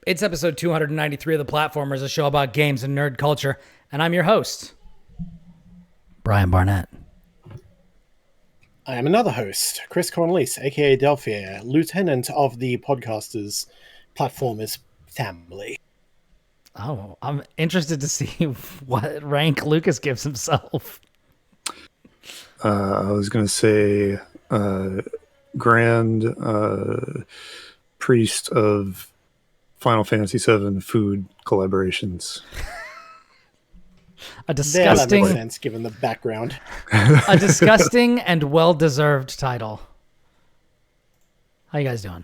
It's episode 293 of The Platformers, a show about games and nerd culture, and I'm your host, Brian Barnett. I am another host, Kris Cornelius, aka Delphia, lieutenant of the podcasters Platformers family. Oh, I'm interested to see what rank Lucas gives himself. I was going to say Grand Priest of Final Fantasy VII food collaborations. A disgusting, that makes sense given the background. a disgusting and well-deserved title. How you guys doing?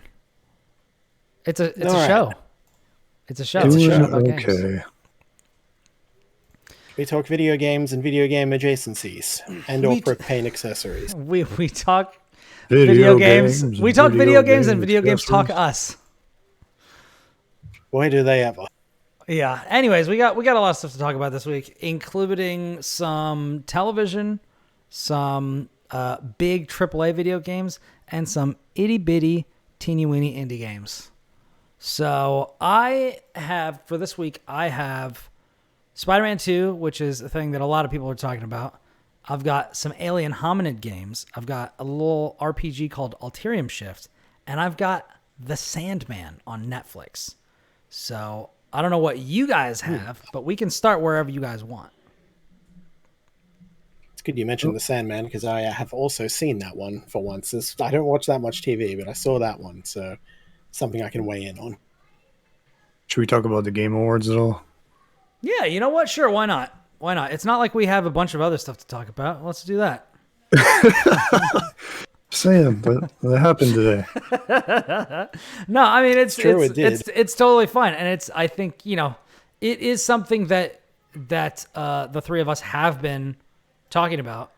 It's a show. It's a show. It's a show about games. We talk video games and video game adjacencies and or propane accessories. We talk video games. We talk video games and video games talk us. Boy, do they ever. Yeah. Anyways, we got a lot of stuff to talk about this week, including some television, some big AAA video games, and some itty-bitty, teeny-weeny indie games. So for this week, I have Spider-Man 2, which is a thing that a lot of people are talking about. I've got some Alien Hominid games. I've got a little RPG called Alterium Shift, and I've got The Sandman on Netflix. So I don't know what you guys have, but we can start wherever you guys want. It's good you mentioned The Sandman, because I have also seen that one for once. I don't watch that much TV, but I saw that one, so something I can weigh in on. Should we talk about the Game Awards at all? Yeah, you know what? Sure, why not? Why not? It's not like we have a bunch of other stuff to talk about. Let's do that. Sam, that happened today. No, I mean it's totally fine, and I think it is something that the three of us have been talking about.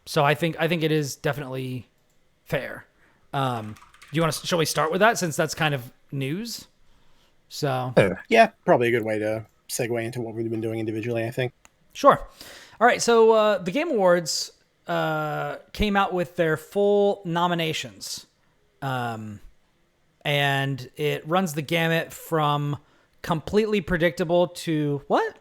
So I think it is definitely fair. Shall we start with that since that's kind of news? So yeah, probably a good way to segue into what we've been doing individually, I think. Sure. All right, so the Game Awards came out with their full nominations. And it runs the gamut from completely predictable to what?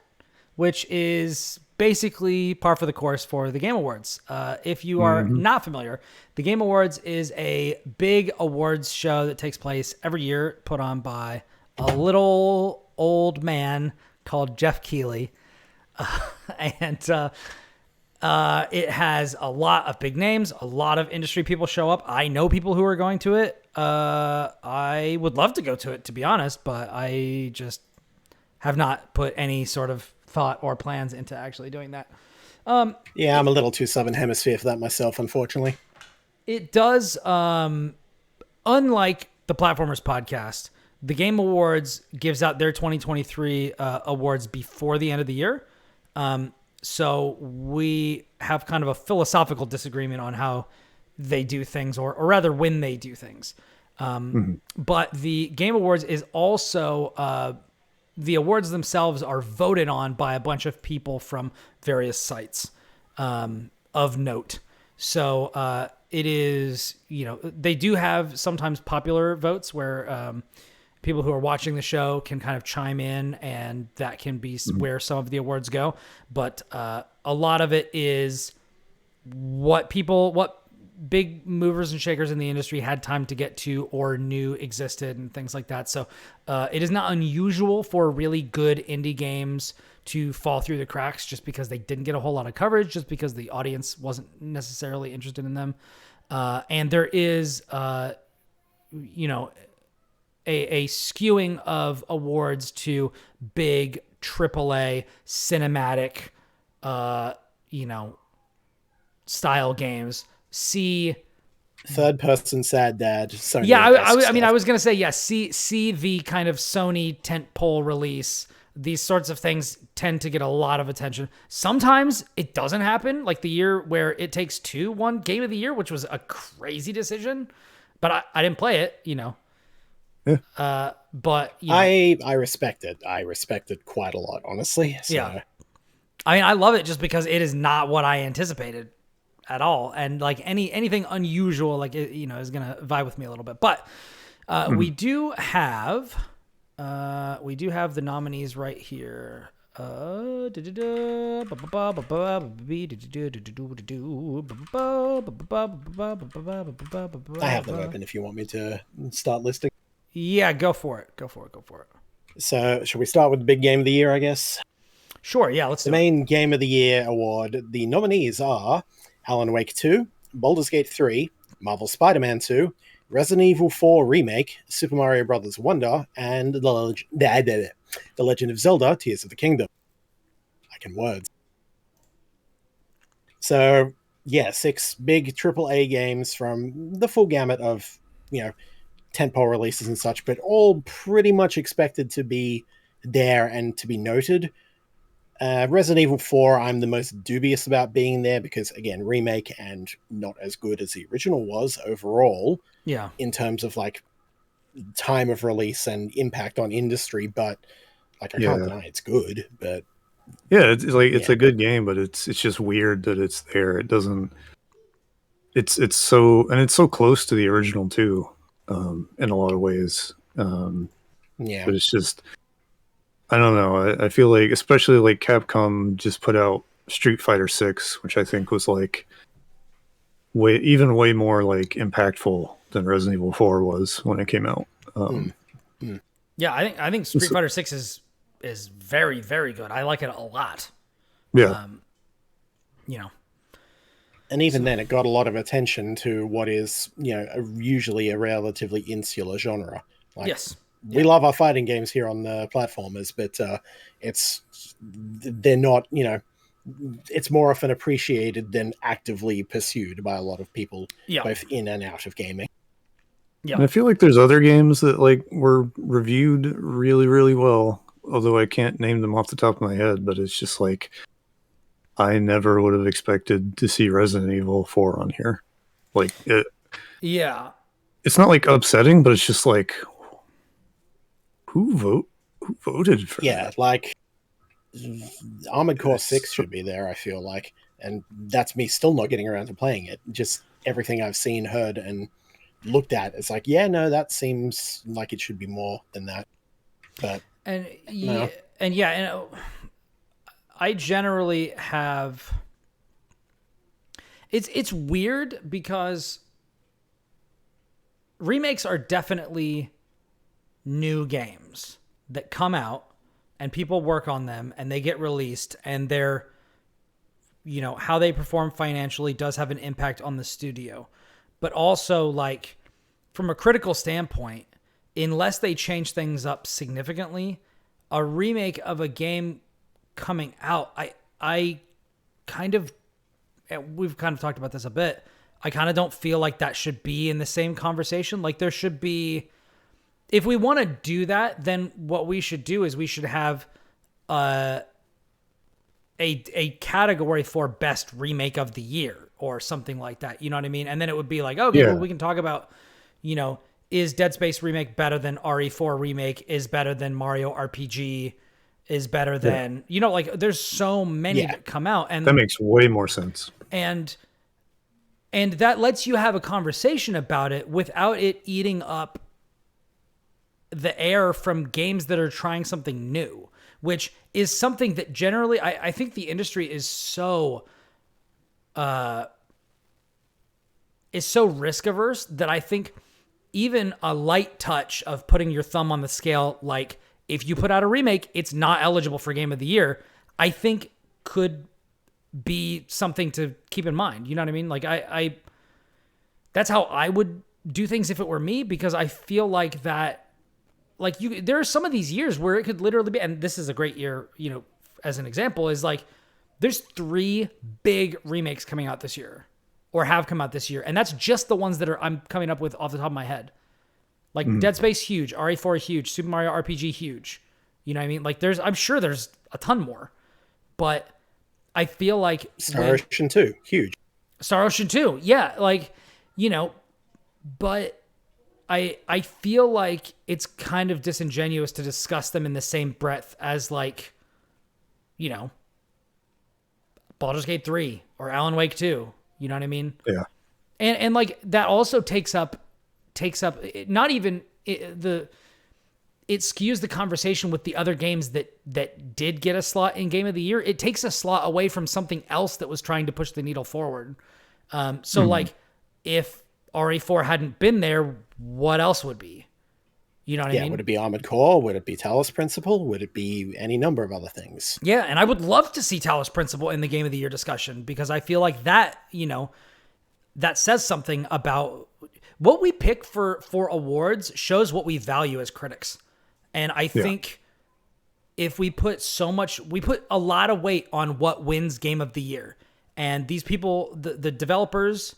Which is basically par for the course for the Game Awards. If you are not familiar, the Game Awards is a big awards show that takes place every year, put on by a little old man called Jeff Keighley. And it has a lot of big names. A lot of industry people show up. I know people who are going to it. I would love to go to it, to be honest, but I just have not put any sort of thought or plans into actually doing that. Yeah, I'm a little too Southern Hemisphere for that myself, unfortunately. It does, unlike the Platformers podcast, the Game Awards gives out their 2023 awards before the end of the year. So we have kind of a philosophical disagreement on how they do things, or rather when they do things. But the Game Awards is also, the awards themselves are voted on by a bunch of people from various sites of note. So it is, they do have sometimes popular votes where people who are watching the show can kind of chime in, and that can be where some of the awards go. But a lot of it is what big movers and shakers in the industry had time to get to or knew existed and things like that. So it is not unusual for really good indie games to fall through the cracks just because they didn't get a whole lot of coverage, just because the audience wasn't necessarily interested in them. And there is, a skewing of awards to big AAA cinematic, style games. See, third person sad dad. Sony I was gonna say yes. See the kind of Sony tentpole release. These sorts of things tend to get a lot of attention. Sometimes it doesn't happen, like the year where It Takes Two won Game of the Year, which was a crazy decision, but I didn't play it. Yeah. But I respect it. I respect it quite a lot, honestly. So. Yeah. I mean, I love it just because it is not what I anticipated at all, and like anything unusual, like it, is gonna vibe with me a little bit. But we do have We do have the nominees right here. I have them open if you want me to start listing. Yeah, go for it. Go for it. So, should we start with the big game of the year, I guess? Sure, yeah, let's do The it. main Game of the Year award. The nominees are Alan Wake 2, Baldur's Gate 3, Marvel Spider-Man 2, Resident Evil 4 Remake, Super Mario Bros. Wonder, and The Legend of Zelda Tears of the Kingdom. I can words. So, yeah, 6 big AAA games from the full gamut of, tentpole releases and such, but all pretty much expected to be there and to be noted. Resident Evil 4, I'm the most dubious about being there because, again, remake and not as good as the original was overall. Yeah. In terms of like time of release and impact on industry, but like I can't deny it's good. But yeah, it's a good game, but it's just weird that it's there. It doesn't. It's so close to the original too, in a lot of ways. But it's just, I don't know. I feel like, especially like Capcom just put out Street Fighter 6, which I think was like way more like impactful than Resident Evil 4 was when it came out. Yeah, I think Street Fighter 6 is very, very good. I like it a lot. Yeah. And even then, it got a lot of attention to what is, usually a relatively insular genre. Like, yes. We love our fighting games here on the platformers, but they're not, it's more often appreciated than actively pursued by a lot of people, both in and out of gaming. Yeah. And I feel like there's other games that like were reviewed really, really well, although I can't name them off the top of my head, but it's just like, I never would have expected to see Resident Evil 4 on here. Like it. Yeah. It's not like upsetting, but it's just like, who voted for that? Yeah, like Armored Core 6 should be there, I feel like. And that's me still not getting around to playing it. Just everything I've seen, heard, and looked at, it's like, yeah, no, that seems like it should be more than that. But I generally have. It's weird because remakes are definitely new games that come out and people work on them and they get released and they're, how they perform financially does have an impact on the studio. But also, like, from a critical standpoint, unless they change things up significantly, a remake of a game coming out, I kind of, we've kind of talked about this a bit, I kind of don't feel like that should be in the same conversation. Like, there should be, if we want to do that, then what we should do is we should have a category for best remake of the year or something like that. You know what I mean? And then it would be like, okay, well, we can talk about, is Dead Space remake better than RE4 remake, is better than Mario RPG, is better than, like there's so many that come out. And that makes way more sense. And that lets you have a conversation about it without it eating up the air from games that are trying something new, which is something that generally I think the industry is so risk averse that I think even a light touch of putting your thumb on the scale, like if you put out a remake, it's not eligible for Game of the Year, I think could be something to keep in mind. You know what I mean? Like I that's how I would do things if it were me, because I feel like that, like there are some of these years where it could literally be, and this is a great year, as an example, is like there's 3 big remakes coming out this year or have come out this year. And that's just the ones that I'm coming up with off the top of my head. Like Dead Space, huge. RE4, huge. Super Mario RPG, huge. You know what I mean? Like I'm sure there's a ton more, but I feel like Star Ocean 2, huge. Star Ocean 2. Yeah. Like, but I feel like it's kind of disingenuous to discuss them in the same breath as like, Baldur's Gate 3 or Alan Wake 2. You know what I mean? Yeah. And like that also takes up not even it skews the conversation with the other games that did get a slot in Game of the Year. It takes a slot away from something else that was trying to push the needle forward. So like if RE4 hadn't been there, what else would be? You know what I mean? Would it be Armored Core? Would it be Talos Principle? Would it be any number of other things? Yeah, and I would love to see Talos Principle in the Game of the Year discussion, because I feel like that, that says something about what we pick for awards, shows what we value as critics. And I think if we put a lot of weight on what wins Game of the Year, and these people, the developers,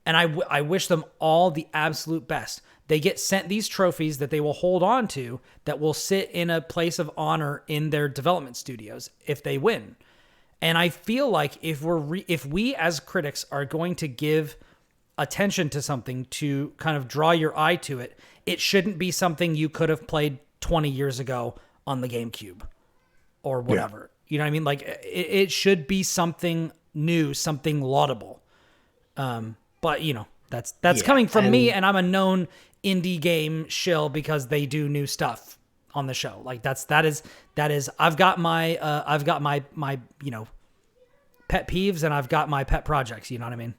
and I wish them all the absolute best. They get sent these trophies that they will hold on to, that will sit in a place of honor in their development studios if they win. And I feel like if we as critics are going to give attention to something to kind of draw your eye to it, it shouldn't be something you could have played 20 years ago on the GameCube or whatever. You know what I mean? Like it should be something new, something laudable. But that's coming from me, and I'm a known indie game shill because they do new stuff on the show. Like that is I've got my pet peeves, and I've got my pet projects, you know what I mean?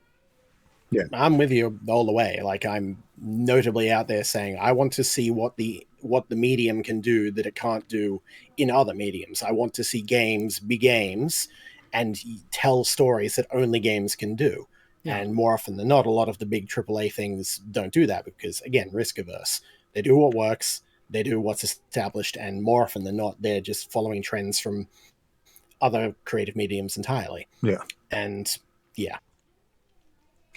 Yeah, I'm with you all the way. Like, I'm notably out there saying I want to see what the medium can do that it can't do in other mediums. I want to see games be games and tell stories that only games can do. Yeah. And more often than not, a lot of the big AAA things don't do that because, again, risk averse. They do what works, they do what's established, and more often than not, they're just following trends from other creative mediums entirely. Yeah. And yeah.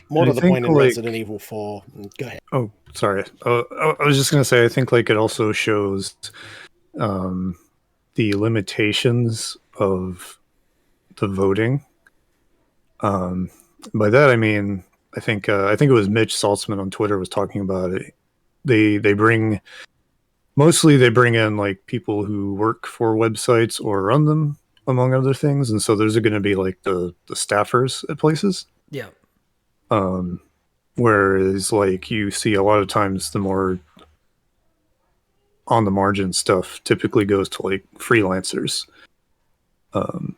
More to the point in Resident Evil 4. Go ahead. Oh, sorry. I was just going to say, I think like it also shows the limitations of the voting. By that I mean, I think it was Mitch Saltzman on Twitter was talking about it. They bring in like people who work for websites or run them, among other things, and so there's going to be like the staffers at places. Yeah. Whereas like you see a lot of times the more on the margin stuff typically goes to like freelancers,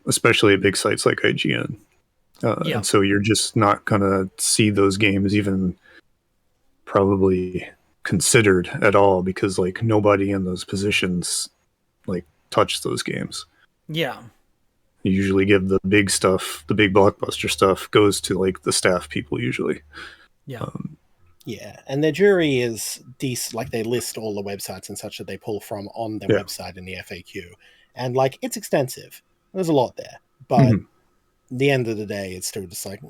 especially at big sites like IGN. And so you're just not gonna see those games even probably considered at all because like nobody in those positions like touch those games. Yeah. You usually give the big stuff, the big blockbuster stuff goes to like the staff people usually. Yeah. Yeah. And their jury is decent. Like they list all the websites and such that they pull from on their website in the FAQ. And like, it's extensive. There's a lot there, but at the end of the day, it's still just like,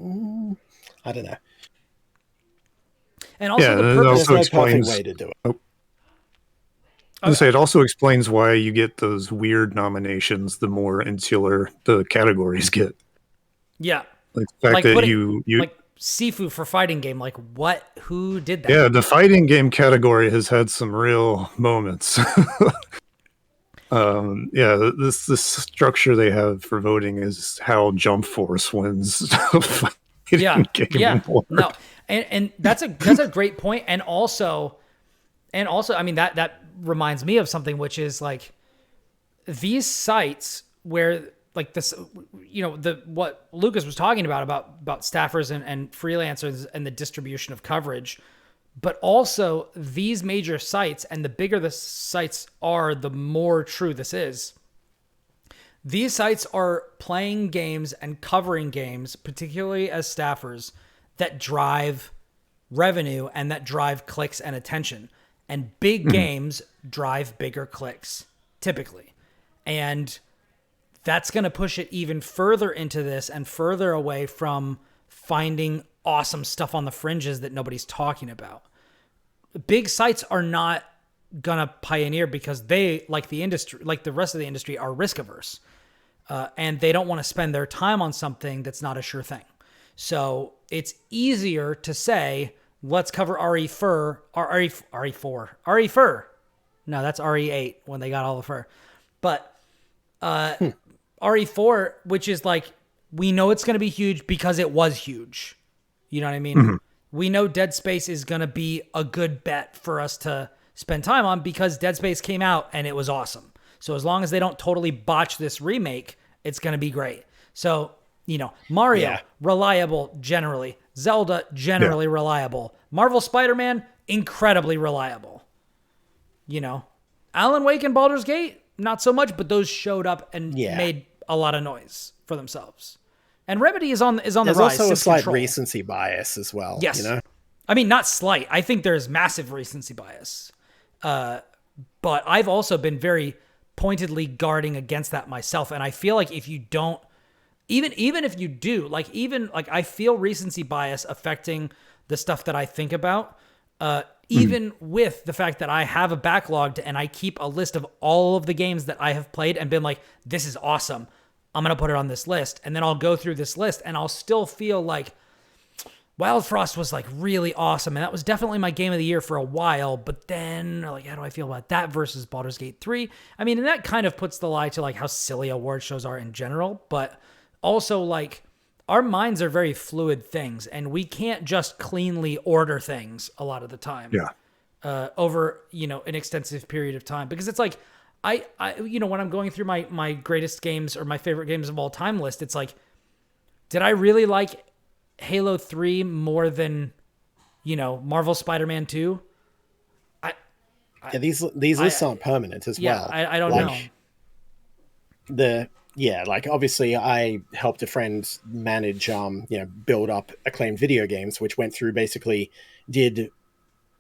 I don't know. And also the purpose, there's no perfect way to do it. Oh. I was gonna say it also explains why you get those weird nominations the more insular the categories get. Yeah. Like the fact that you like Sifu for fighting game, like what? Who did that? Yeah, the fighting game category has had some real moments. This structure they have for voting is how Jump Force wins. No, and that's a great point. And also, I mean that reminds me of something, which is like these sites where like this, what Lucas was talking about staffers and freelancers and the distribution of coverage, but also these major sites, and the bigger the sites are, the more true this is. These sites are playing games and covering games, particularly as staffers, that drive revenue and that drive clicks and attention. And big games drive bigger clicks, typically. And that's going to push it even further into this and further away from finding awesome stuff on the fringes that nobody's talking about. Big sites are not going to pioneer because they, like the industry, like the rest of the industry, are risk averse. And they don't want to spend their time on something that's not a sure thing. So it's easier to say, let's cover RE4. No, that's RE8 when they got all the fur. But RE4, which is like, we know it's going to be huge because it was huge. You know what I mean? We know Dead Space is going to be a good bet for us to spend time on because Dead Space came out and it was awesome. So as long as they don't totally botch this remake, it's going to be great. So, Mario, reliable generally. Zelda, generally reliable. Marvel Spider-Man, incredibly reliable. Alan Wake and Baldur's Gate, not so much, but those showed up and made a lot of noise for themselves. And Remedy is on the rise. There's also a slight Control. recency bias as well. Yes. I mean, not slight. I think there's massive recency bias. But I've also been very pointedly guarding against that myself. And I feel like if you don't, even if you do, I feel recency bias affecting the stuff that I think about, even with the fact that I have a backlog and I keep a list of all of the games that I have played and been like, this is awesome. I'm going to put it on this list. And then I'll go through this list and I'll still feel like Wild Frost was like really awesome. And that was definitely my game of the year for a while. But then how do I feel about that versus Baldur's Gate 3? I mean, and that kind of puts the lie to how silly award shows are in general. But also our minds are very fluid things and we can't just cleanly order things a lot of the time. Yeah. Over, an extensive period of time. Because it's like, I when I'm going through my greatest games or my favorite games of all time list, it's like, did I really like Halo 3 more than, Marvel Spider-Man 2? These lists aren't permanent as well. I don't know. Obviously I helped a friend manage, build up Acclaimed Video Games, which went through did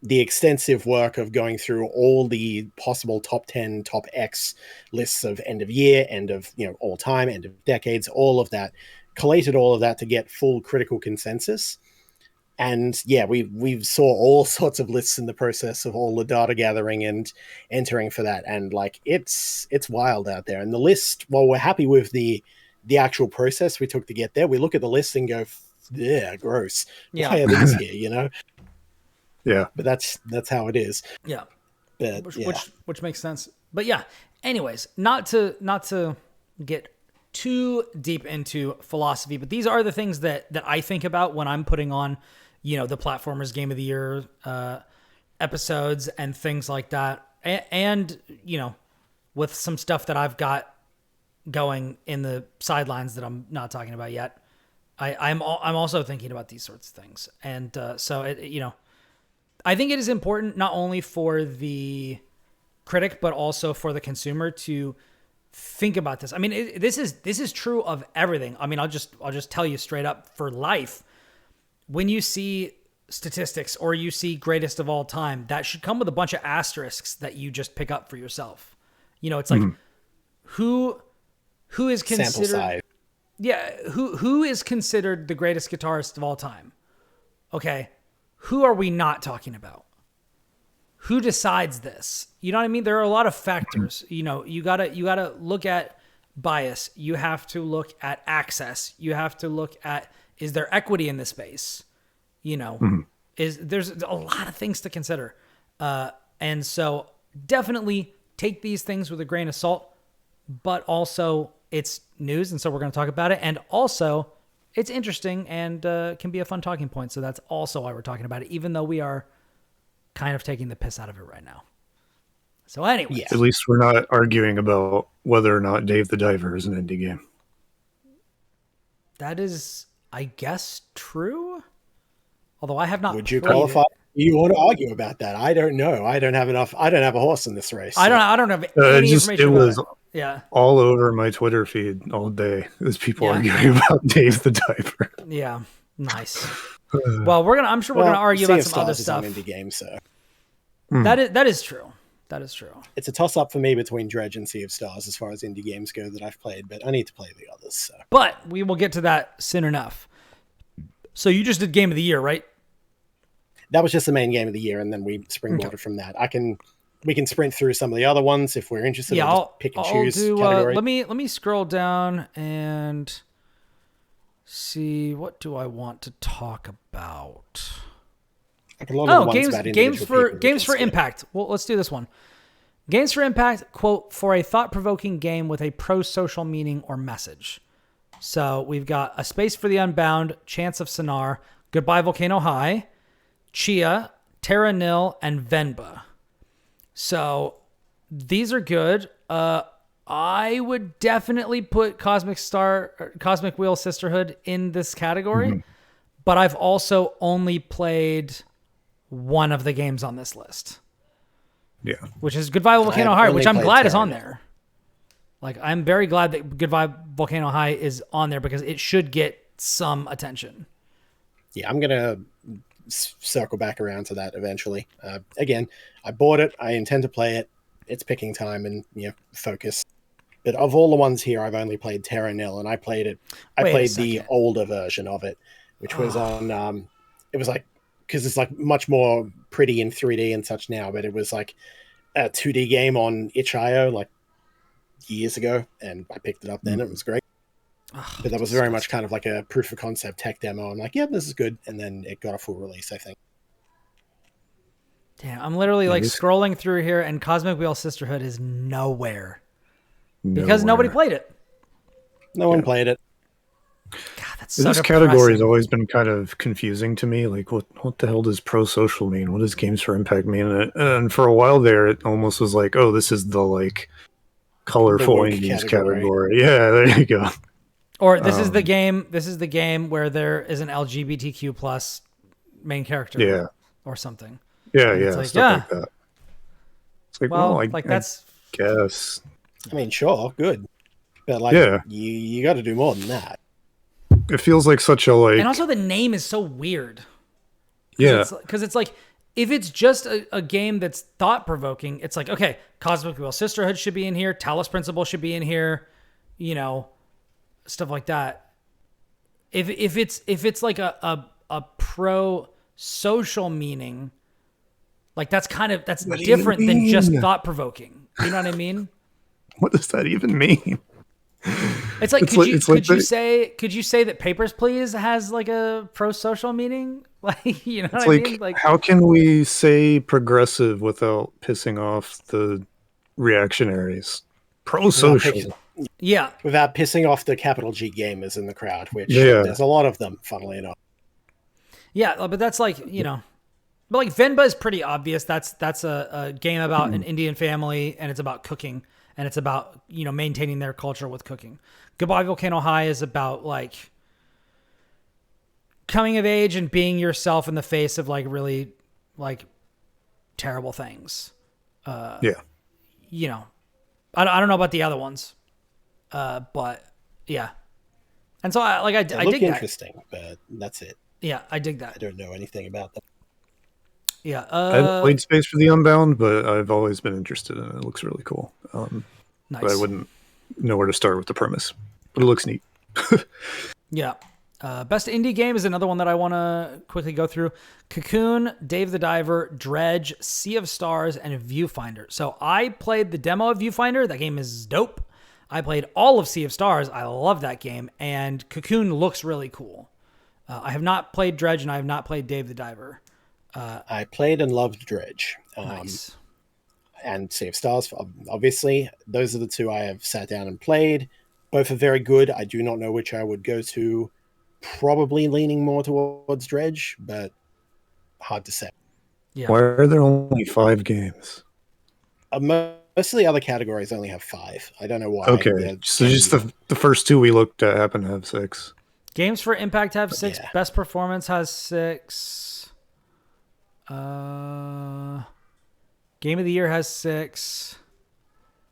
the extensive work of going through all the possible top 10, top X lists of end of year, end of, all time, end of decades, all of that, collated all of that to get full critical consensus. And we saw all sorts of lists in the process of all the data gathering and entering for that. And it's wild out there. And the list, while we're happy with the actual process we took to get there, we look at the list and go, yeah, gross. Yeah. Why are these here, Yeah. But that's how it is. Yeah. But, which makes sense. But yeah, anyways, not to get too deep into philosophy, but these are the things that I think about when I'm putting on, the Platformers Game of the Year episodes and things like that. And with some stuff that I've got going in the sidelines that I'm not talking about yet. I'm also thinking about these sorts of things. And so I think it is important not only for the critic, but also for the consumer to think about this. I mean, this is true of everything. I mean, I'll just tell you straight up for life. When you see statistics or you see greatest of all time, that should come with a bunch of asterisks that you just pick up for yourself. It's like who is considered sample size. Yeah, who is considered the greatest guitarist of all time? Okay. Who are we not talking about? Who decides this? You know what I mean? There are a lot of factors. You gotta look at bias. You have to look at access. You have to look at, is there equity in the space? There's a lot of things to consider. And so definitely take these things with a grain of salt, but also it's news. And so we're going to talk about it. And also it's interesting and can be a fun talking point. So that's also why we're talking about it, even though we are kind of taking the piss out of it right now. So anyway, At least we're not arguing about whether or not Dave the Diver is an indie game. That is, I guess, true. Although I have not. Would you qualify? You want to argue about that? I don't know. I don't have a horse in this race. So. I don't have any information. It was Yeah. all over my Twitter feed all day. There's people arguing about Dave the Diver. Yeah. Nice. Well, I'm sure we're gonna argue about some other stuff. Indie game, so that is true. That is true. It's a toss up for me between Dredge and Sea of Stars as far as indie games go that I've played, but I need to play the others. So. But we will get to that soon enough. So you just did Game of the Year, right? That was just the main game of the year, and then we springboarded from that. We can sprint through some of the other ones if we're interested. Yeah, I'll pick and choose. Let me scroll down and see, what do I want to talk about? Games for Impact. Well, let's do this one. Games for Impact, quote, for a thought-provoking game with a pro-social meaning or message. So we've got A Space for the Unbound, Chance of Sonar, Goodbye Volcano High, Chia, Terra Nil, and Venba. So these are good. I would definitely put Cosmic Wheel Sisterhood in this category, but I've also only played one of the games on this list. Yeah. Which is Goodbye Volcano High, which I'm glad is on Terra. there. Like, I'm very glad that Goodbye Volcano High is on there because it should get some attention. Yeah, I'm going to circle back around to that eventually. Again, I bought it. I intend to play it. It's picking time and focus. But of all the ones here, I've only played Terra Nil, and I played it. I played the older version of it, which was on. It was like, because it's like much more pretty in 3D and such now, but it was like a 2D game on itch.io like years ago, and I picked it up then. It was great. But that was very much kind of like a proof of concept tech demo. I'm like, yeah, this is good. And then it got a full release, I think. Damn, I'm literally like scrolling through here, and Cosmic Wheel Sisterhood is nowhere. Because nobody played it. No one played it. God, that's this category has always been kind of confusing to me. Like, what the hell does pro-social mean? What does games for impact mean? And for a while there, it almost was like, oh, this is the like colorful games category. Yeah, there you go. Or this is the game. This is the game where there is an LGBTQ plus main character. Yeah. Or something. Yeah, and yeah, it's like, stuff like that. It's like, well, I that's. I guess. I mean, sure, good, but like, you got to do more than that. It feels like such a like, and also the name is so weird. Yeah, because it's like, if it's just a game that's thought provoking, it's like, okay, Cosmic Wheel Sisterhood should be in here, Talos Principle should be in here, stuff like that. If it's like a pro social meaning, like that's different than just thought provoking. You know what I mean? What does that even mean? It's like, could you say that Papers, Please has like a pro social meaning? Like, you know what I mean? Like, how can we say progressive without pissing off the reactionaries? Pro social. Yeah. Without pissing off the capital G gamers in the crowd, which there's a lot of them, funnily enough. Yeah, but that's like, but like Venba is pretty obvious. That's a game about an Indian family, and it's about cooking, and it's about, maintaining their culture with cooking. Goodbye Volcano High is about like coming of age and being yourself in the face of like really like terrible things. I don't know about the other ones. But yeah. And so I dig that. Interesting, but that's it. Yeah, I dig that. I don't know anything about them. Yeah. I haven't played Space for the Unbound, but I've always been interested in it. It looks really cool. Nice. But I wouldn't know where to start with the premise. But it looks neat. Yeah. Best indie game is another one that I want to quickly go through. Cocoon, Dave the Diver, Dredge, Sea of Stars, and Viewfinder. So I played the demo of Viewfinder. That game is dope. I played all of Sea of Stars. I love that game. And Cocoon looks really cool. I have not played Dredge, and I have not played Dave the Diver. I played and loved Dredge. Nice. And Sea of Stars, obviously. Those are the two I have sat down and played. Both are very good. I do not know which I would go to. Probably leaning more towards Dredge, but hard to say. Yeah. Why are there only 5 games? Most of the other categories only have 5. I don't know why. Okay, so just the first 2 we looked at happen to have 6. Games for Impact have 6. Yeah. Best Performance has 6. Game of the Year has 6.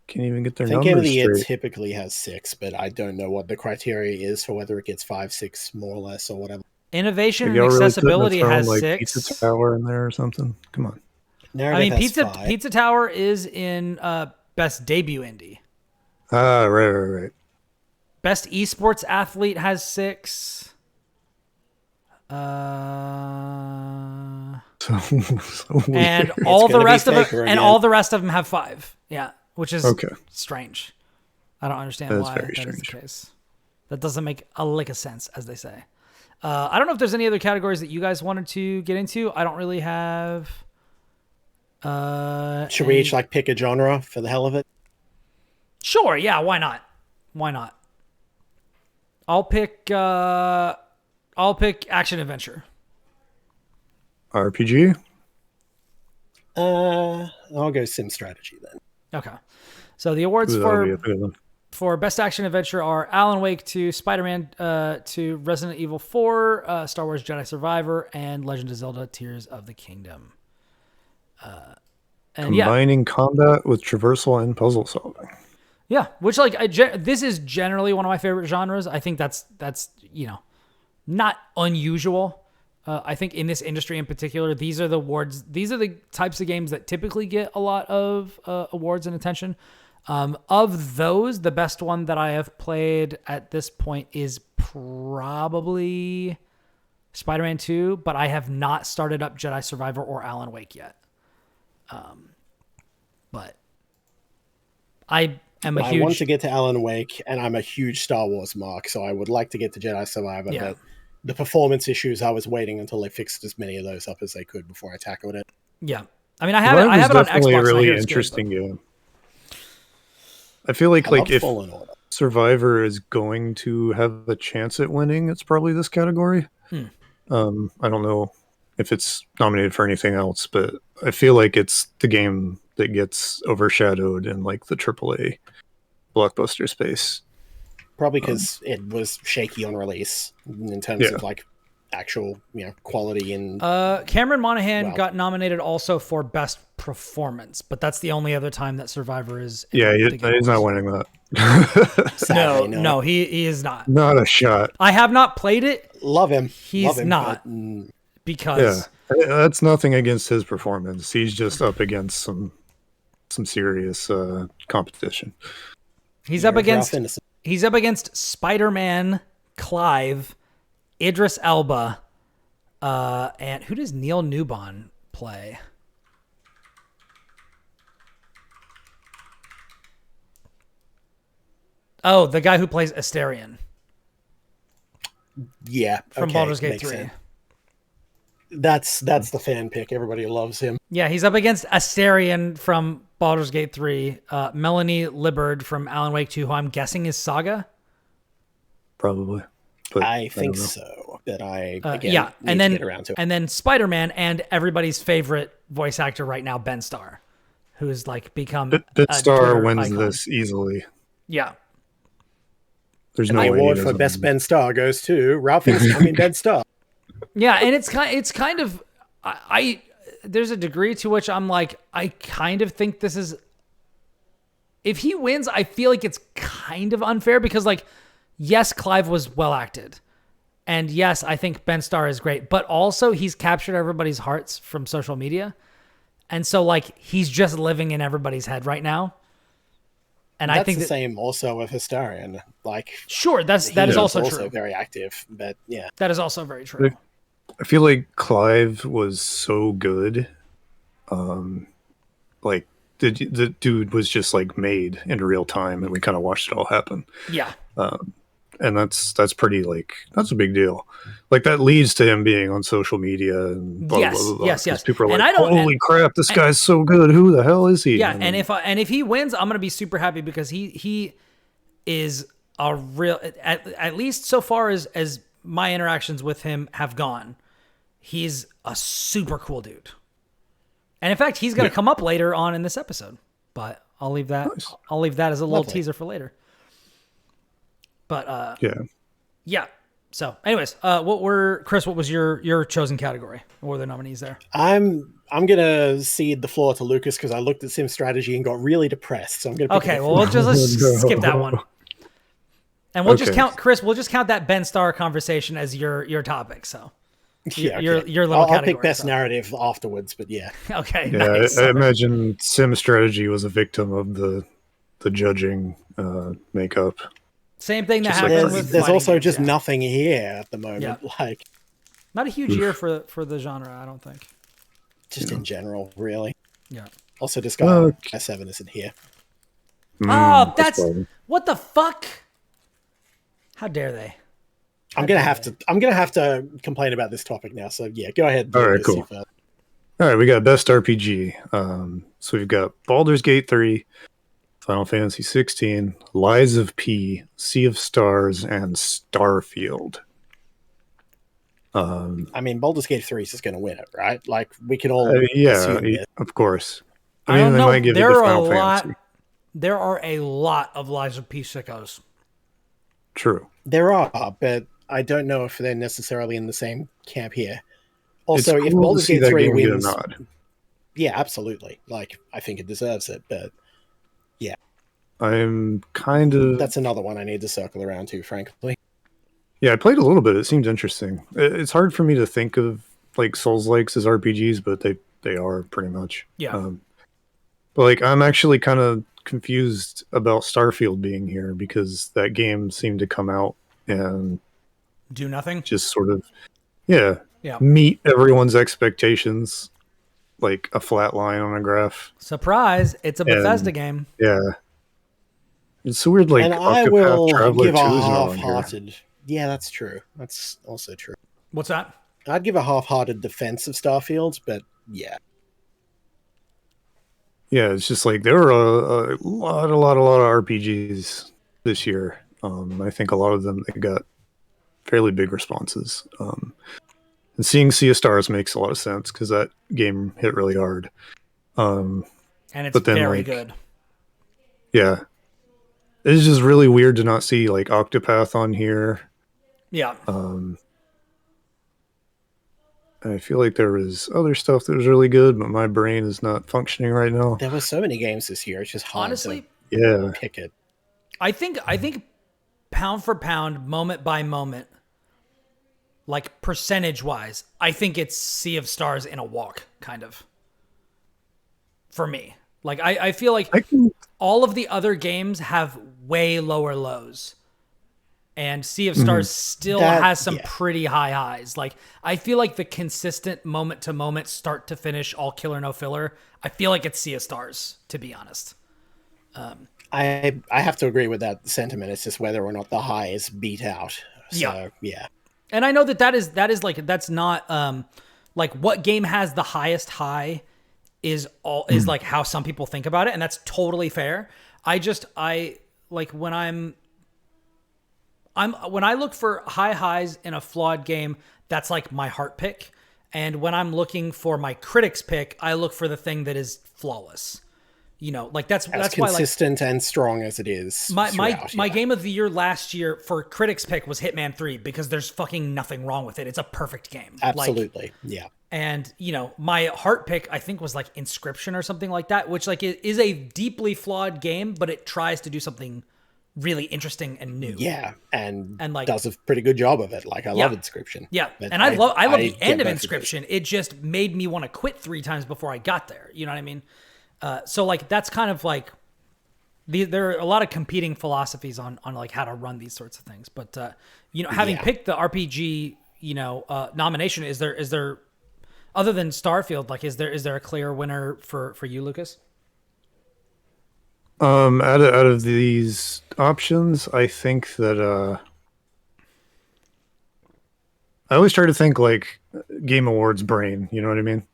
Can't even get their numbers Game of the Year straight. typically has 6, but I don't know what the criteria is for whether it gets 5, 6, more or less, or whatever. Innovation and Accessibility has 6. Pizza Tower in there or something. Come on. Pizza Tower is in Best Debut Indie. Right. Best Esports Athlete has 6. And all the rest of them have 5. Yeah, which is strange. I don't understand why that is the case. That doesn't make a lick of sense, as they say. I don't know if there's any other categories that you guys wanted to get into. I don't really have. Should we each pick a genre for the hell of it? Sure. Yeah. Why not? I'll pick action adventure. RPG. I'll go Sim Strategy then. Okay. So the awards Ooh, that'll be a good one. for Best Action Adventure are Alan Wake 2, Spider-Man 2, Resident Evil 4, Star Wars Jedi Survivor, and Legend of Zelda Tears of the Kingdom. And Combining combat with traversal and puzzle solving. yeah, which like this is generally one of my favorite genres. I think that's not unusual. I think in this industry in particular, these are the types of games that typically get a lot of awards and attention. Of those, the best one that I have played at this point is probably Spider-Man 2, but I have not started up Jedi Survivor or Alan Wake yet. But I want to get to Alan Wake, and I'm a huge Star Wars mark, so I would like to get to Jedi Survivor, but the performance issues, I was waiting until they fixed as many of those up as they could before I tackled it. Yeah. I mean, I have it on Xbox. A really interesting game. I feel like if Survivor is going to have a chance at winning, it's probably this category. I don't know if it's nominated for anything else, but I feel like it's the game that gets overshadowed in like the AAA blockbuster space. Probably because it was shaky on release in terms of like actual, quality and. Cameron Monaghan got nominated also for Best Performance, but that's the only other time that Survivor is. He's not winning that. Sadly, no, he is not. Not a shot. I have not played it. Love him. He's not because that's nothing against his performance. He's just up against some serious competition. He's up against Spider-Man, Clive, Idris Elba, and who does Neil Newbon play? Oh, the guy who plays Asterion. Yeah, from Baldur's Gate 3. Sense. That's the fan pick. Everybody loves him. Yeah, he's up against Asterion from Baldur's Gate 3, Melanie Liburd from Alan Wake 2, who I'm guessing is Saga. Probably. But I think so. That and then get around to it. And then Spider-Man and everybody's favorite voice actor right now, Ben Starr, who's like become Ben Starr wins this easily. Yeah. There's and no the way award for best Ben Starr goes to Ralph Fiennes. Ben Starr. Yeah, and it's kind of there's a degree to which I'm like, I kind of think this is, if he wins, I feel like it's kind of unfair because like, yes, Clive was well acted. And yes, I think Ben Starr is great, but also he's captured everybody's hearts from social media. And so like, he's just living in everybody's head right now. And that's I think the same also with Historian. Like, sure, that is also true. Very active, but yeah, that is also very true. I feel like Clive was so good. Like the dude was just like made in real time, and we kind of watched it all happen. Yeah. And that's pretty like, that's a big deal. Like that leads to him being on social media and blah, yes, blah, blah, yes. People are like, holy crap, this guy's so good. Who the hell is he? Yeah, and if he wins, I'm gonna be super happy because he is a real, at least so far as my interactions with him have gone, he's a super cool dude. And in fact, he's gonna come up later on in this episode. But I'll leave that. Nice. I'll leave that as a little teaser for later. But yeah. So, anyways, Kris? What was your chosen category? What were the nominees there? I'm gonna cede the floor to Lucas because I looked at Sim Strategy and got really depressed. So I'm gonna. Let's skip that one, and we'll just count Kris. We'll just count that Ben Starr conversation as your topic. So. Your little I'll pick best narrative afterwards, but yeah. Okay. Yeah, nice. I imagine Sim Strategy was a victim of the judging makeup. Same thing that happened with there's also games, just nothing here at the moment. Yeah. Like, not a huge year for the genre, I don't think. Just in general, really. Yeah. Also, Disgaea 7 isn't here. That's what the fuck? How dare they? I'm gonna have to complain about this topic now. So yeah, go ahead. All right, cool. All right, we got best RPG. So we've got Baldur's Gate 3, Final Fantasy 16, Lies of P, Sea of Stars, and Starfield. I mean, Baldur's Gate 3 is just going to win it, right? Like, we can all assume this. of course. I don't they know. might give it There to are a Final lot. Fantasy. There are a lot of Lies of P sickos. True. There are, but I don't know if they're necessarily in the same camp here. Also, It's if cool to Baldur's see Gate that 3 game get a wins, nod. yeah, absolutely. Like, I think it deserves it, but yeah. I'm kind of... That's another one I need to circle around to, frankly. Yeah, I played a little bit. It seems interesting. It's hard for me to think of like Souls-likes as RPGs, but they are pretty much. Yeah. But like, I'm actually kind of confused about Starfield being here because that game seemed to come out and Do nothing. just sort of, Yeah. meet everyone's expectations, like a flat line on a graph. Surprise! It's a Bethesda game. Yeah. It's so weird, like And I Octopath will Traveler give 2 a is not on here. half-hearted. Yeah, that's true. That's also true. What's that? I'd give a half-hearted defense of Starfield, but yeah. Yeah, it's just like there were a lot of RPGs this year. I think a lot of them they got fairly big responses. And seeing Sea of Stars makes a lot of sense because that game hit really hard. And it's but then, very like, good. Yeah, it's just really weird to not see like Octopath on here. Yeah. I feel like there was other stuff that was really good, but my brain is not functioning right now. There were so many games this year. It's just hard Honestly, to pick it. I think pound for pound, moment by moment, like percentage wise, I think it's Sea of Stars in a walk, kind of. For me. Like I feel like all of the other games have way lower lows. And Sea of Stars still has some pretty high highs. Like, I feel like the consistent moment to moment, start to finish, all killer, no filler, I feel like it's Sea of Stars, to be honest. I have to agree with that sentiment. It's just whether or not the high is beat out. So, yeah. And I know that is like, that's not, like, what game has the highest high is like how some people think about it. And that's totally fair. I like when when I look for high highs in a flawed game, that's like my heart pick. And when I'm looking for my critics pick, I look for the thing that is flawless. You know, like that's consistent why, like, and strong as it is. My game of the year last year for critics pick was Hitman 3 because there's fucking nothing wrong with it. It's a perfect game. Absolutely. Like, yeah. And, you know, my heart pick, I think, was like Inscription or something like that, which like it is a deeply flawed game, but it tries to do something really interesting and new. Yeah, and like does a pretty good job of it. Like I love Inscription. Yeah, and I love the end of Inscription. It just made me want to quit 3 times before I got there. You know what I mean? So like that's kind of like there are a lot of competing philosophies on like how to run these sorts of things. But you know, having picked the RPG, you know, nomination, is there other than Starfield, like is there a clear winner for you, Lucas? Out of these options, I think that I always try to think like Game Awards brain. You know what I mean?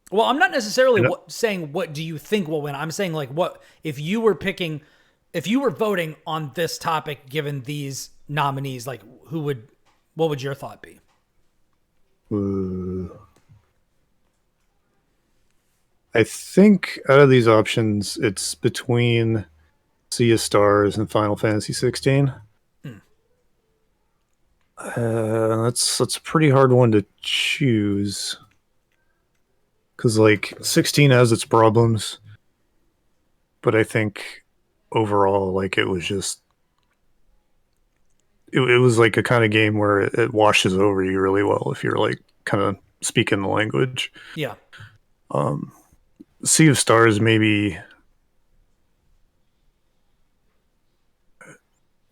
Well, I'm not necessarily saying what do you think will win. I'm saying like what if you were voting on this topic given these nominees, like what would your thought be? I think out of these options, it's between Sea of Stars and Final Fantasy 16. That's a pretty hard one to choose because like 16 has its problems, but I think overall, like it was like a kind of game where it washes over you really well if you're like kind of speaking the language. Yeah. Sea of Stars maybe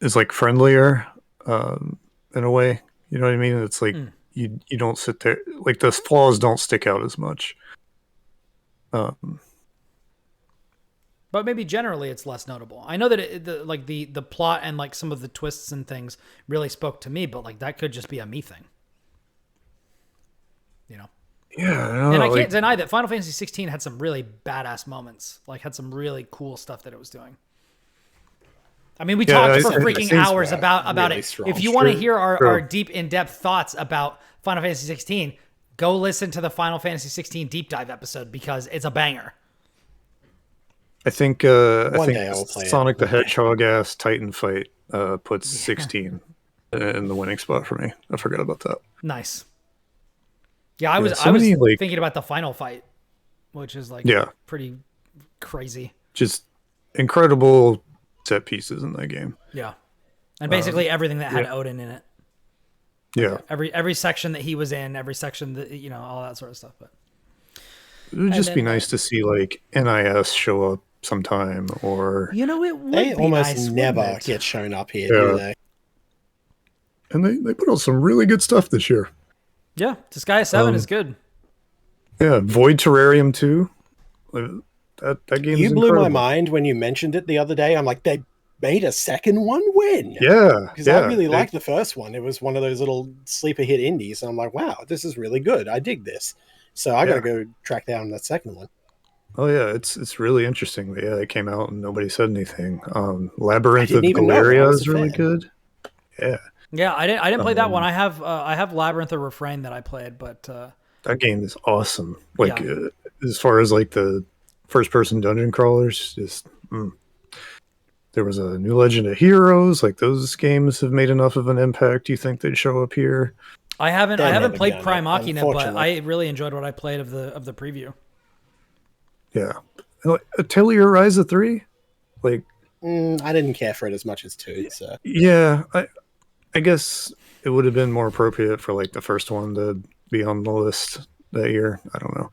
is like friendlier in a way. You know what I mean? It's like you don't sit there, like the flaws don't stick out as much. But maybe generally it's less notable. I know that the plot and like some of the twists and things really spoke to me, but like that could just be a me thing. You know? Yeah, and I can't deny that Final Fantasy 16 had some really badass moments. Like had some really cool stuff that it was doing. I mean, we talked for it freaking seems hours about really it. strong. If you want to True, hear our true. deep, in-depth thoughts about Final Fantasy 16, go listen to the Final Fantasy 16 deep dive episode because it's a banger. I think One day I will play it. Sonic the Hedgehog ass Titan fight puts 16 in the winning spot for me. I forgot about that. Nice. Yeah, I was thinking about the final fight, which is like pretty crazy. Just incredible set pieces in that game. Yeah. And basically everything that had Odin in it. Yeah. Every section that he was in, every section that, all that sort of stuff. But it would just be nice to see like NIS show up sometime, or it would they be almost nice, never get shown up here, do they? And they put out some really good stuff this year. Yeah, Disgaea 7 is good. Yeah, Void Terrarium 2. That game You is blew incredible. my mind when you mentioned it the other day. I'm like, they made a second one? When? Yeah. Because I really liked the first one. It was one of those little sleeper hit indies. And I'm like, wow, this is really good. I dig this. So I got to go track down that second one. Oh yeah, it's really interesting. But yeah, it came out and nobody said anything. Labyrinth of didn't even know. I Galeria was is a really fan. good. Yeah. Yeah, I didn't play that one. I have Labyrinth of Refrain that I played, but That game is awesome. Like as far as like the first person dungeon crawlers, just there was a new Legend of Heroes. Like those games have made enough of an impact. Do you think they'd show up here? I haven't played again, Prime Machina, but unfortunately. I really enjoyed what I played of the preview. Yeah. Atelier Rise of 3? Like I didn't care for it as much as 2. So. yeah, I guess it would have been more appropriate for like the first one to be on the list that year. I don't know.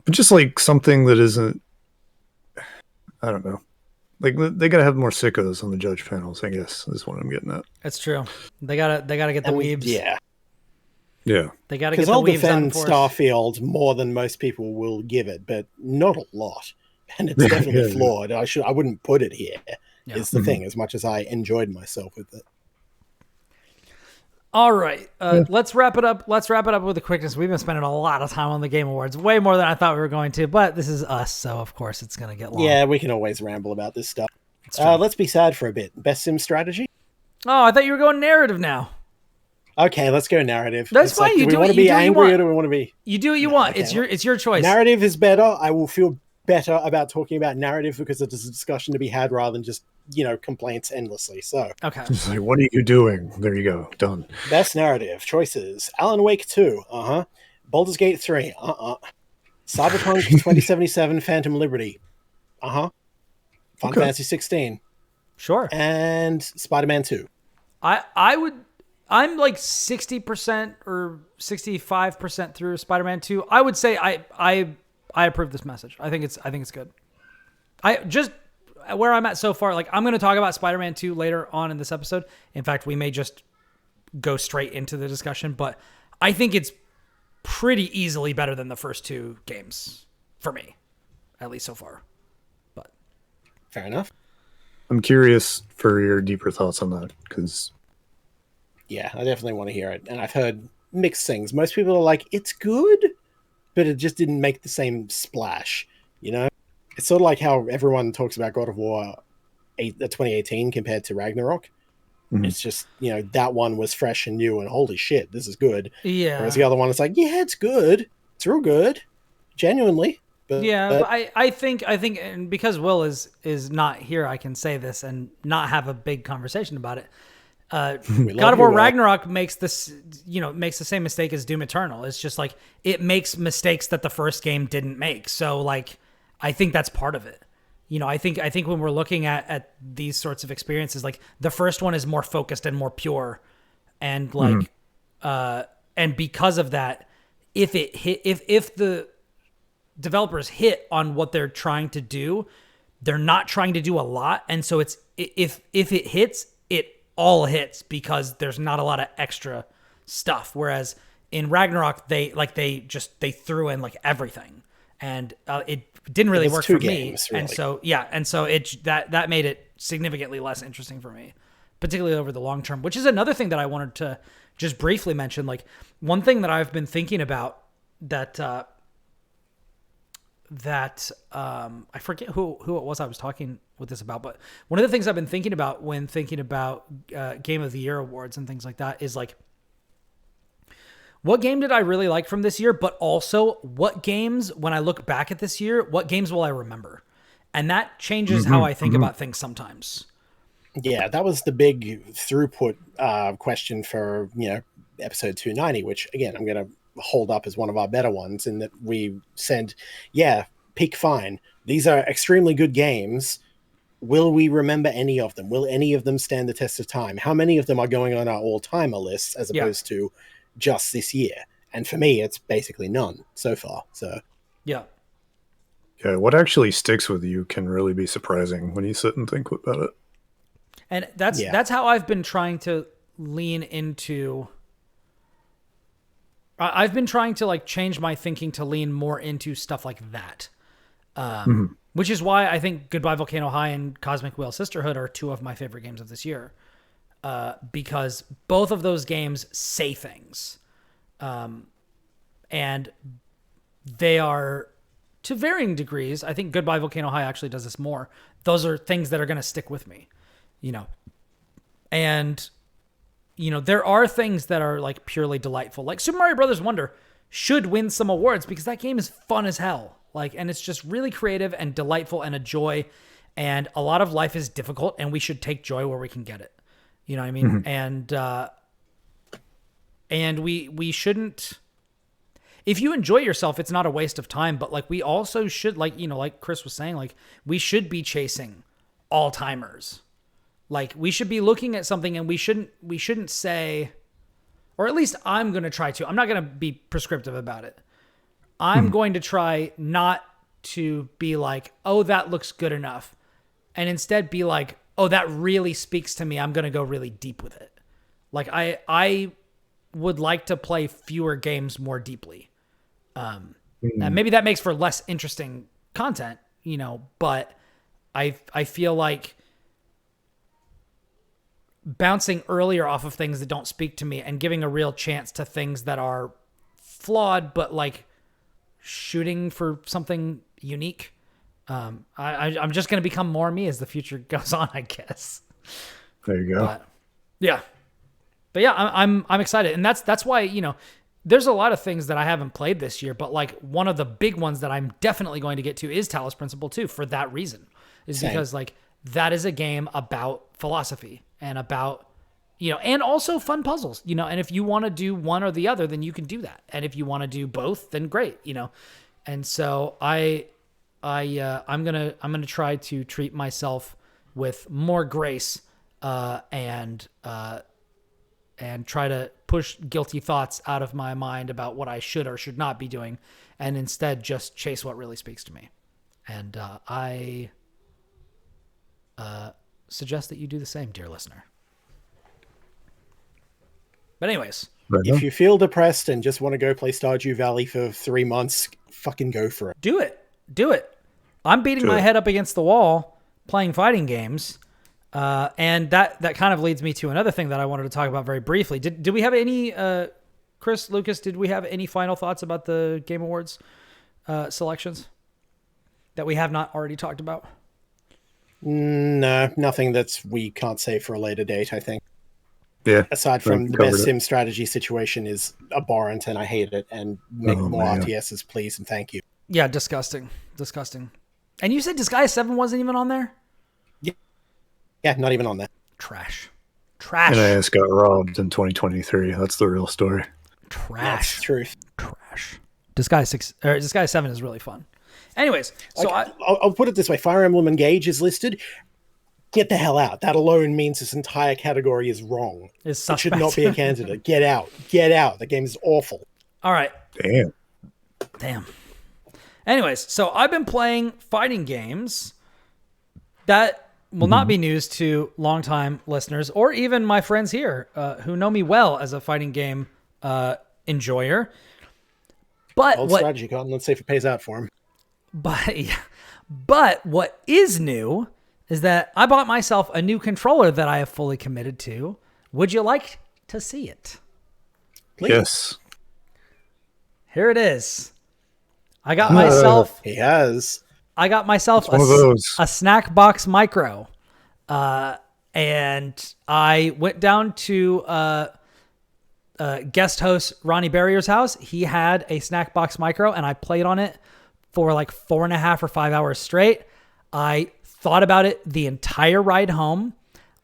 But just like something that isn't, I don't know. Like they gotta have more sickos on the judge panels, I guess, is what I'm getting at. That's true. They gotta get the weebs. Yeah. Yeah. They gotta get Because the I'll weebs defend on for us. Starfield more than most people will give it, but not a lot. And it's definitely flawed. I wouldn't put it here. Yeah. Is the thing, as much as I enjoyed myself with it. All right, let's wrap it up. Let's wrap it up with a quickness. We've been spending a lot of time on the Game Awards, way more than I thought we were going to. But this is us, so of course it's going to get long. Yeah, we can always ramble about this stuff. Let's be sad for a bit. Best sim strategy? Oh, I thought you were going narrative now. Okay, let's go narrative. That's It's fine. Like, You do we do want what to be you do what you angry want. or do we want to be? You do what you want. okay. It's your choice. Narrative is better. I will feel better about talking about narrative because it is a discussion to be had rather than just complaints endlessly. So Okay. It's like, what are you doing? There you go. Done. best narrative choices: Alan Wake 2, Baldur's Gate 3, Cyberpunk 2077, Phantom Liberty, Final Okay. Fantasy 16, Sure. and Spider-Man 2. I'm like 60% or 65% through Spider-Man 2. I would say I approve this message. I think it's good. I just where I'm at so far, like I'm going to talk about Spider-Man 2 later on in this episode. In fact, we may just go straight into the discussion, but I think it's pretty easily better than the first two games for me, at least so far. But Fair enough. I'm curious for your deeper thoughts on that, because Yeah, I definitely want to hear it. And I've heard mixed things. Most people are like, it's good, but it just didn't make the same splash, It's sort of like how everyone talks about God of War 2018 compared to Ragnarok. Mhm. It's just, that one was fresh and new and holy shit, this is good. yeah. Whereas the other one is like, yeah, it's good. It's real good. Genuinely. But, Yeah, but I think, and because Will is not here, I can say this and not have a big conversation about it. God of War Ragnarok makes this, makes the same mistake as Doom Eternal. It's just like it makes mistakes that the first game didn't make. So like, I think that's part of it. I think when we're looking at these sorts of experiences, like the first one is more focused and more pure, and like, and because of that, if the developers hit on what they're trying to do, they're not trying to do a lot, and so it's if it hits, it all hits because there's not a lot of extra stuff. Whereas in Ragnarok, they threw in like everything, and it didn't really work for games, me. really. And so that made it significantly less interesting for me, particularly over the long term. Which is another thing that I wanted to just briefly mention. Like one thing that I've been thinking about that that I forget who it was I was talking with this about, but one of the things I've been thinking about when thinking about Game of the Year awards and things like that is like, what game did I really like from this year? But also, what games, when I look back at this year, what games will I remember? And that changes how I think about things sometimes. Yeah, that was the big throughput question for, episode 290, which, again, I'm going to hold up as one of our better ones, in that we said, yeah, pick fine. These are extremely good games. Will we remember any of them? Will any of them stand the test of time? How many of them are going on our all-timer lists as opposed to just this year? And for me, it's basically none so far. So yeah, what actually sticks with you can really be surprising when you sit and think about it. And that's how I've been trying to lean into. I've been trying to like change my thinking to lean more into stuff like that, which is why I think Goodbye Volcano High and Cosmic Whale Sisterhood are two of my favorite games of this year. Because both of those games say things. And they are, to varying degrees, I think Goodbye Volcano High actually does this more. Those are things that are going to stick with me, And, there are things that are like purely delightful. Like Super Mario Brothers Wonder should win some awards because that game is fun as hell. And it's just really creative and delightful and a joy. And a lot of life is difficult, and we should take joy where we can get it. You know what I mean? And we shouldn't, if you enjoy yourself, it's not a waste of time, but like we also should, like Kris was saying, like we should be chasing all timers. Like we should be looking at something, and we shouldn't say, or at least I'm going to try to, I'm not going to be prescriptive about it. I'm going to try not to be like, oh, that looks good enough. And instead be like, oh, that really speaks to me. I'm going to go really deep with it. Like I would like to play fewer games more deeply. And maybe that makes for less interesting content, but I feel like bouncing earlier off of things that don't speak to me and giving a real chance to things that are flawed, but like shooting for something unique. I'm just going to become more me as the future goes on, I guess. There you go. But yeah, I'm excited. And that's why, there's a lot of things that I haven't played this year, but like one of the big ones that I'm definitely going to get to is Talos Principle 2 for that reason. Because like that is a game about philosophy and about, and also fun puzzles, and if you want to do one or the other, then you can do that. And if you want to do both, then great, And so I'm gonna try to treat myself with more grace, and try to push guilty thoughts out of my mind about what I should or should not be doing, and instead just chase what really speaks to me. And I suggest that you do the same, dear listener. But anyways, if you feel depressed and just want to go play Stardew Valley for 3 months, fucking go for it. Do it. I'm beating my head up against the wall playing fighting games. And that kind of leads me to another thing that I wanted to talk about very briefly. Did we have any, Kris, Lucas, did we have any final thoughts about the Game Awards selections that we have not already talked about? No, nothing we can't say for a later date, I think. Yeah. Aside from the best sim strategy situation is abhorrent and I hate it, and make more RTSs, please, and thank you. Yeah, disgusting. And you said Disgaea 7 wasn't even on there? Yeah, not even on there. Trash. NIS got robbed in 2023. That's the real story. Trash. That's truth. Trash. Disgaea 7 is really fun. Anyways, so I'll put it this way. Fire Emblem Engage is listed. Get the hell out. That alone means this entire category is wrong. It should not be a candidate. Get out. The game is awful. All right. Damn. Anyways, so I've been playing fighting games that will not be news to longtime listeners or even my friends here who know me well as a fighting game enjoyer. But Old strategy con. Let's see if it pays out for him. But what is new is that I bought myself a new controller that I have fully committed to. Would you like to see it? Please. Yes. Here it is. I got myself. He has. I got myself one of those. a Snackbox Micro, and I went down to guest host Ronnie Barrier's house. He had a Snackbox Micro, and I played on it for like 4.5 or 5 hours straight. I thought about it the entire ride home.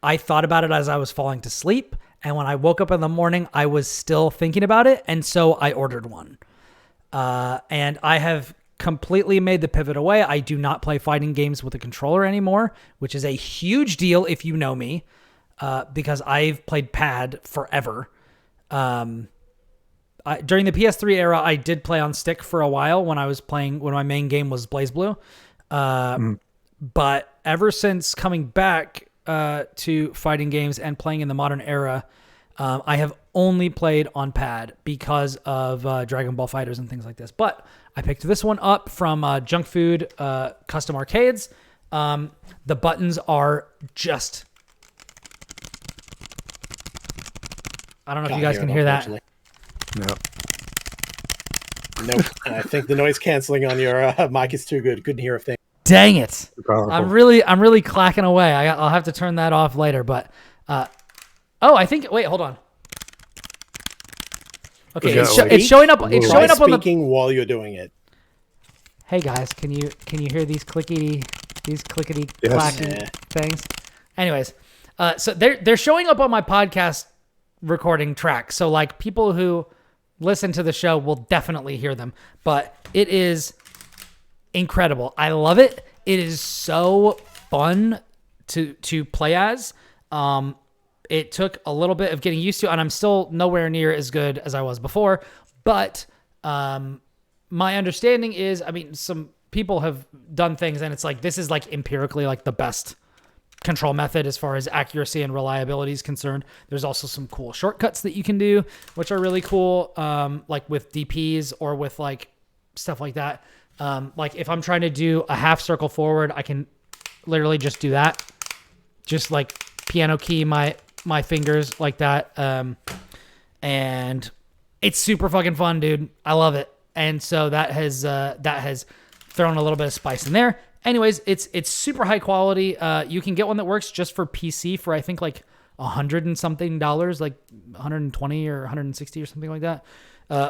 I thought about it as I was falling to sleep. And when I woke up in the morning, I was still thinking about it. And so I ordered one. And I have completely made the pivot away. I do not play fighting games with a controller anymore, which is a huge deal if you know me, because I've played pad forever. During the PS3 era, I did play on stick for a while when my main game was BlazBlue. But ever since coming back to fighting games and playing in the modern era, I have only played on pad because of Dragon Ball Fighters and things like this. But I picked this one up from Junk Food Custom Arcades. The buttons are just... I don't know if you guys can hear that. No. Nope. I think the noise canceling on your mic is too good. Couldn't hear a thing. Dang it! Powerful. I'm really clacking away. I'll have to turn that off later. But I think. Wait, hold on. Okay, it's showing up. It's showing up on the. Speaking while you're doing it. Hey guys, can you hear these clickety clacky things? Anyways, so they're showing up on my podcast recording track. So like people who listen to the show will definitely hear them. But it is incredible. I love it. It is so fun to play as. It took a little bit of getting used to, and I'm still nowhere near as good as I was before. But my understanding is, I mean, some people have done things, and it's like this is like empirically like the best control method as far as accuracy and reliability is concerned. There's also some cool shortcuts that you can do, which are really cool, like with DPs or with like stuff like that. Like if I'm trying to do a half circle forward, I can literally just do that. Just like piano key my fingers like that. And it's super fucking fun, dude. I love it. And so that has thrown a little bit of spice in there. Anyways, it's super high quality. You can get one that works just for PC for I think like $100 and something, like 120 or 160 or something like that.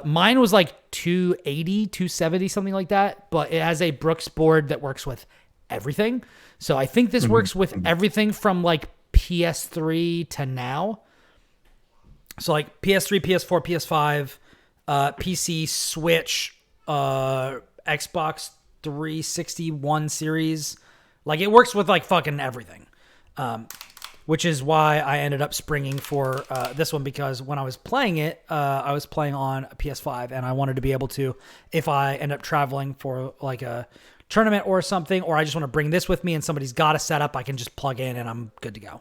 Mine was like 280, 270, something like that, but it has a Brooks board that works with everything. So I think this works with everything from like PS3 to now. So like PS3, PS4, PS5, PC, Switch, Xbox 360, One Series. Like it works with like fucking everything. Which is why I ended up springing for this one, because when I was playing it, I was playing on a PS5, and I wanted to be able to, if I end up traveling for like a tournament or something, or I just want to bring this with me and somebody's got a setup, I can just plug in and I'm good to go.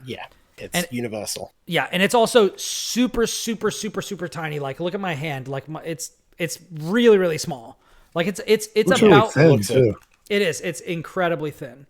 Yeah, it's universal. Yeah, and it's also super, super, super, super tiny. Like, look at my hand. Like, it's really, really small. Like, it's Looks about really thin, too. It is. It's incredibly thin.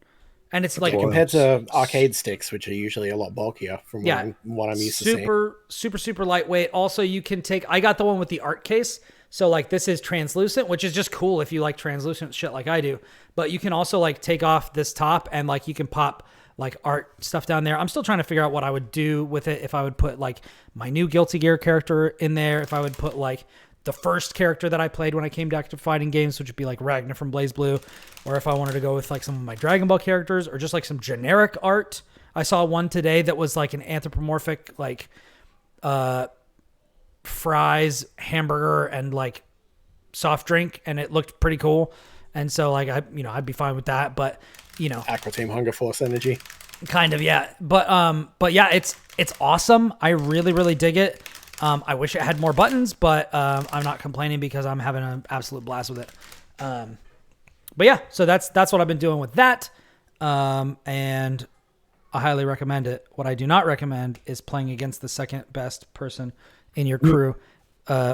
And it's like compared to arcade sticks, which are usually a lot bulkier from what I'm used to seeing. Super lightweight. Also, you can take, I got the one with the art case. So like this is translucent, which is just cool if you like translucent shit like I do. But you can also like take off this top and like you can pop like art stuff down there. I'm still trying to figure out what I would do with it. If I would put like my new Guilty Gear character in there, if I would put like the first character that I played when I came back to fighting games, which would be like Ragnar from BlazBlue, or if I wanted to go with like some of my Dragon Ball characters, or just like some generic art. I saw one today that was like an anthropomorphic, like fries, hamburger, and like soft drink, and it looked pretty cool. And so like I'd be fine with that, but Aqua Team Hunger Force energy. Kind of, yeah. But yeah, it's awesome. I really, really dig it. I wish it had more buttons, but I'm not complaining because I'm having an absolute blast with it. But yeah, so that's what I've been doing with that. And I highly recommend it. What I do not recommend is playing against the second best person in your crew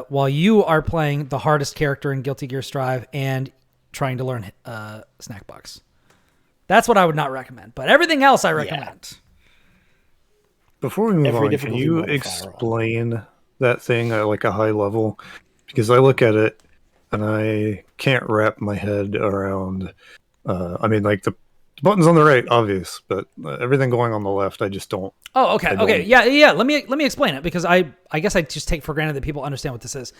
while you are playing the hardest character in Guilty Gear Strive and trying to learn Snackbox. That's what I would not recommend. But everything else I recommend. Yeah. Before we move on, can you explain that thing at like a high level? Because I look at it, and I can't wrap my head around. I mean, like the buttons on the right, obvious, but everything going on the left, I just don't. Oh, okay, okay, yeah. Let me explain it, because I guess I just take for granted that people understand what this is.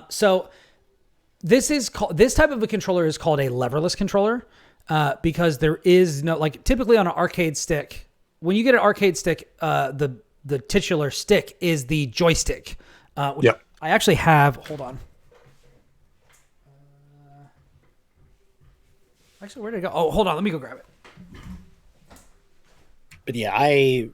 So this type of a controller is called a leverless controller, because there is no, like, typically on an arcade stick, when you get an arcade stick, the titular stick is the joystick. Which I actually have. Hold on. Actually, where did it go? Oh, hold on. Let me go grab it. But yeah, I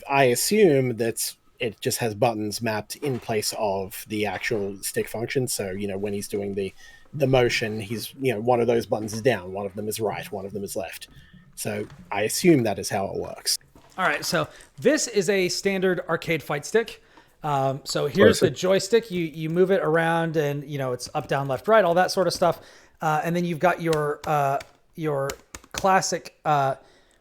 assume that it just has buttons mapped in place of the actual stick function. So, when he's doing the motion, he's, one of those buttons is down, one of them is right, one of them is left. So I assume that is how it works. All right. So this is a standard arcade fight stick. So here's the joystick. You move it around, and it's up, down, left, right, all that sort of stuff. And then you've got your classic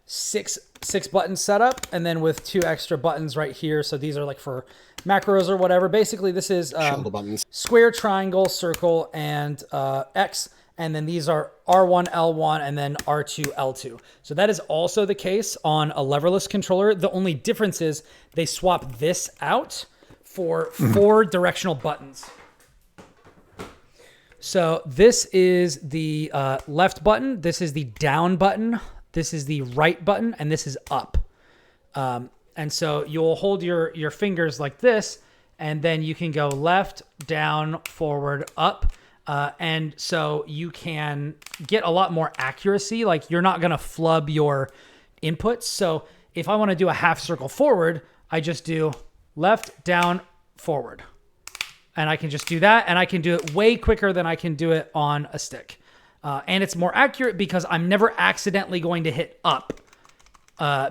six button setup, and then with 2 extra buttons right here. So these are like for macros or whatever. Basically, this is shoulder buttons: square, triangle, circle, and X. And then these are R1, L1, and then R2, L2. So that is also the case on a leverless controller. The only difference is they swap this out for 4 directional buttons. So this is the left button, this is the down button, this is the right button, and this is up. And so you'll hold your fingers like this, and then you can go left, down, forward, up. And so you can get a lot more accuracy. Like, you're not going to flub your inputs. So if I want to do a half circle forward, I just do left, down, forward. And I can just do that, and I can do it way quicker than I can do it on a stick. And it's more accurate because I'm never accidentally going to hit up.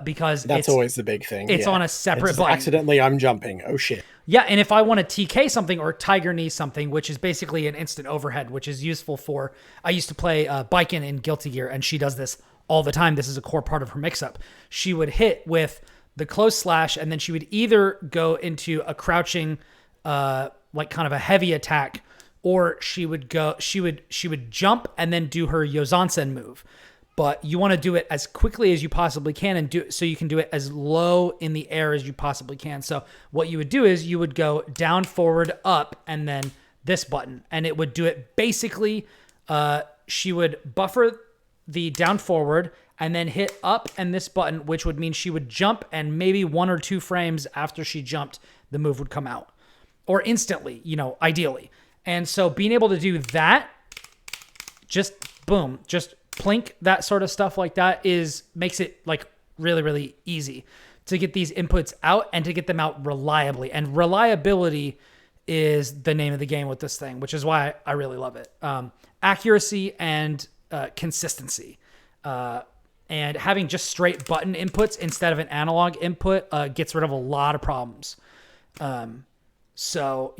Because that's always the big thing. It's on a separate button. Accidentally, I'm jumping. Oh shit. Yeah, and if I want to TK something or Tiger Knee something, which is basically an instant overhead, which is useful for... I used to play Biken in Guilty Gear, and she does this all the time. This is a core part of her mix-up. She would hit with the close slash, and then she would either go into a crouching, like kind of a heavy attack, or she would jump and then do her Yozansen move. But you want to do it as quickly as you possibly can, and do it so you can do it as low in the air as you possibly can. So what you would do is you would go down, forward, up, and then this button, and it would do it basically. She would buffer the down, forward, and then hit up and this button, which would mean she would jump, and maybe 1 or 2 frames after she jumped, the move would come out, or instantly, ideally. And so being able to do that, just boom, just plink, that sort of stuff like that makes it like really, really easy to get these inputs out and to get them out reliably. And reliability is the name of the game with this thing, which is why I really love it. Accuracy and consistency. And having just straight button inputs instead of an analog input gets rid of a lot of problems. So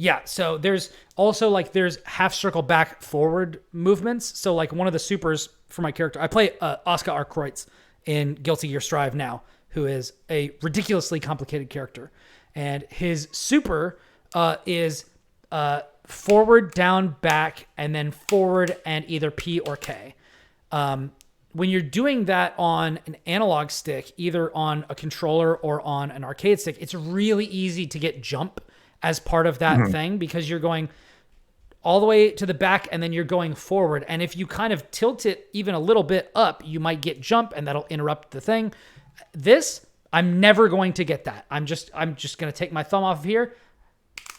there's also there's half circle back forward movements. So like one of the supers for my character, I play Oscar Arkreutz in Guilty Gear Strive now, who is a ridiculously complicated character. And his super is forward, down, back, and then forward and either P or K. When you're doing that on an analog stick, either on a controller or on an arcade stick, it's really easy to get jump as part of that thing, because you're going all the way to the back and then you're going forward. And if you kind of tilt it even a little bit up, you might get jump, and that'll interrupt the thing. This, I'm never going to get that. I'm just going to take my thumb off of here.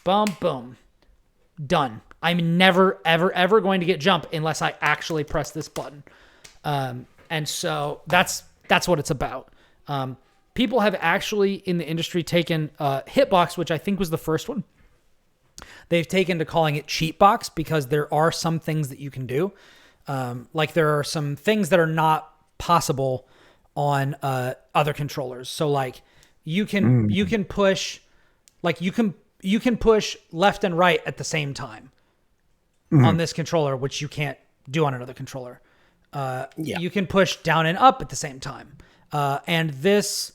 Boom, boom. Done. I'm never, ever, ever going to get jump unless I actually press this button. And so that's what it's about. People have actually in the industry taken Hitbox, which I think was the first one. They've taken to calling it Cheatbox, because there are some things that you can do. Like there are some things that are not possible on other controllers. So like you can push, like you can push left and right at the same time on this controller, which you can't do on another controller. You can push down and up at the same time. And this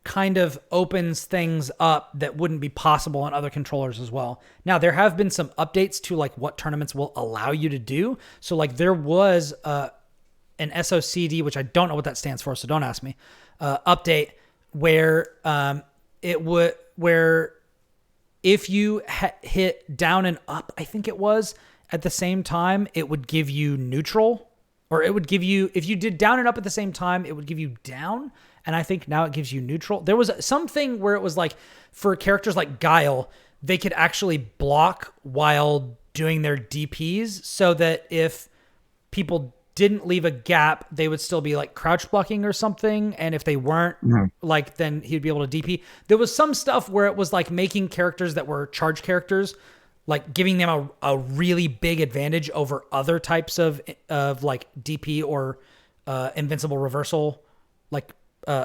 kind of opens things up that wouldn't be possible on other controllers as well. Now, there have been some updates to like what tournaments will allow you to do. So like there was an SOCD, which I don't know what that stands for, so don't ask me, update where where if you hit down and up, I think it was, at the same time, it would give you neutral, or it would give you, if you did down and up at the same time, it would give you down. And I think now it gives you neutral. There was something where it was like for characters like Guile, they could actually block while doing their DPs so that if people didn't leave a gap, they would still be like crouch blocking or something. And if they weren't, like, then he'd be able to DP. There was some stuff where it was like making characters that were charge characters, like giving them a really big advantage over other types of like DP or invincible reversal, like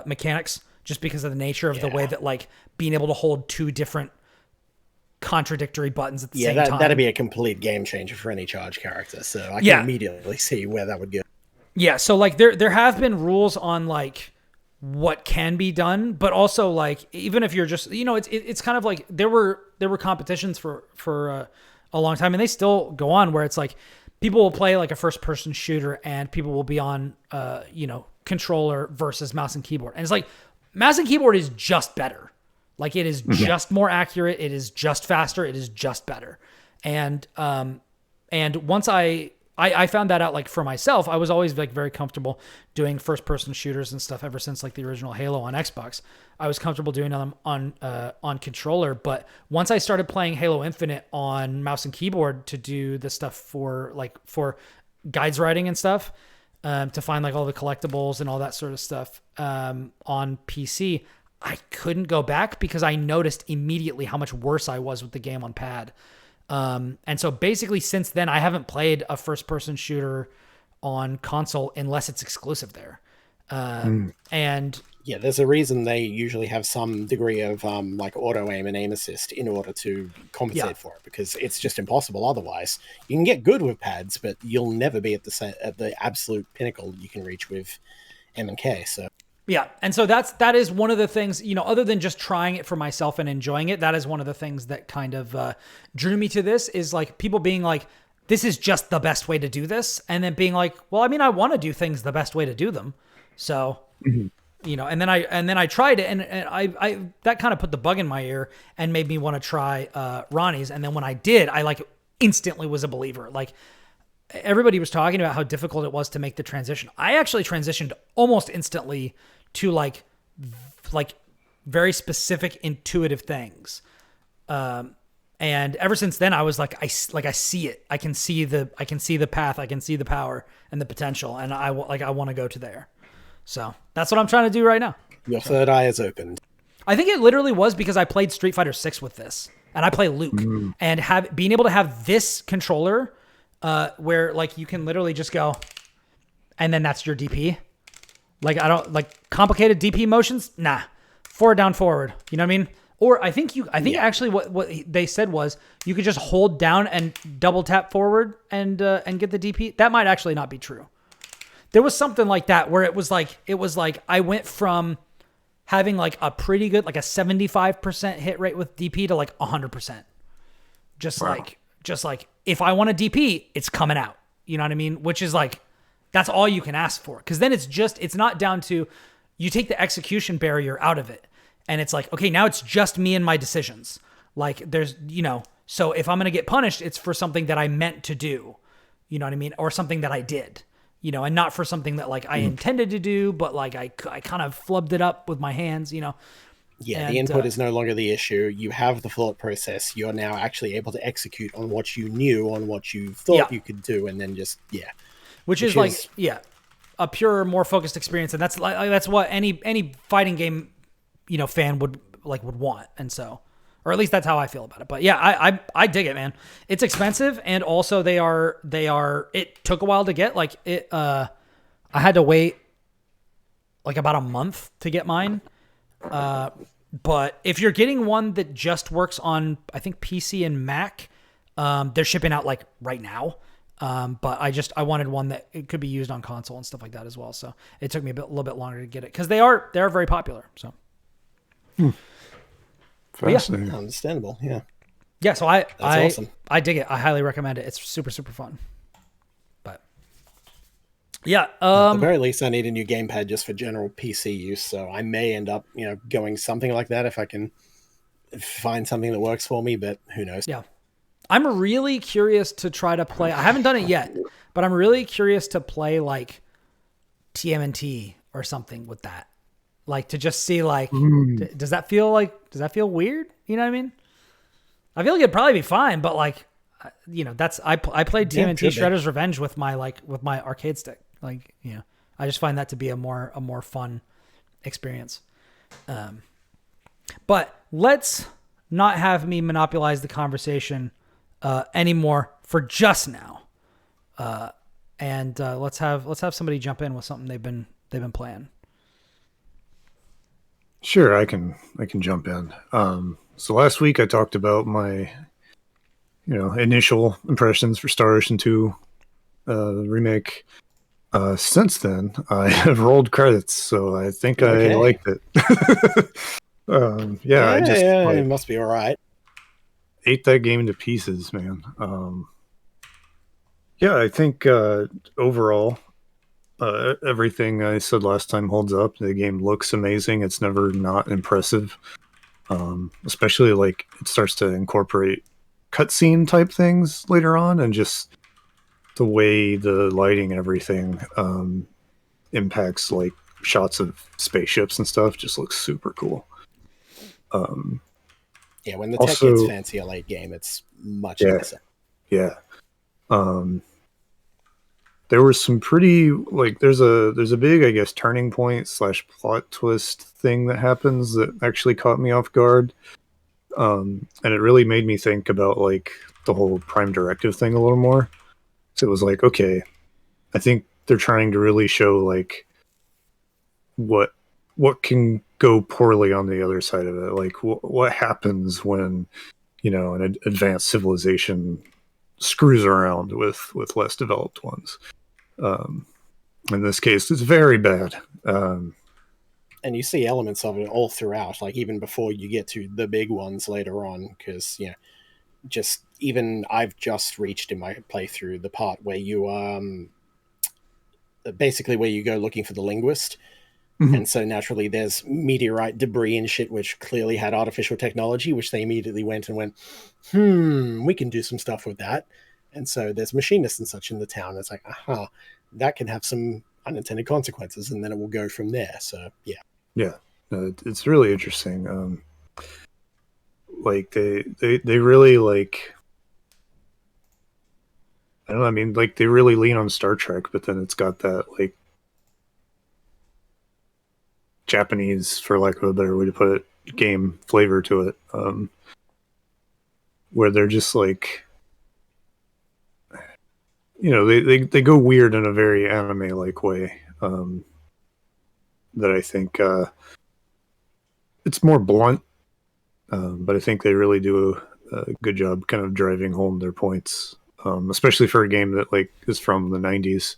mechanics, just because of the nature of the way that like being able to hold two different contradictory buttons at the same time. That'd be a complete game changer for any charge character. So I can immediately see where that would go. Yeah. So like there have been rules on like what can be done, but also like, even if you're just, you know, it's kind of like there were competitions for a long time, and they still go on, where it's like people will play like a first person shooter and people will be on, you know, controller versus mouse and keyboard. And it's like mouse and keyboard is just better. Like it is just more accurate. It is just faster. It is just better. And once I found that out, like for myself, I was always like very comfortable doing first person shooters and stuff ever since like the original Halo on Xbox. I was comfortable doing them on controller. But once I started playing Halo Infinite on mouse and keyboard to do the stuff for guides writing and stuff, to find like all the collectibles and all that sort of stuff, on PC, I couldn't go back because I noticed immediately how much worse I was with the game on pad. And so basically since then, I haven't played a first person shooter on console unless it's exclusive there. And yeah, there's a reason they usually have some degree of like auto aim and aim assist in order to compensate for it, because it's just impossible otherwise. You can get good with pads, but you'll never be at the absolute pinnacle you can reach with M and K. So yeah. And so that is one of the things, you know, other than just trying it for myself and enjoying it, that is one of the things that kind of drew me to this, is like people being like, this is just the best way to do this. And then being like, well, I mean, I want to do things the best way to do them. So, you know, and then I tried it, and I that kind of put the bug in my ear and made me want to try Ronnie's. And then when I did, I like instantly was a believer. Like, everybody was talking about how difficult it was to make the transition. I actually transitioned almost instantly to like very specific intuitive things. And ever since then I was like, I see it. I can see the path. I can see the power and the potential. And I want to go to there. So that's what I'm trying to do right now. Your third eye is opened. I think it literally was because I played Street Fighter 6 with this, and I play Luke, and being able to have this controller, where like you can literally just go, and then that's your DP. Like I don't like complicated DP motions. Nah, forward, down, forward. You know what I mean? Or I think actually what they said was you could just hold down and double tap forward and get the DP. That might actually not be true. There was something like that where it was like I went from having like a pretty good, like a 75% hit rate with DP to like 100%. Just like if I want a DP, it's coming out. You know what I mean? Which is like, that's all you can ask for. Cause then it's not down to, you take the execution barrier out of it. And it's like, okay, now it's just me and my decisions. Like there's, you know, so if I'm going to get punished, it's for something that I meant to do, you know what I mean? Or something that I did, you know, and not for something that like I intended to do, but like I kind of flubbed it up with my hands, you know? Yeah, and the input is no longer the issue. You have the thought process. You're now actually able to execute on what you knew, on what you thought you could do, and then just, Which is a pure, more focused experience. And that's what any fighting game, you know, fan would want. And so, or at least that's how I feel about it. But yeah, I dig it, man. It's expensive. And also they are, it took a while to get I had to wait like about a month to get mine. But if you're getting one that just works on, I think PC and Mac, they're shipping out like right now. But I wanted one that it could be used on console and stuff like that as well. So it took me a little bit longer to get it because they are very popular. So Fascinating. Yeah, understandable. Yeah. Yeah, so That's awesome. I dig it. I highly recommend it. It's super fun. But yeah, At the very least, I need a new gamepad just for general PC use. So I may end up, going something like that if I can find something that works for me. But who knows? yeah. I'm really curious to try to play. I haven't done it yet, but I'm really curious to play like TMNT or something with that. Like to just see like, does that feel weird? You know what I mean? I feel like it'd probably be fine, but like, I played TMNT Shredder's Revenge with my arcade stick. Like, I just find that to be a more fun experience. But let's not have me monopolize the conversation anymore for just now. And let's have somebody jump in with something they've been playing. Sure, I can jump in. So last week I talked about my, initial impressions for Star Ocean 2 remake. Since then, I have rolled credits, so I think I liked it. I just it must be all right. Ate that game to pieces, man. I think overall, everything I said last time holds up. The game looks amazing. It's never not impressive. Especially like it starts to incorporate cutscene type things later on, and just the way the lighting and everything impacts like shots of spaceships and stuff just looks super cool. When the tech gets fancy, a late game, it's much nicer. Yeah. There was some pretty there's a big, I guess, turning point / plot twist thing that happens that actually caught me off guard. And it really made me think about like the whole Prime Directive thing a little more. So it was like, okay, I think they're trying to really show like what can go poorly on the other side of it. Like what happens when, an advanced civilization screws around with less developed ones. In this case, it's very bad. And you see elements of it all throughout, like even before you get to the big ones later on, because I've just reached in my playthrough the part where you basically where you go looking for the linguist. Mm-hmm. And so naturally there's meteorite debris and shit which clearly had artificial technology, which they immediately went, we can do some stuff with that. And so there's machinists and such in the town. It's like, that can have some unintended consequences, and then it will go from there. So yeah, it's really interesting. Like they really like, I don't know, I mean, like they really lean on Star Trek, but then it's got that like Japanese, for lack of a better way to put it, game flavor to it, where they're just like, they go weird in a very anime-like way, that I think it's more blunt, but I think they really do a good job kind of driving home their points, especially for a game that like is from the 90s.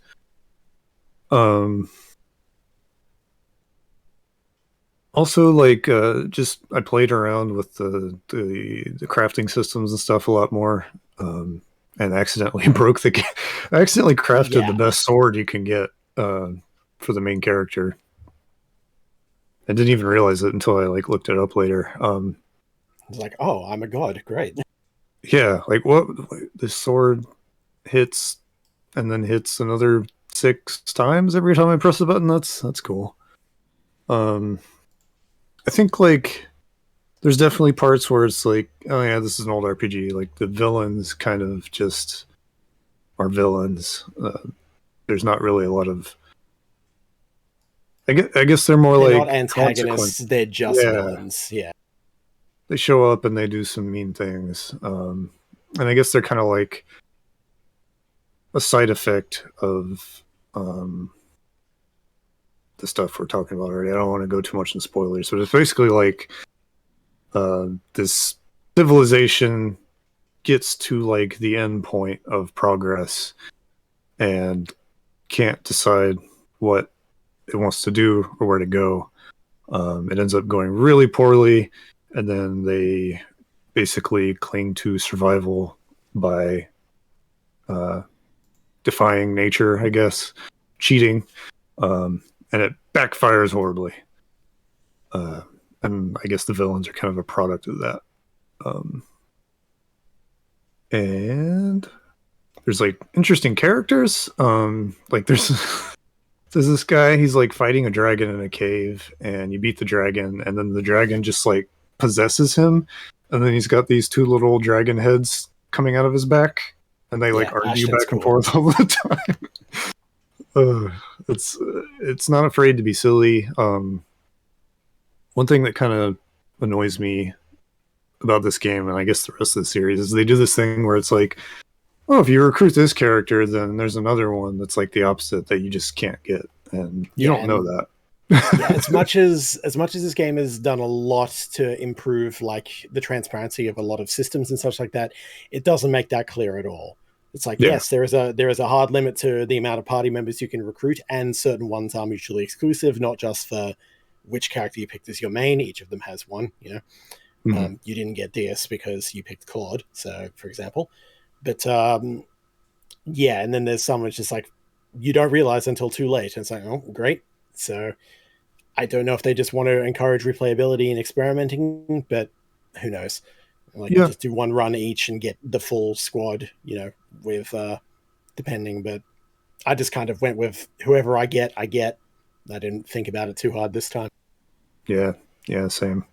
Also, like, just I played around with the crafting systems and stuff a lot more, and accidentally broke the game. I accidentally crafted the best sword you can get for the main character. I didn't even realize it until I like looked it up later. It's like, oh, I'm a god, great. Yeah, like the sword hits and then hits another 6 times every time I press the button. That's cool. I think like there's definitely parts where it's like, oh yeah, this is an old RPG. Like the villains kind of just are villains. There's not really a lot of. I guess they're more they're like not antagonists. They're just villains. Yeah, they show up and they do some mean things, and I guess they're kind of like a side effect of the stuff we're talking about already. I don't want to go too much in spoilers, but it's basically like this civilization gets to like the end point of progress and can't decide what it wants to do or where to go. It ends up going really poorly, and then they basically cling to survival by defying nature, I guess, cheating, and it backfires horribly. And I guess the villains are kind of a product of that. And there's like interesting characters. Like there's this guy, he's like fighting a dragon in a cave, and you beat the dragon, and then the dragon just like possesses him, and then he's got these 2 little dragon heads coming out of his back, and they like argue Ashton's back and forth all the time. It's not afraid to be silly. One thing that kind of annoys me about this game, and I guess the rest of the series, is they do this thing where it's like, oh, if you recruit this character, then there's another one that's like the opposite that you just can't get, and you don't know that. Yeah, as much as this game has done a lot to improve like the transparency of a lot of systems and such like that, it doesn't make that clear at all. It's like, yes, there is a hard limit to the amount of party members you can recruit, and certain ones are mutually exclusive, not just for which character you picked as your main. Each of them has one, you know. Mm-hmm. You didn't get DS because you picked Claude, so for example. But yeah, and then there's some which is like you don't realize until too late. And it's like, oh, great. So I don't know if they just want to encourage replayability and experimenting, but who knows? Like you just do one run each and get the full squad, you know, with depending. But I just kind of went with whoever I get. I didn't think about it too hard this time. Yeah, same.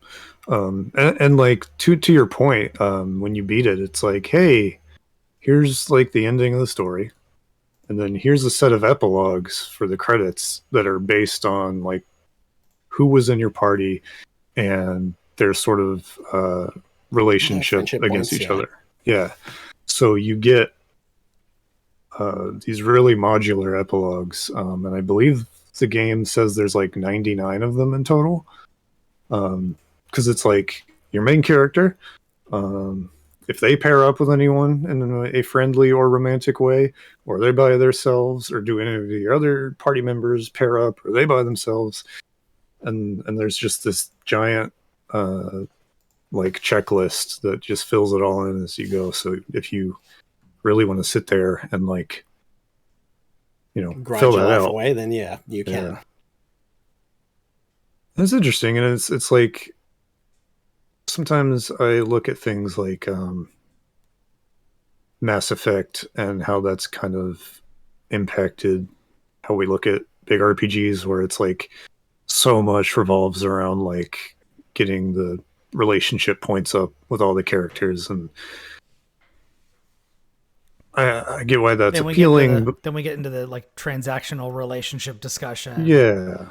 And like to your point, when you beat it, it's like, hey, here's like the ending of the story, and then here's a set of epilogues for the credits that are based on like who was in your party and their sort of relationship against each other. Yeah, so you get these really modular epilogues, and I believe the game says there's like 99 of them in total, because it's like your main character, if they pair up with anyone in a friendly or romantic way, or they're by themselves, or do any of your other party members pair up, or they by themselves, and there's just this giant like checklist that just fills it all in as you go. So if you really want to sit there and like, you know, grind fill your that life out away, then yeah, you can. Yeah. That's interesting, and it's like sometimes I look at things like Mass Effect and how that's kind of impacted how we look at big RPGs, where it's like so much revolves around like getting the relationship points up with all the characters, and I get why that's appealing. Then we get into the like transactional relationship discussion. Yeah.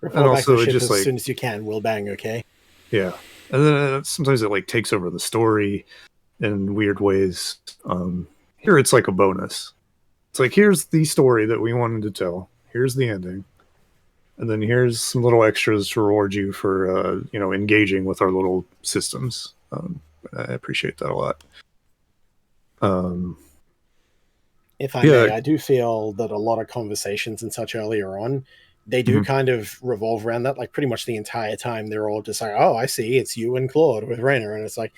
Report back to the ship as soon as you can. We'll bang, okay? Yeah. And then sometimes it like takes over the story in weird ways. Here it's like a bonus. It's like, here's the story that we wanted to tell. Here's the ending. And then here's some little extras to reward you for, you know, engaging with our little systems. I appreciate that a lot. If I may, I do feel that a lot of conversations and such earlier on, they do kind of revolve around that. Like pretty much the entire time, they're all just like, "Oh, I see, it's you and Claude with Rainer," and it's like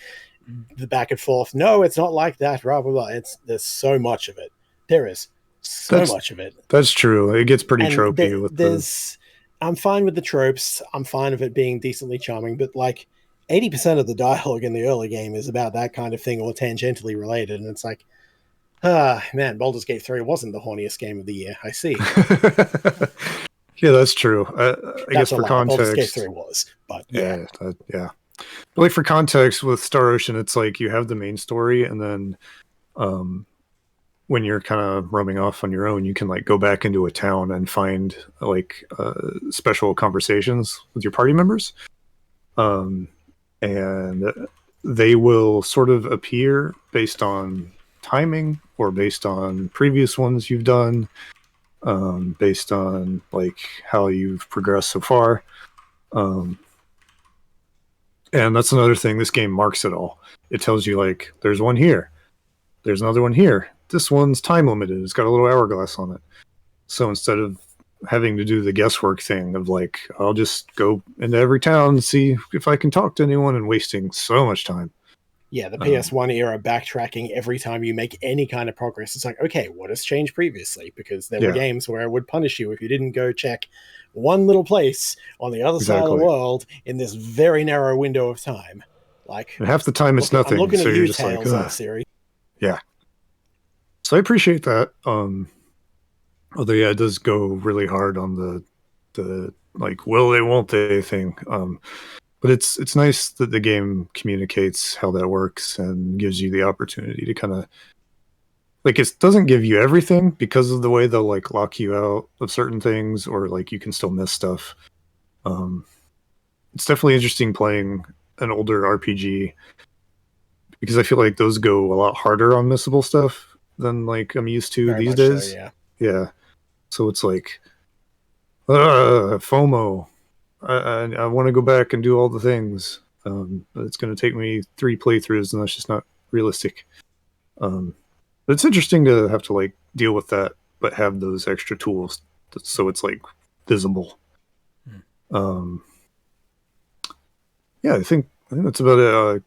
the back and forth. No, it's not like that. Blah blah blah. There's so much of it. There is so much of it. That's true. It gets pretty tropey. I'm fine with the tropes. I'm fine with it being decently charming, but like 80% of the dialogue in the early game is about that kind of thing or tangentially related, and it's like, man, Baldur's Gate 3 wasn't the horniest game of the year. I see. Yeah, that's true. I guess for context, Baldur's Gate 3 was, but yeah. But like for context, with Star Ocean, it's like you have the main story, and then when you're kind of roaming off on your own, you can like go back into a town and find like special conversations with your party members, and they will sort of appear based on timing or based on previous ones you've done, based on like how you've progressed so far, and that's another thing. This game marks it all. It tells you like there's one here, there's another one here. This one's time limited. It's got a little hourglass on it. So instead of having to do the guesswork thing of like, I'll just go into every town and see if I can talk to anyone, and wasting so much time. Yeah, the PS1 era backtracking every time you make any kind of progress. It's like, okay, what has changed previously? Because there were games where it would punish you if you didn't go check one little place on the other side of the world in this very narrow window of time. Like, and half the time it's nothing. I'm looking so at you're you, just Tales like, series. Yeah. So I appreciate that. Although yeah, it does go really hard on the like will they won't they thing. But it's nice that the game communicates how that works and gives you the opportunity to kind of like, it doesn't give you everything because of the way they'll like lock you out of certain things, or like you can still miss stuff. It's definitely interesting playing an older RPG because I feel like those go a lot harder on missable stuff than like I'm used to Very these much days. so, yeah. Yeah. So it's like FOMO. I want to go back and do all the things. But it's going to take me 3 playthroughs, and that's just not realistic. But it's interesting to have to like deal with that, but have those extra tools so it's like visible. Yeah, I think that's about it.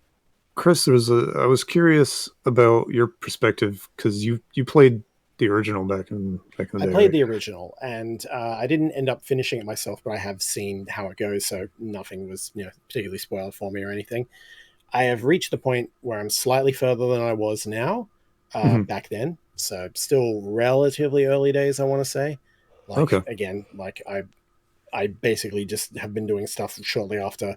Kris, I was curious about your perspective because you played the original back in the day. I played the original, and I didn't end up finishing it myself, but I have seen how it goes, so nothing was particularly spoiled for me or anything. I have reached the point where I'm slightly further than I was now back then, so still relatively early days, I want to say. Like, okay. Again, like I basically just have been doing stuff shortly after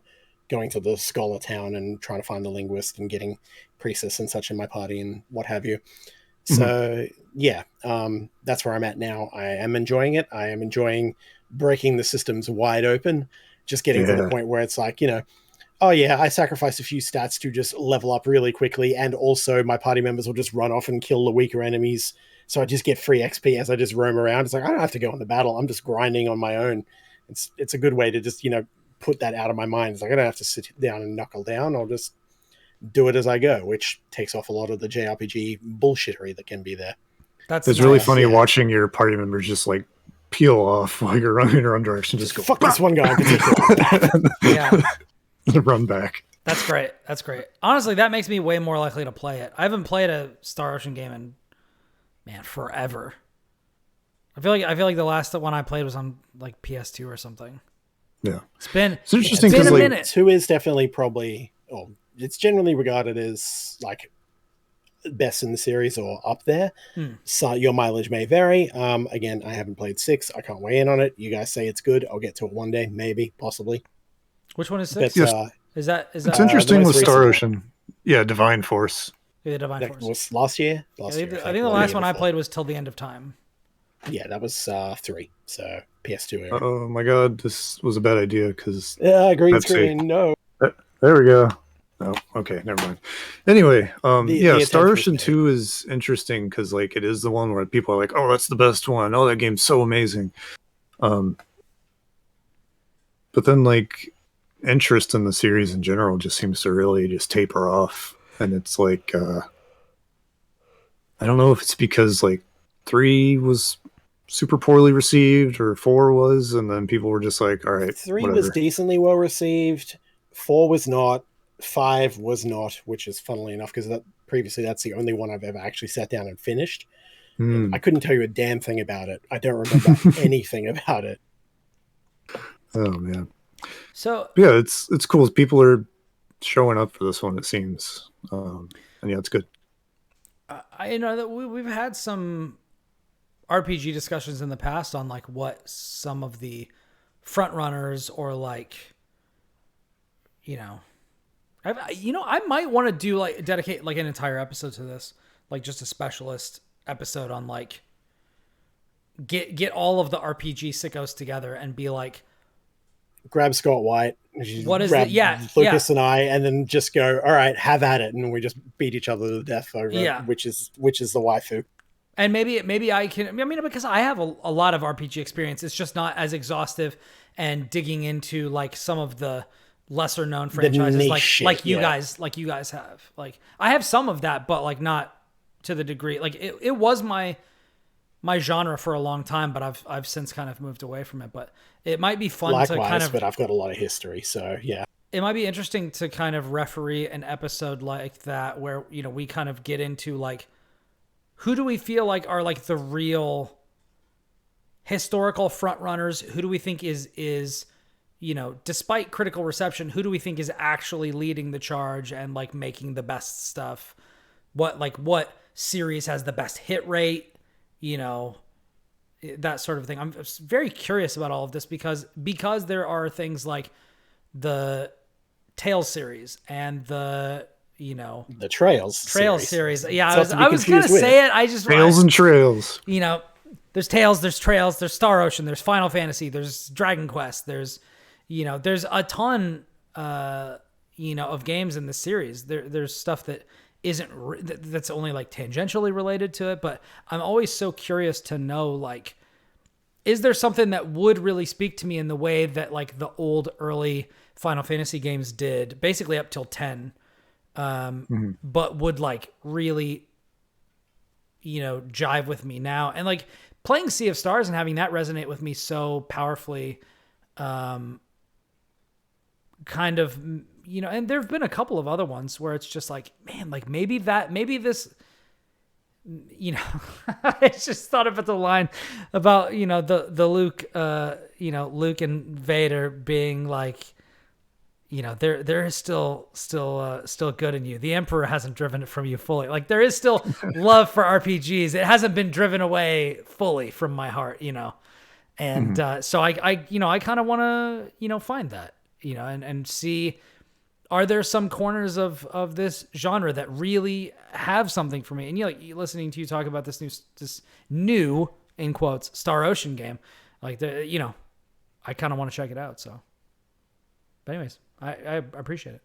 going to the scholar town and trying to find the linguist and getting priestess and such in my party and what have you. So yeah, that's where I'm at now. I am enjoying it. I am enjoying breaking the systems wide open, just getting to the point where it's like, oh yeah, I sacrificed a few stats to just level up really quickly, and also my party members will just run off and kill the weaker enemies, so I just get free XP as I just roam around. It's like, I don't have to go into battle. I'm just grinding on my own. It's a good way to just, put that out of my mind. It's like, I don't have to sit down and knuckle down. I'll just do it as I go, which takes off a lot of the JRPG bullshittery that can be there. It's nice. Really funny watching your party members just like peel off while you're running in your own direction. Just go, fuck this one guy in particular. Yeah. Run back. That's great. That's great. Honestly, that makes me way more likely to play it. I haven't played a Star Ocean game in forever. I feel like the last one I played was on like PS2 or something. Yeah. It's interesting because like, minute. 2 is definitely it's generally regarded as like best in the series or up there. So your mileage may vary. Again, I haven't played 6. I can't weigh in on it. You guys say it's good. I'll get to it one day, maybe, possibly. Which one is 6? But, is that it's interesting with Star Ocean. Yeah, Divine Force. Yeah, Divine Force. Was last year? I think the last one I played was Till the End of Time. Yeah, that was 3. So PS2 era. Oh my god, this was a bad idea because green screen. No. There we go. Oh, okay, never mind. Anyway, Star Ocean 2 is interesting because like it is the one where people are like, "Oh, that's the best one. Oh, that game's so amazing." But then like interest in the series in general just seems to really just taper off, and it's like I don't know if it's because like 3 was super poorly received or 4 was, and then people were just like, all right, 3 whatever. was decently well received, 4 was not, 5 was not, which is funnily enough because previously that's the only one I've ever actually sat down and finished. I couldn't tell you a damn thing about it. I don't remember anything about it. Oh man. So yeah, it's cool. People are showing up for this one, it seems, and yeah, it's good. I know that we've had some RPG discussions in the past on like what some of the frontrunners or like, I might want to do like dedicate like an entire episode to this, like just a specialist episode on like get all of the RPG sickos together and be like, grab Scott White, what is it? Yeah, Lucas and I, and then just go, all right, have at it, and we just beat each other to death over which is the waifu. And maybe I can. I mean, because I have a lot of RPG experience, it's just not as exhaustive and digging into like some of the lesser known franchises, like you guys have. Like I have some of that, but like not to the degree. Like it was my my genre for a long time, but I've since kind of moved away from it. But it might be fun Likewise, to kind of. but I've got a lot of history, so yeah. It might be interesting to kind of referee an episode like that where, you know, we kind of get into like, who do we feel like are like the real historical front runners? Who do we think is, you know, despite critical reception, who do we think is actually leading the charge and like making the best stuff? What series has the best hit rate? You know, that sort of thing. I'm very curious about all of this because there are things like the Tales series and the, you know, the Trails series. Yeah, I was gonna say it. I just Tales and Trails. You know, there's Tales, there's Trails, there's Star Ocean, there's Final Fantasy, there's Dragon Quest, there's, you know, there's a ton, you know, of games in the series. There's stuff that that's only like tangentially related to it, but I'm always so curious to know, like, is there something that would really speak to me in the way that like the old early Final Fantasy games did, basically up till 10, but would like really, you know, jive with me now? And like playing Sea of Stars and having that resonate with me so powerfully, kind of, you know, and there've been a couple of other ones where it's just like, man, like maybe this, you know, I just thought about the line about, you know, the Luke, you know, Luke and Vader being like, you know, there is still good in you. The Emperor hasn't driven it from you fully. Like there is still love for RPGs. It hasn't been driven away fully from my heart, you know? And, so I you know, I kind of want to, you know, find that, you know, and see, are there some corners of this genre that really have something for me? And you know, like listening to you talk about this new in quotes Star Ocean game, like the, you know, I kind of want to check it out. So, but anyways, I appreciate it.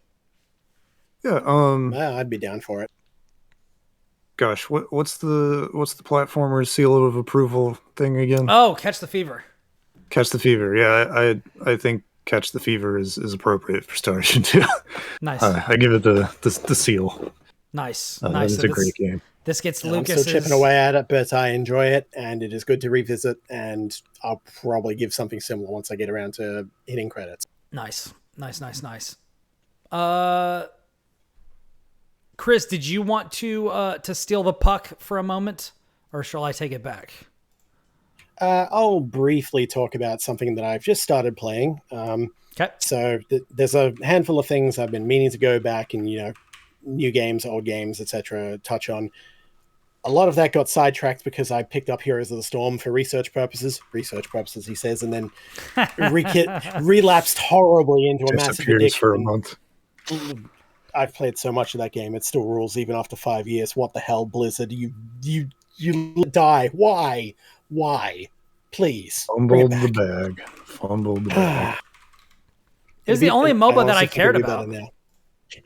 Yeah. Yeah, I'd be down for it. Gosh, what's the platformer's seal of approval thing again? Oh, Catch the Fever. Catch the Fever. Yeah, I think Catch the Fever is appropriate for Star Ocean 2. Nice. I give it the seal. Nice. Nice. It's a great game. This gets I'm Lucas's... still chipping away at it, but I enjoy it, and it is good to revisit, and I'll probably give something similar once I get around to hitting credits. Nice. Kris, did you want to steal the puck for a moment, or shall I take it back? I'll briefly talk about something that I've just started playing. Okay. So there's a handful of things I've been meaning to go back and, you know, new games, old games, etc. touch on. A lot of that got sidetracked because I picked up Heroes of the Storm for research purposes, he says, and then relapsed horribly into a massive addiction. For a month. I've played so much of that game; it still rules even after 5 years. What the hell, Blizzard? You die? Why? Please. Fumbled the bag. It was the only MOBA that I cared about.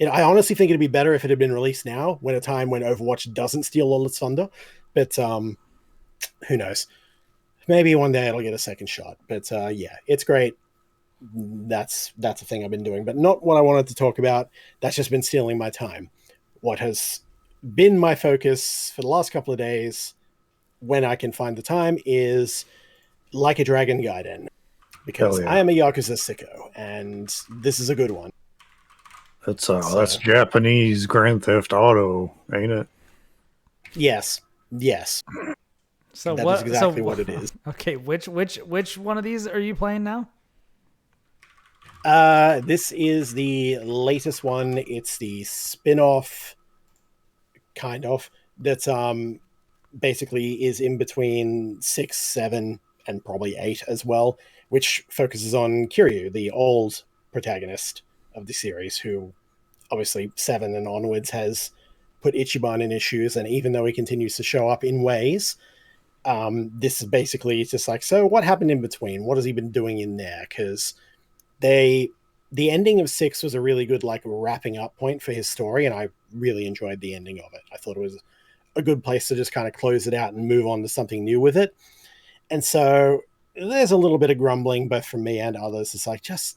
I honestly think it'd be better if it had been released now, when a time when Overwatch doesn't steal all its thunder. But who knows? Maybe one day it'll get a second shot. But yeah, it's great. That's a thing I've been doing, but not what I wanted to talk about. That's just been stealing my time. What has been my focus for the last couple of days, when I can find the time, is Like a Dragon Gaiden, because I am a Yakuza sicko, and this is a good one. That's Japanese Grand Theft Auto, ain't it? Yes. So that is exactly what it is. Okay, which one of these are you playing now? This is the latest one. It's the spin-off, kind of, that's basically is in between 6, 7, and probably 8 as well, which focuses on Kiryu, the old protagonist of the series, who obviously 7 and onwards has put Ichiban in his shoes, and even though he continues to show up in ways, this is basically just like, so what happened in between? What has he been doing in there? Because the ending of 6 was a really good like wrapping up point for his story, and I really enjoyed the ending of it. I thought it was a good place to just kind of close it out and move on to something new with it. And so there's a little bit of grumbling both from me and others. It's like, just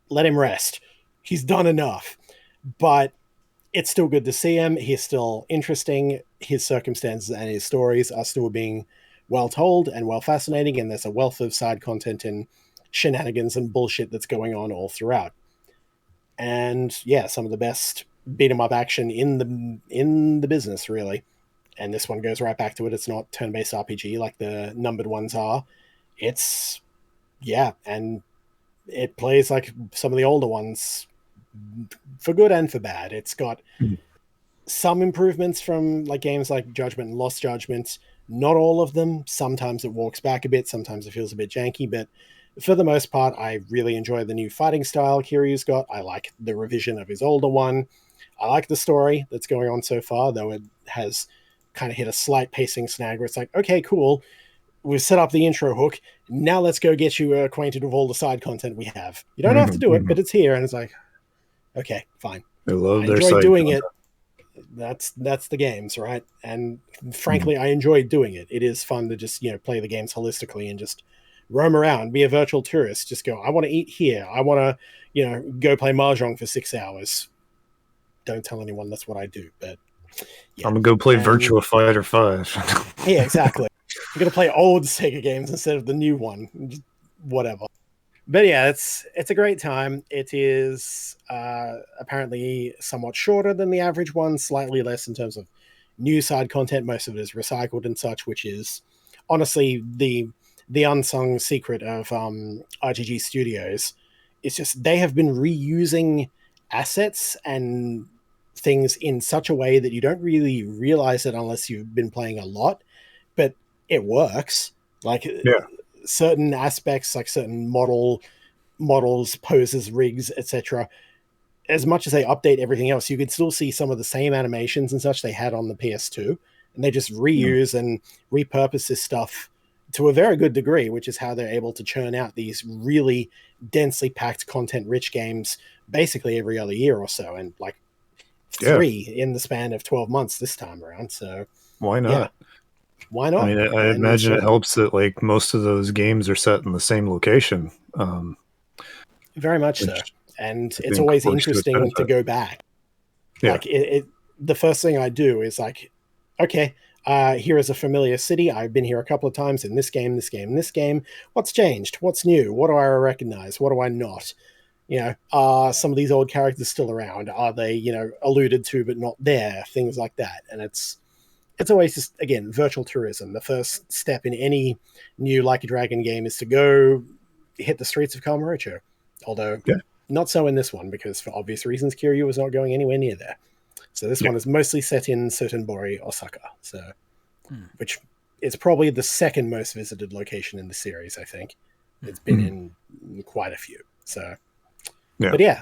let him rest. He's done enough. But it's still good to see him. He's still interesting. His circumstances and his stories are still being well told and well fascinating, and there's a wealth of side content and shenanigans and bullshit that's going on all throughout. And yeah, some of the best beat 'em up action in the business, really. And this one goes right back to it. It's not turn-based RPG like the numbered ones are. It's and it plays like some of the older ones, for good and for bad. It's got some improvements from like games like Judgment and Lost Judgment. Not all of them. Sometimes it walks back a bit. Sometimes it feels a bit janky, but for the most part, I really enjoy the new fighting style Kiryu's got. I like the revision of his older one. I like the story that's going on so far, though it has kind of hit a slight pacing snag where it's like, okay, cool. We've set up the intro hook. Now let's go get you acquainted with all the side content we have. You don't have to do it, but it's here. And it's like, okay, fine. I love their enjoy side doing content. it. That's the games, right? And frankly, I enjoy doing it. It is fun to just, play the games holistically and just roam around, be a virtual tourist. Just go, I want to eat here. I want to, go play Mahjong for 6 hours. Don't tell anyone that's what I do, but yeah. I'm going to go play Virtua Fighter 5. Yeah, exactly. I'm going to play old Sega games instead of the new one. Just whatever. But yeah, it's a great time. It is apparently somewhat shorter than the average one, slightly less in terms of new side content. Most of it is recycled and such, which is honestly the unsung secret of RGG Studios. It's just they have been reusing assets and things in such a way that you don't really realize it unless you've been playing a lot, but it works. Like certain aspects, like certain models, poses, rigs, etc. As much as they update everything else, you can still see some of the same animations and such they had on the PS2, and they just reuse and repurpose this stuff to a very good degree, which is how they're able to churn out these really densely packed, content-rich games basically every other year or so, and like 3 in the span of 12 months this time around. So why not? Yeah. Why not? I mean, I imagine it helps that like most of those games are set in the same location. Very much so. And it's always interesting to go back. Yeah. Like the first thing I do is like, okay, here is a familiar city. I've been here a couple of times in this game. What's changed? What's new? What do I recognize? What do I not? Are some of these old characters still around? Are they, alluded to but not there? Things like that. And it's always just, again, virtual tourism. The first step in any new Like a Dragon game is to go hit the streets of Kamurocho. Although not so in this one, because for obvious reasons, Kiryu was not going anywhere near there. So this one is mostly set in Sotenbori, Osaka. So, which is probably the second most visited location in the series, I think. It's been in quite a few. So, but yeah,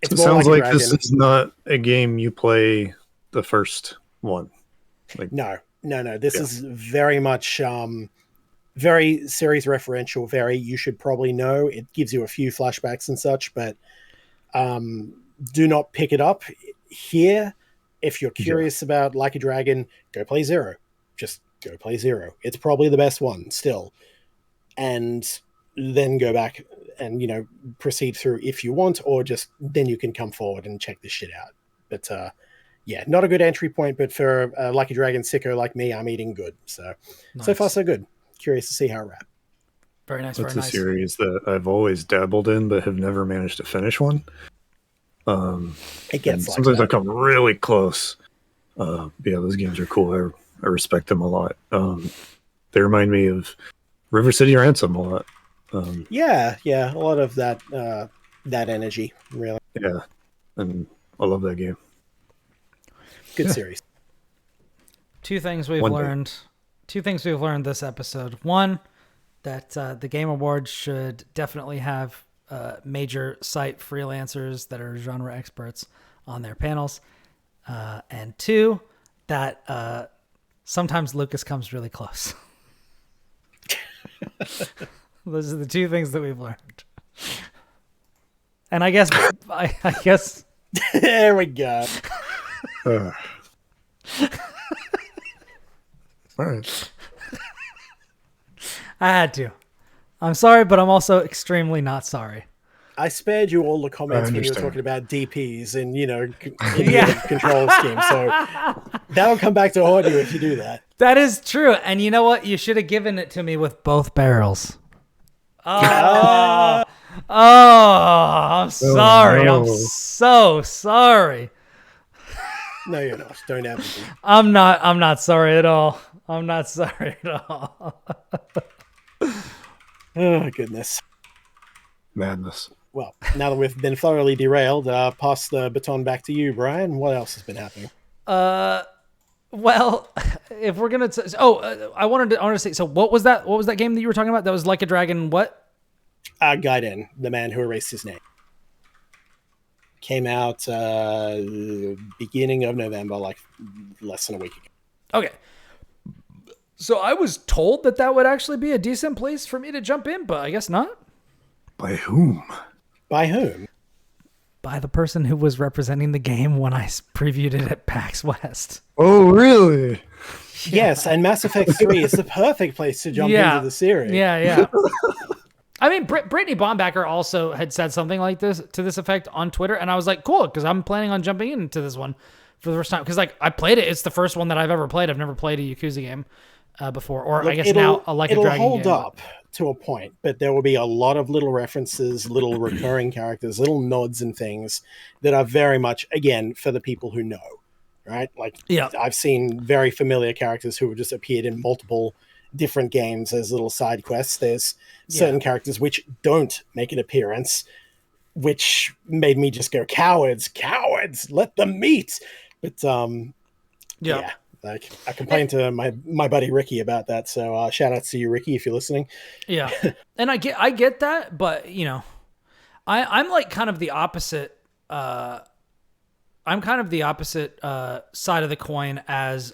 it sounds like this is not a game you play the first one. Like, no. This is very much very series referential. Very, you should probably know. It gives you a few flashbacks and such, but do not pick it up here. If you're curious about Like a Dragon, go play Zero. Just go play Zero. It's probably the best one still, and then go back and proceed through if you want, or just then you can come forward and check this shit out. But not a good entry point, but for Like a Dragon sicko like me, I'm eating good. So so far so good. Curious to see how it wraps. Very nice. That's a series that I've always dabbled in, but have never managed to finish one. It gets like sometimes that. I come really close. Those games are cool. I respect them a lot. They remind me of River City Ransom a lot. A lot of that energy, really. Yeah, and I love that game. Good series. Two things we've learned this episode. One, that the Game Awards should definitely have major site freelancers that are genre experts on their panels. And two, that sometimes Lucas comes really close. Those are the two things that we've learned. And I guess there we go. All right. I had to. I'm sorry, but I'm also extremely not sorry. I spared you all the comments when you were understand. talking about DPs and Yeah. control scheme. So that'll come back to haunt you if you do that. That is true. And you know what? You should have given it to me with both barrels. Oh, I'm sorry. no. I'm so sorry. No, you're not. Don't ever be. I'm not sorry at all. I'm not sorry at all. Oh, goodness. Madness. Well, now that we've been thoroughly derailed, pass the baton back to you, Brian. What else has been happening? Well, if we're gonna, I wanted to say. So, what was that? What was that game that you were talking about? That was Like a Dragon. What? Gaiden, the man who erased his name, came out beginning of November, like less than a week ago. Okay. So I was told that would actually be a decent place for me to jump in, but I guess not. By whom? By whom? By the person who was representing the game when I previewed it at PAX West. Oh, really? Yes, and Mass Effect 3 is the perfect place to jump into the series. Yeah. I mean, Brittany Bombacker also had said something like this to this effect on Twitter, and I was like, cool, because I'm planning on jumping into this one for the first time. Because like I played it, it's the first one that I've ever played. I've never played a Yakuza game before, or I guess now a Like a Dragon game. It'll hold up to a point, but there will be a lot of little references, little recurring characters, little nods and things that are very much, again, for the people who know, right? Like, I've seen very familiar characters who have just appeared in multiple different games as little side quests. There's certain characters which don't make an appearance, which made me just go, cowards, let them meet. But, yeah. Like, I complained to my buddy Ricky about that, so shout out to you, Ricky, if you're listening. Yeah, and I get that, but I'm like kind of the opposite. I'm kind of the opposite side of the coin as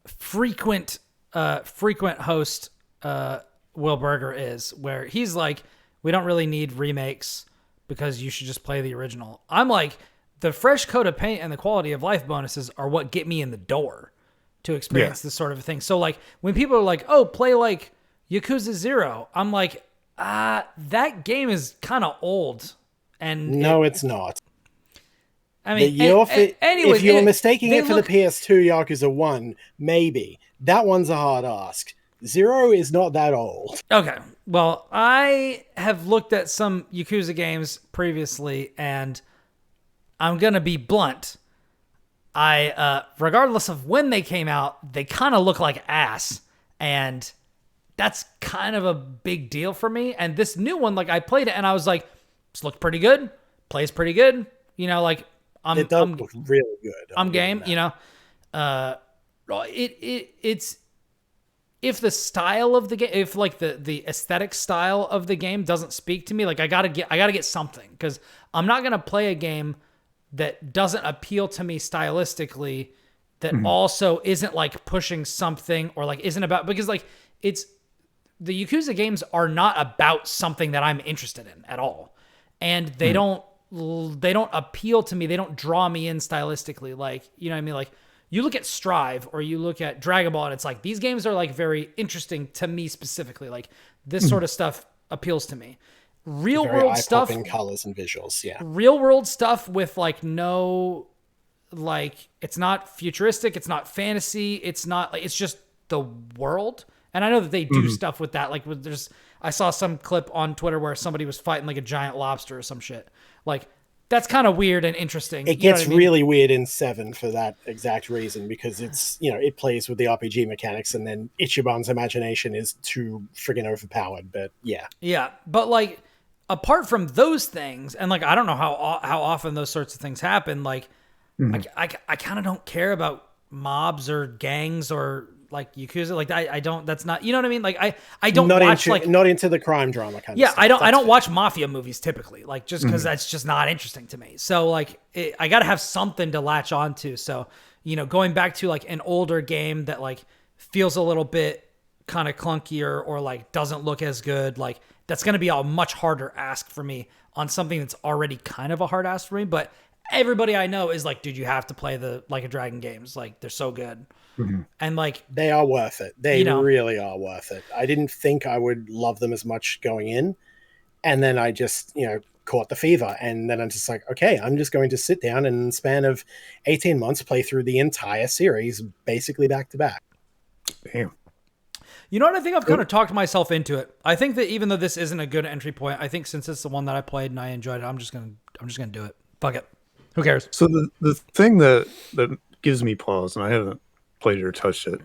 frequent host Will Berger is, where he's like, we don't really need remakes because you should just play the original. I'm like, the fresh coat of paint and the quality of life bonuses are what get me in the door to experience this sort of thing. So like when people are like, oh, play like Yakuza 0, I'm like, that game is kind of old. And no, it's not. I mean, if you're mistaking it for the PS2 Yakuza 1, maybe. That one's a hard ask. 0 is not that old. Okay. Well, I have looked at some Yakuza games previously, and I'm going to be blunt. Regardless of when they came out, they kind of look like ass. And that's kind of a big deal for me. And this new one, like I played it and I was like, this looked pretty good. Plays pretty good. It does look really good. I'm game, it's if the style of the game, if like the aesthetic style of the game doesn't speak to me, like I gotta get something, because I'm not gonna play a game that doesn't appeal to me stylistically, that also isn't like pushing something, or like isn't about, because like it's, the Yakuza games are not about something that I'm interested in at all, and they don't appeal to me. They don't draw me in stylistically. Like, you know what I mean? Like, you look at Strive or you look at Dragon Ball, and it's like, these games are like very interesting to me specifically. Like, this sort of stuff appeals to me. Real world stuff, colors and visuals, real world stuff with like no, like, it's not futuristic, it's not fantasy, it's not like, it's just the world. And I know that they do stuff with that. Like, I saw some clip on Twitter where somebody was fighting like a giant lobster or some shit. Like, that's kind of weird and interesting. It gets really weird in 7 for that exact reason, because it's, it plays with the RPG mechanics, and then Ichiban's imagination is too friggin' overpowered. But yeah, but like, apart from those things, and like, I don't know how often those sorts of things happen. Like, I kind of don't care about mobs or gangs or like Yakuza. Like, I don't, that's not, you know what I mean? Like, I don't watch not into the crime drama kind of stuff. I don't watch mafia movies typically, like, just because that's just not interesting to me. So like, I got to have something to latch onto. So, going back to like an older game that like feels a little bit kind of clunkier or like doesn't look as good, like, that's going to be a much harder ask for me on something that's already kind of a hard ask for me. But everybody I know is like, dude, you have to play the Like a Dragon games. Like, they're so good. And like, they are worth it. They really are worth it. I didn't think I would love them as much going in. And then I just, caught the fever. And then I'm just like, okay, I'm just going to sit down and in the span of 18 months play through the entire series, basically back to back. Damn. You know what? I think I've kind of talked myself into it. I think that even though this isn't a good entry point, I think since it's the one that I played and I enjoyed it, I'm just gonna do it. Fuck it. Who cares? So the thing that gives me pause, and I haven't played it or touched it.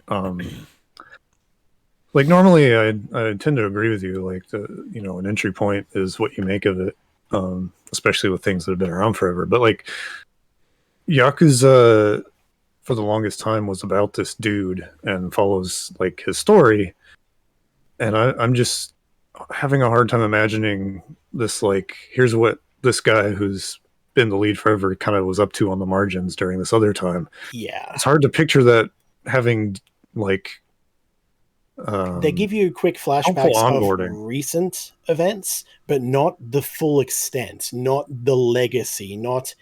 Like normally, I tend to agree with you. Like an entry point is what you make of it, especially with things that have been around forever. But like Yakuza, for the longest time, was about this dude and follows like his story, and I'm just having a hard time imagining this. Like, here's what this guy who's been the lead forever kind of was up to on the margins during this other time. Yeah, it's hard to picture that having like. They give you quick flashbacks of recent events, but not the full extent, not the legacy, not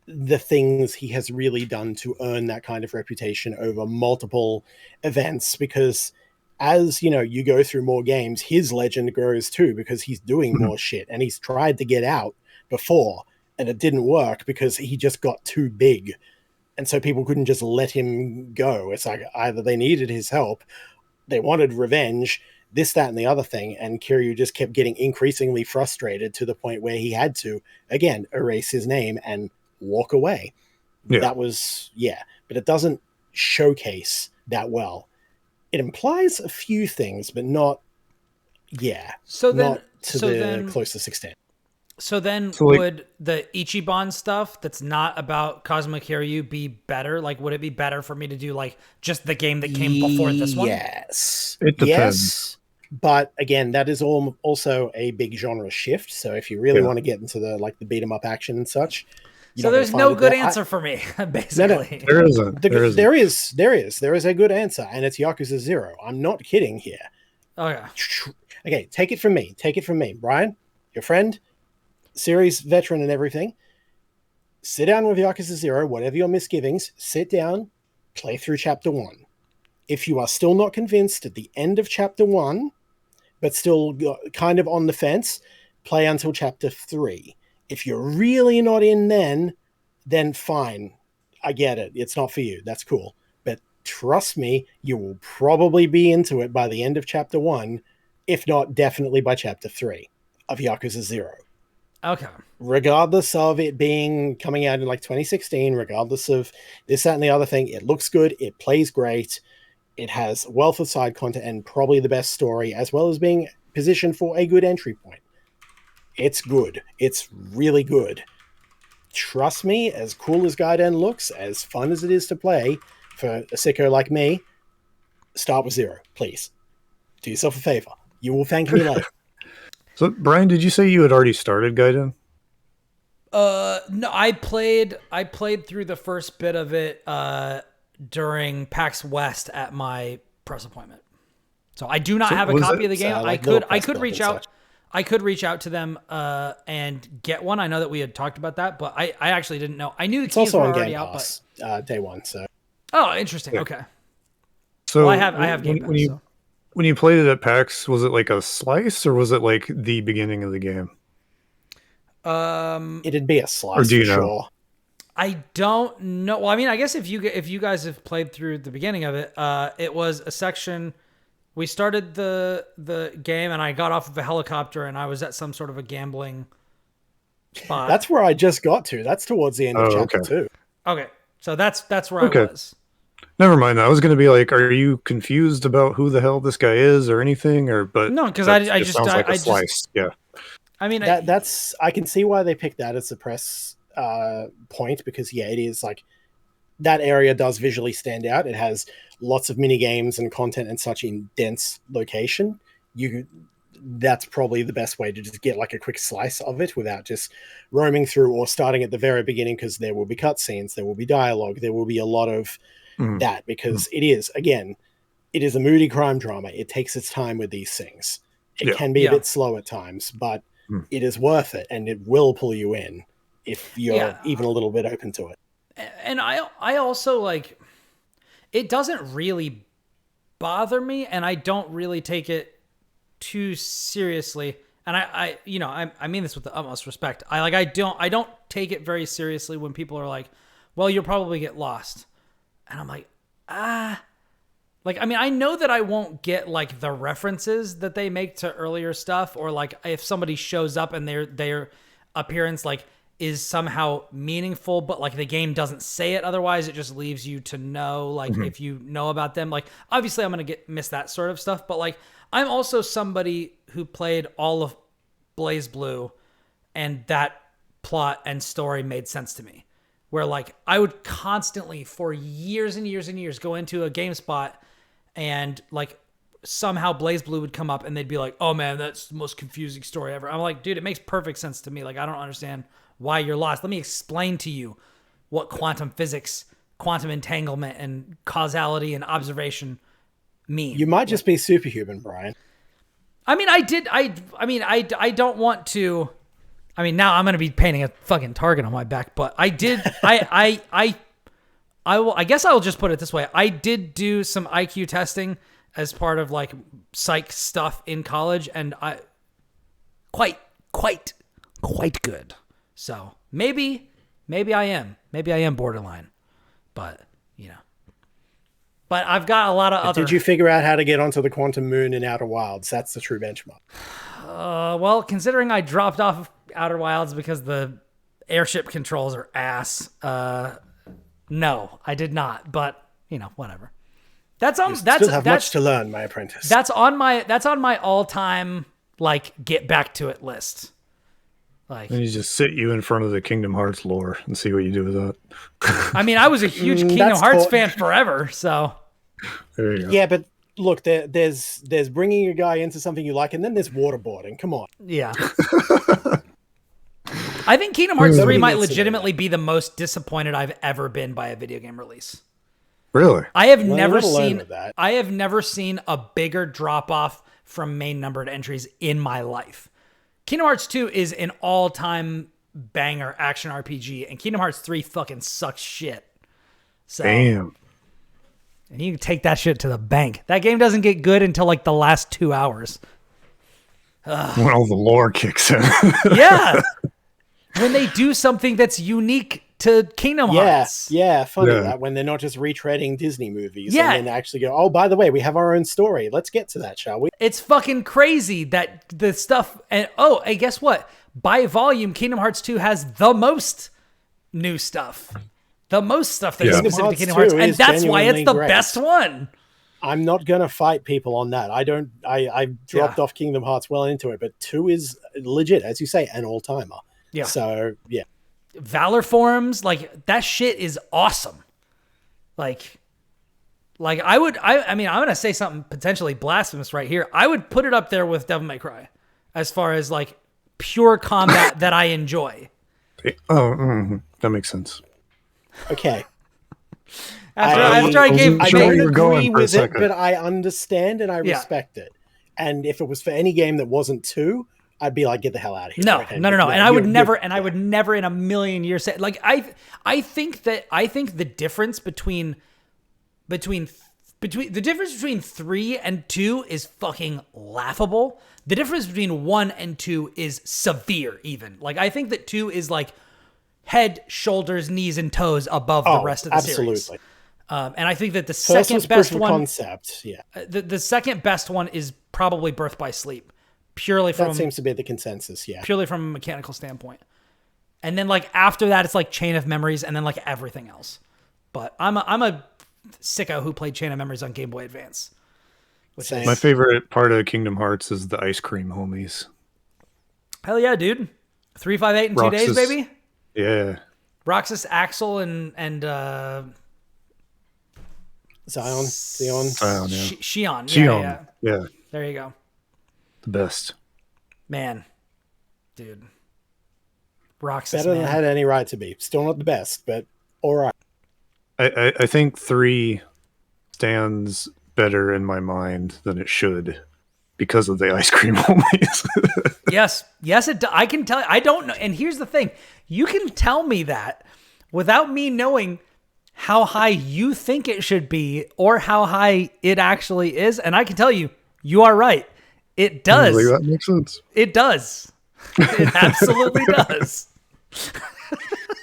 the things he has really done to earn that kind of reputation over multiple events. Because as you go through more games, his legend grows too, because he's doing more shit, and he's tried to get out before and it didn't work because he just got too big, and so people couldn't just let him go. It's like either they needed his help, they wanted revenge, this, that, and the other thing, and Kiryu just kept getting increasingly frustrated to the point where he had to, again, erase his name and walk away. Yeah. That was, but it doesn't showcase that well. It implies a few things, but not, not to the closest extent. So then would the Ichiban stuff that's not about Cosmic Kiryu be better? Like, would it be better for me to do like just the game that came before this one? Yes. It depends. Yes. But again, that is also a big genre shift. So if you really want to get into the beat 'em up action and such, so there's no good answer for me, basically. No, there isn't. There is a good answer, and it's Yakuza 0. I'm not kidding here. Oh yeah. Okay, take it from me. Brian, your friend, series veteran and everything. Sit down with Yakuza 0, whatever your misgivings, sit down, play through chapter 1. If you are still not convinced at the end of chapter 1, but still kind of on the fence, play until chapter 3. If you're really not in then fine. I get it. It's not for you. That's cool. But trust me, you will probably be into it by the end of chapter 1, if not definitely by chapter 3 of Yakuza 0. Okay. Regardless of it coming out in 2016, regardless of this, that, and the other thing, it looks good. It plays great. It has a wealth of side content and probably the best story, as well as being positioned for a good entry point. It's good. It's really good. Trust me, as cool as Gaiden looks, as fun as it is to play, for a sicko like me, start with 0, please. Do yourself a favor. You will thank me later. So, Brian, did you say you had already started Gaiden? No, I played through the first bit of it during PAX West at my press appointment. So I do not have a copy of the game. I could reach out. I could reach out to them and get one. I know that we had talked about that, but I actually didn't know. I knew the keys were already out, but day one. So interesting. Okay. So I have Game Pass. When you played it at PAX, was it like a slice or was it like the beginning of the game? It'd be a slice, or do you know? Sure. I don't know. Well, I mean, I guess if you guys have played through the beginning of it, it was a section. We started the game, and I got off of a helicopter, and I was at some sort of a gambling spot. That's where I just got to. That's towards the end of chapter 2. Okay, so that's where I was. Never mind. I was going to be like, are you confused about who the hell this guy is or anything? But no, because I just sounds like a slice. Yeah. I mean, that's I can see why they picked that as the press point, because it is like that area does visually stand out. It has lots of mini games and content and such in dense location. That's probably the best way to just get like a quick slice of it without just roaming through or starting at the very beginning, because there will be cutscenes, there will be dialogue, there will be a lot of that, because it is a moody crime drama. It takes its time with these things. It can be a bit slow at times, but it is worth it, and it will pull you in if you're even a little bit open to it. And I also like, it doesn't really bother me, and I don't really take it too seriously and I mean this with the utmost respect. I don't take it very seriously when people are like, well, you'll probably get lost. And I'm like, like, I mean, I know that I won't get like the references that they make to earlier stuff, or like if somebody shows up and their appearance like is somehow meaningful, but like the game doesn't say it otherwise, it just leaves you to know, like, if you know about them. Like, obviously I'm going to miss that sort of stuff, but like, I'm also somebody who played all of Blaze Blue, and that plot and story made sense to me. Where like, I would constantly for years and years and years go into a GameSpot and like somehow Blaze Blue would come up and they'd be like, oh man, that's the most confusing story ever. I'm like, dude, it makes perfect sense to me. Like, I don't understand why you're lost. Let me explain to you what quantum physics, quantum entanglement, and causality and observation mean. You might just be superhuman, Brian. I mean, I don't want to. I mean, now I'm going to be painting a fucking target on my back, but I did. I guess I will just put it this way. I did do some IQ testing as part of like psych stuff in college, and I quite good. So maybe I am borderline, but but I've got a lot of other. Did you figure out how to get onto the quantum moon in Outer Wilds? That's the true benchmark. Well, considering I dropped off of Outer Wilds because the airship controls are ass. No, I did not. But whatever. That's still have much to learn, my apprentice. That's on my all-time like get back to it list. Like, and you just sit you in front of the Kingdom Hearts lore and see what you do with that. I mean, I was a huge Kingdom Hearts fan forever, so. There you go. Yeah, but look, there's bringing a guy into something you like, and then there's waterboarding. Come on. Yeah. I think Kingdom Hearts 3 might legitimately be the most disappointed I've ever been by a video game release. Really? I have never seen a bigger drop off from main numbered entries in my life. Kingdom Hearts 2 is an all-time banger action RPG, and Kingdom Hearts 3 fucking sucks shit. So, damn. And you can take that shit to the bank. That game doesn't get good until like the last 2 hours. When all the lore kicks in. Yeah. When they do something that's unique to Kingdom Hearts. Yeah, funny that when they're not just retreading Disney movies. Yeah. And then actually go, oh, by the way, we have our own story. Let's get to that, shall we? It's fucking crazy that the stuff, and guess what? By volume, Kingdom Hearts 2 has the most new stuff. The most stuff that's specific to Kingdom Hearts. And that's why it's the best one. I'm not going to fight people on that. I dropped off Kingdom Hearts well into it, but 2 is legit, as you say, an all-timer. Yeah. So, yeah. Valor forums, like that shit is awesome. Like I mean, I'm going to say something potentially blasphemous right here. I would put it up there with Devil May Cry as far as like pure combat that I enjoy. That makes sense. Okay. After I gave, I don't agree with it, but I understand and I respect it. And if it was for any game that wasn't 2, I'd be like, get the hell out of here. No. And I would never in a million years say, like, I think the difference between 3 and 2 is fucking laughable. The difference between 1 and 2 is severe even. Like, I think that 2 is like head, shoulders, knees, and toes above the rest of the series. Absolutely. And I think that the second best one, concept, yeah. The second best one is probably Birth by Sleep. That seems to be the consensus, yeah. Purely from a mechanical standpoint. And then like after that, it's like Chain of Memories and then like everything else. But I'm a sicko who played Chain of Memories on Game Boy Advance. My favorite part of Kingdom Hearts is the ice cream homies. Hell yeah, dude. 358 in 2 days, baby. Yeah. Roxas, Axel, and Zion. Shion. Yeah. There you go. The best. Man. Dude. Roxas, better than it had any right to be. Still not the best, but all right. I think 3 stands better in my mind than it should because of the ice cream homies. Yes, I can tell. I don't know. And here's the thing. You can tell me that without me knowing how high you think it should be or how high it actually is. And I can tell you, you are right. It I was does. like, that makes sense. It does. It absolutely does.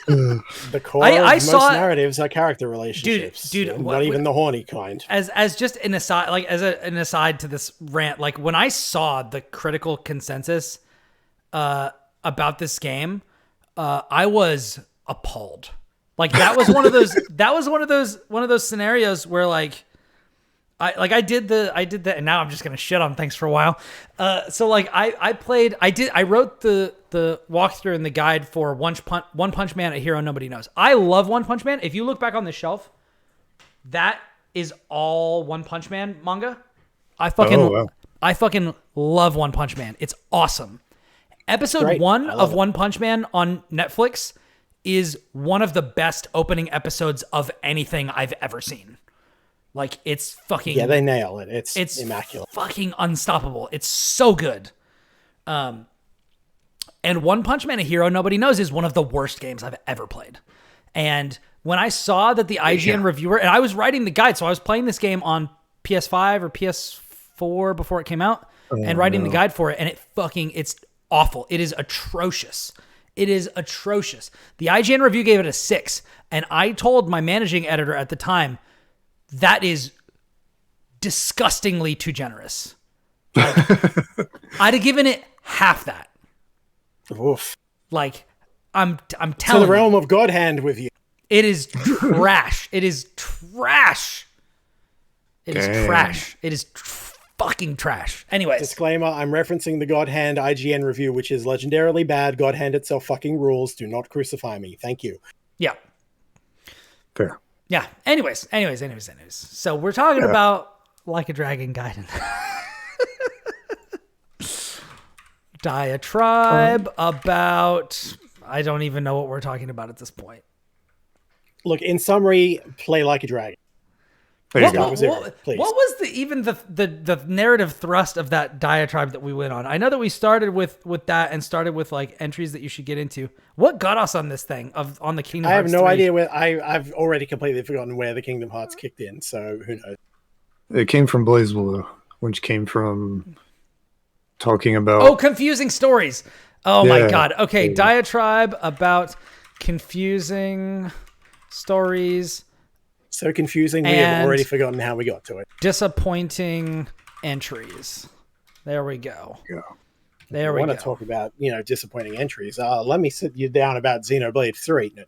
The core I of most saw- narratives are character relationships. Dude, and what- not even the horny kind. As just an aside, like an aside to this rant, like when I saw the critical consensus about this game, I was appalled. Like that was one of those. That was one of those scenarios where like. I did that, and now I'm just gonna shit on things for a while. So like I wrote the walkthrough and the guide for One Punch Man, a hero nobody knows. I love One Punch Man. If you look back on the shelf, that is all One Punch Man manga. I fucking love One Punch Man. It's awesome. Episode 1 of One Punch Man on Netflix is one of the best opening episodes of anything I've ever seen. Like it's fucking they nail it. It's immaculate. Fucking unstoppable. It's so good. And One Punch Man, a hero nobody knows is one of the worst games I've ever played. And when I saw that the IGN reviewer, and I was writing the guide, so I was playing this game on PS5 or PS4 before it came out, and writing the guide for it, and it's awful. It is atrocious. It is atrocious. The IGN review gave it a 6, and I told my managing editor at the time, that is disgustingly too generous. Like, I'd have given it half that. Oof. Like, I'm telling to the realm of God hand with you. It is trash. It is trash. It is trash. It is fucking trash. Anyways. Disclaimer, I'm referencing the God Hand IGN review, which is legendarily bad. God Hand itself fucking rules. Do not crucify me. Thank you. Yeah. Fair. Yeah. Anyways. So we're talking about Like a Dragon Gaiden. Diatribe about... I don't even know what we're talking about at this point. Look, in summary, play Like a Dragon. What was the narrative thrust of that diatribe that we went on? I know that we started with that and started with like entries that you should get into. What got us on this thing on the Kingdom Hearts? I have no 3? idea where I've already completely forgotten where the Kingdom Hearts kicked in, so who knows? It came from BlazBlue, which came from talking about confusing stories. Oh my god. Okay, diatribe about confusing stories. So confusing, we have already forgotten how we got to it. Disappointing entries. There we go. Yeah. There we go. I want to talk about, disappointing entries. Let me sit you down about Xenoblade 3. No,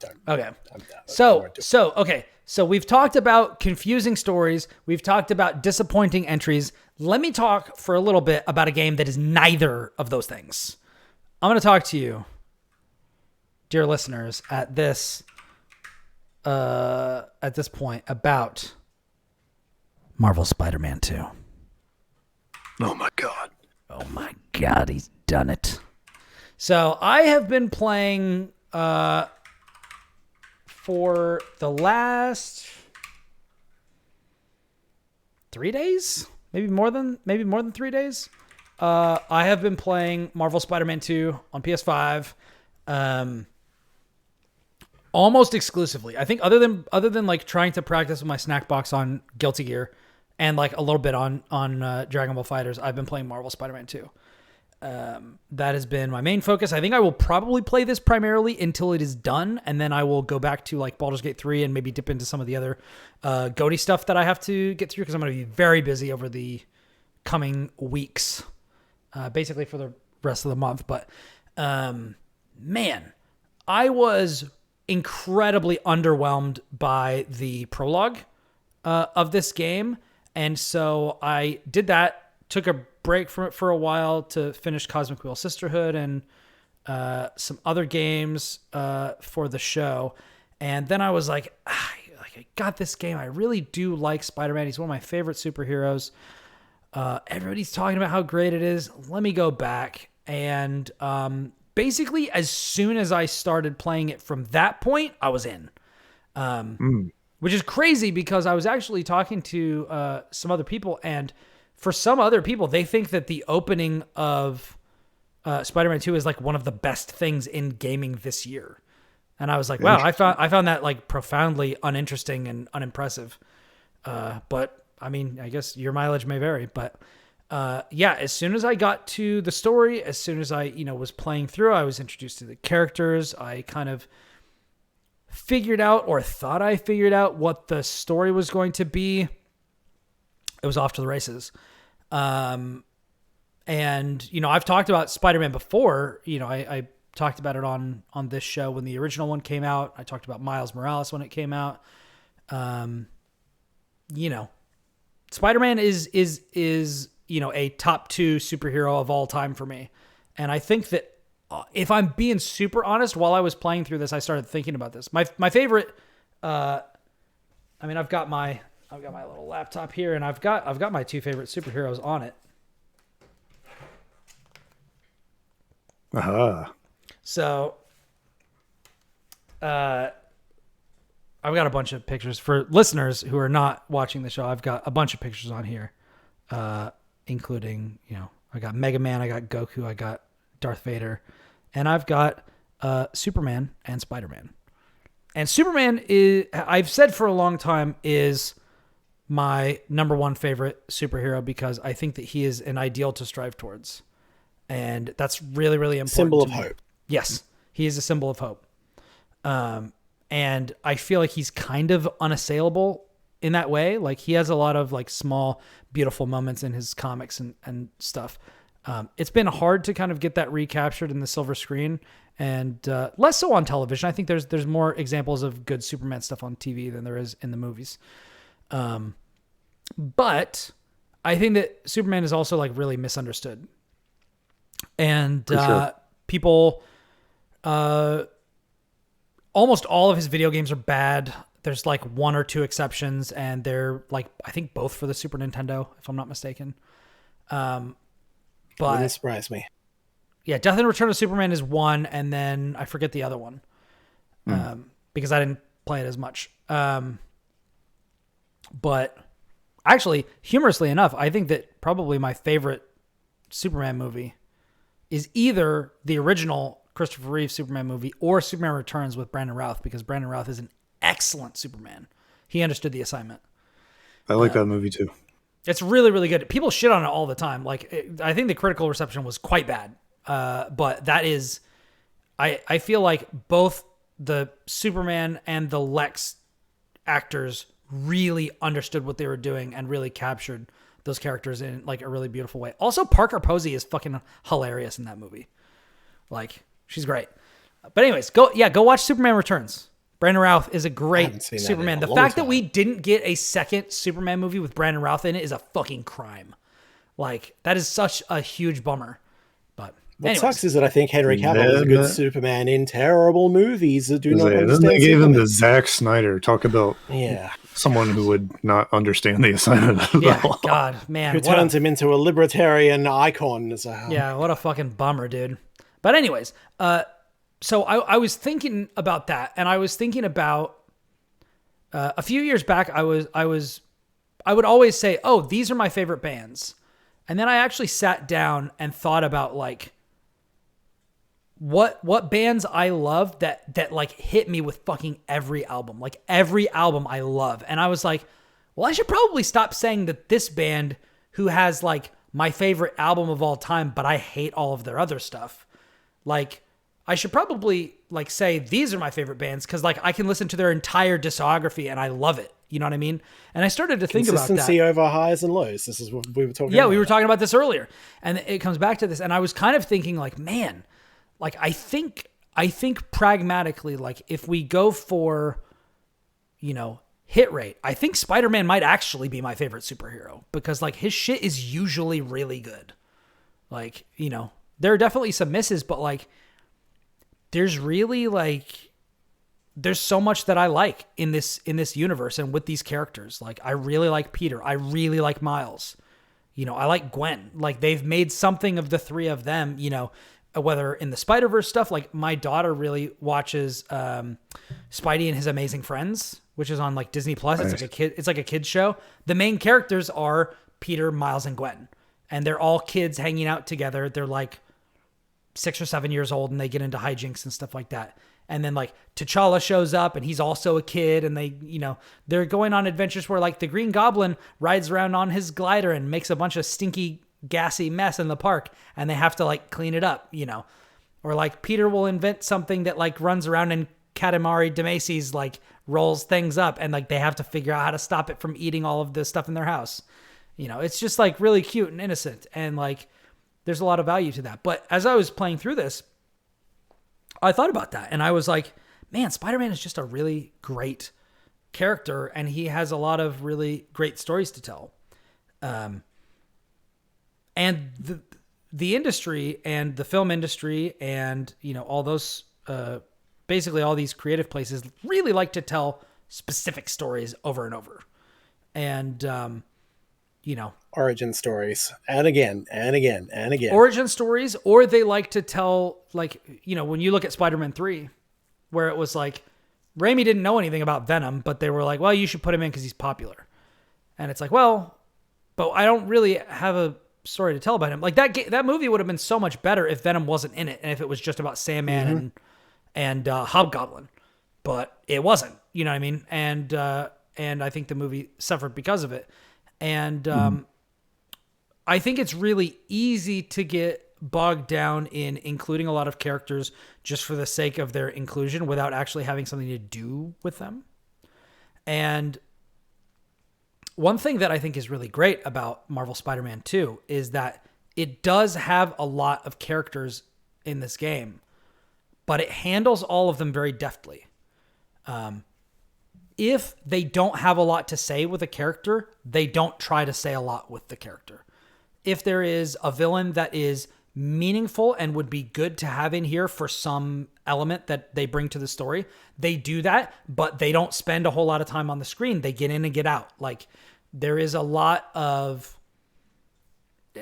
don't. Okay. So we've talked about confusing stories. We've talked about disappointing entries. Let me talk for a little bit about a game that is neither of those things. I'm going to talk to you, dear listeners, at this point about Marvel Spider-Man 2. Oh my god. Oh my god, he's done it. So I have been playing for the last 3 days, maybe more than 3 days. I have been playing Marvel Spider-Man 2 on PS5. Almost exclusively. I think other than like trying to practice with my Snackbox on Guilty Gear and like a little bit on Dragon Ball FighterZ, I've been playing Marvel Spider-Man 2. That has been my main focus. I think I will probably play this primarily until it is done, and then I will go back to like Baldur's Gate 3 and maybe dip into some of the other GOTY stuff that I have to get through because I'm going to be very busy over the coming weeks, basically for the rest of the month. But man, I was incredibly underwhelmed by the prologue of this game. And so I did that, took a break from it for a while to finish Cosmic Wheel Sisterhood and some other games for the show. And then I was like, I got this game. I really do like Spider-Man. He's one of my favorite superheroes. Everybody's talking about how great it is. Let me go back. And basically, as soon as I started playing it from that point, I was in. Which is crazy because I was actually talking to some other people, and for some other people, they think that the opening of Spider-Man 2 is like one of the best things in gaming this year. And I was like, wow, I found that like profoundly uninteresting and unimpressive. But I mean, I guess your mileage may vary, but yeah, as soon as I got to the story, as soon as I, was playing through, I was introduced to the characters. I kind of figured out, or thought I figured out, what the story was going to be. It was off to the races. And, I've talked about Spider-Man before. I talked about it on this show when the original one came out. I talked about Miles Morales when it came out. Spider-Man is a top 2 superhero of all time for me. And I think that if I'm being super honest, while I was playing through this, I started thinking about this. My favorite, I've got my little laptop here, and I've got my 2 favorite superheroes on it. So, I've got a bunch of pictures for listeners who are not watching the show. I've got a bunch of pictures on here, including, I got Mega Man, I got Goku, I got Darth Vader, and I've got Superman and Spider-Man. And Superman is, I've said for a long time, is my number 1 favorite superhero because I think that he is an ideal to strive towards. And that's really, really important. Symbol of hope. Yes, he is a symbol of hope. And I feel like he's kind of unassailable in that way. Like, he has a lot of like small, beautiful moments in his comics and stuff. It's been hard to kind of get that recaptured in the silver screen, and less so on television. I think there's more examples of good Superman stuff on TV than there is in the movies. But I think that Superman is also like really misunderstood. And sure. People, almost all of his video games are bad. There's like 1 or 2 exceptions, and they're like, I think both for the Super Nintendo, if I'm not mistaken. But Wouldn't surprise me. Yeah, Death and Return of Superman is 1, and then I forget the other one because I didn't play it as much. But actually, humorously enough, I think that probably my favorite Superman movie is either the original Christopher Reeve Superman movie or Superman Returns with Brandon Routh, because Brandon Routh is an excellent Superman. He understood the assignment. I like that movie too. It's really, really good. People shit on it all the time. I think the critical reception was quite bad. But that is, I feel like both the Superman and the Lex actors really understood what they were doing and really captured those characters in like a really beautiful way. Also, Parker Posey is fucking hilarious in that movie. Like, she's great. But anyways, go watch Superman Returns. Brandon Routh is a great Superman. The fact that we didn't get a second Superman movie with Brandon Routh in it is a fucking crime. Like, that is such a huge bummer. But what sucks is that I think Henry Cavill is a good Superman in terrible movies that do not understand. Then they gave him the Zack Snyder. Talk about yeah, someone who would not understand the assignment at yeah, all. God, man. Who turns him into a libertarian icon. Yeah, what a fucking bummer, dude. But anyways, so I was thinking about that, and I was thinking about a few years back. I would always say, "Oh, these are my favorite bands," and then I actually sat down and thought about like what bands I love that like hit me with fucking every album. Like every album I love. And I was like, well, I should probably stop saying that this band who has like my favorite album of all time, but I hate all of their other stuff. Like, I should probably like say these are my favorite bands because like I can listen to their entire discography and I love it. You know what I mean? And I started to think about that. Consistency over highs and lows. This is what we were talking about. Yeah, we were talking about this earlier. And it comes back to this. And I was kind of thinking like, man, like I think pragmatically, like if we go for, hit rate, I think Spider-Man might actually be my favorite superhero because like his shit is usually really good. Like, there are definitely some misses, but like there's really like there's so much that I like in this universe and with these characters. Like I really like Peter. I really like Miles. I like Gwen. Like they've made something of the three of them, whether in the Spider-Verse stuff, like my daughter really watches Spidey and His Amazing Friends, which is on like Disney Plus. Nice. It's like a kid's show. The main characters are Peter, Miles, and Gwen. And they're all kids hanging out together. They're like 6 or 7 years old and they get into hijinks and stuff like that. And then like T'Challa shows up and he's also a kid and they, they're going on adventures where like the Green Goblin rides around on his glider and makes a bunch of stinky, gassy mess in the park and they have to like clean it up, or like Peter will invent something that like runs around and Katamari Damacy's like rolls things up and like they have to figure out how to stop it from eating all of the stuff in their house. It's just like really cute and innocent and like there's a lot of value to that. But as I was playing through this, I thought about that and I was like, man, Spider-Man is just a really great character and he has a lot of really great stories to tell. And the industry and the film industry and, all those, basically all these creative places really like to tell specific stories over and over. And, origin stories and again and again and again. Origin stories, or they like to tell, like, when you look at Spider-Man 3, where it was like, Raimi didn't know anything about Venom, but they were like, well, you should put him in because he's popular. And it's like, well, but I don't really have a story to tell about him. Like that movie would have been so much better if Venom wasn't in it and if it was just about Sandman and Hobgoblin, but it wasn't. You know what I mean? And I think the movie suffered because of it. And I think it's really easy to get bogged down in including a lot of characters just for the sake of their inclusion without actually having something to do with them. And one thing that I think is really great about Marvel Spider-Man 2 is that it does have a lot of characters in this game, but it handles all of them very deftly. If they don't have a lot to say with a character, they don't try to say a lot with the character. If there is a villain that is meaningful and would be good to have in here for some element that they bring to the story, they do that, but they don't spend a whole lot of time on the screen. They get in and get out. Like, there is a lot of...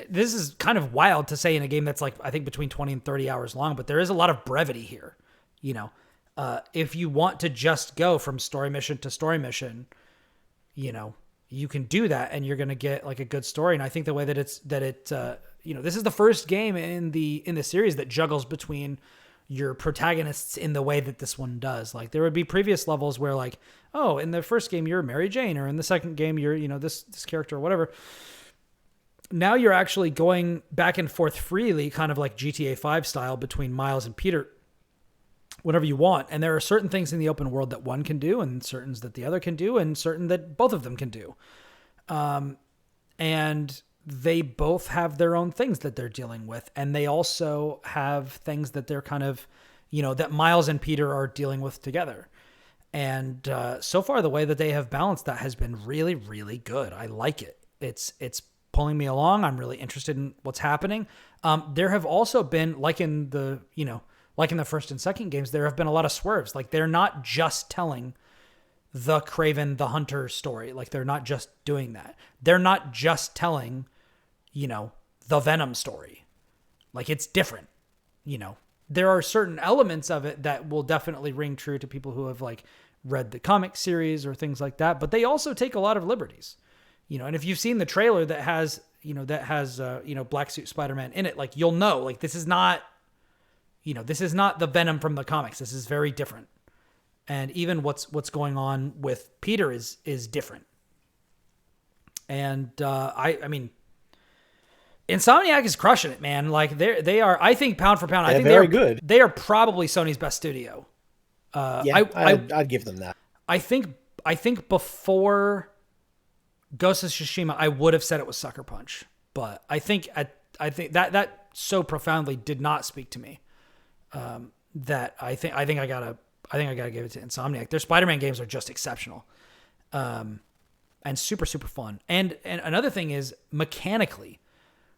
This is kind of wild to say in a game that's like, I think between 20 and 30 hours long, but there is a lot of brevity here. If you want to just go from story mission to story mission, you can do that and you're going to get like a good story. And I think the way that this is the first game in the series that juggles between your protagonists in the way that this one does. Like, there would be previous levels where like, oh, in the first game, you're Mary Jane, or in the second game, you're, this character or whatever. Now you're actually going back and forth freely, kind of like GTA 5 style, between Miles and Peter, whatever you want. And there are certain things in the open world that one can do and certain that the other can do and certain that both of them can do. And they both have their own things that they're dealing with. And they also have things that they're kind of, that Miles and Peter are dealing with together. And so far, the way that they have balanced that has been really, really good. I like it. It's pulling me along. I'm really interested in what's happening. There have also been, like in the first and second games, there have been a lot of swerves. Like, they're not just telling the Kraven the Hunter story. Like, they're not just doing that. They're not just telling, the Venom story. Like, it's different. There are certain elements of it that will definitely ring true to people who have like read the comic series or things like that. But they also take a lot of liberties. And if you've seen the trailer that has Black Suit Spider-Man in it, like, you'll know, like, this is not the Venom from the comics. This is very different. And even what's going on with Peter is different. And I mean, Insomniac is crushing it, man. Like, they are, I think, pound for pound, I think they're good. They are probably Sony's best studio. I'd give them that. I think before Ghost of Tsushima, I would have said it was Sucker Punch, but I think that so profoundly did not speak to me. That I think I gotta give it to Insomniac. Their Spider-Man games are just exceptional, and super, super fun. And another thing is mechanically,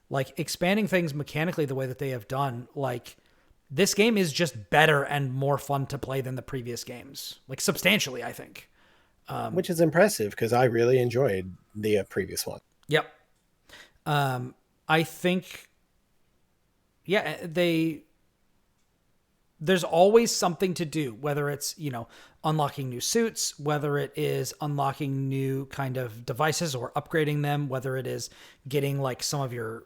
like, expanding things mechanically the way that they have done. Like, this game is just better and more fun to play than the previous games, like, substantially, I think. Which is impressive because I really enjoyed the previous one. Yep. I think, there's always something to do, whether it's, unlocking new suits, whether it is unlocking new kind of devices or upgrading them, whether it is getting like some of your,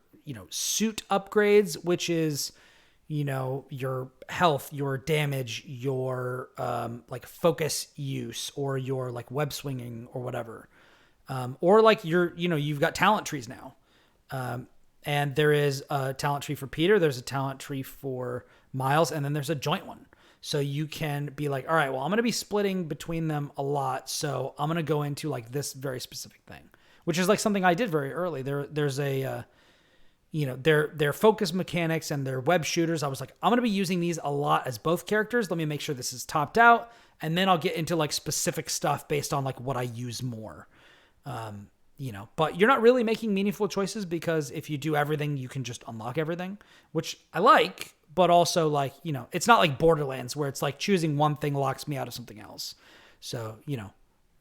suit upgrades, which is, your health, your damage, your like focus use, or your like web swinging or whatever. Or like you've got talent trees now. And there is a talent tree for Peter. There's a talent tree for Miles. And then there's a joint one. So you can be like, all right, well, I'm going to be splitting between them a lot. So I'm going to go into like this very specific thing, which is like something I did very early. There's a, their focus mechanics and their web shooters. I was like, I'm going to be using these a lot as both characters. Let me make sure this is topped out. And then I'll get into like specific stuff based on like what I use more. But you're not really making meaningful choices because if you do everything, you can just unlock everything, which I like, but also like, it's not like Borderlands where it's like choosing one thing locks me out of something else. So,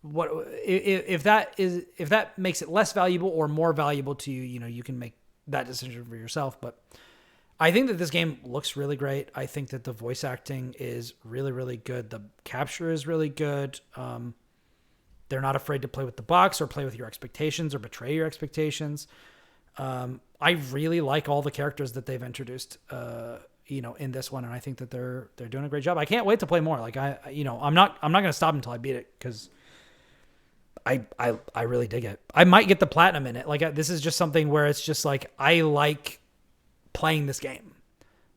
what if that makes it less valuable or more valuable to you, you can make that decision for yourself. But I think that this game looks really great. I think that the voice acting is really, really good. The capture is really good. They're not afraid to play with the box or play with your expectations or betray your expectations. I really like all the characters that they've introduced, in this one. And I think that they're doing a great job. I can't wait to play more. Like I'm not going to stop until I beat it because I really dig it. I might get the platinum in it. Like this is just something where it's just like, I like playing this game.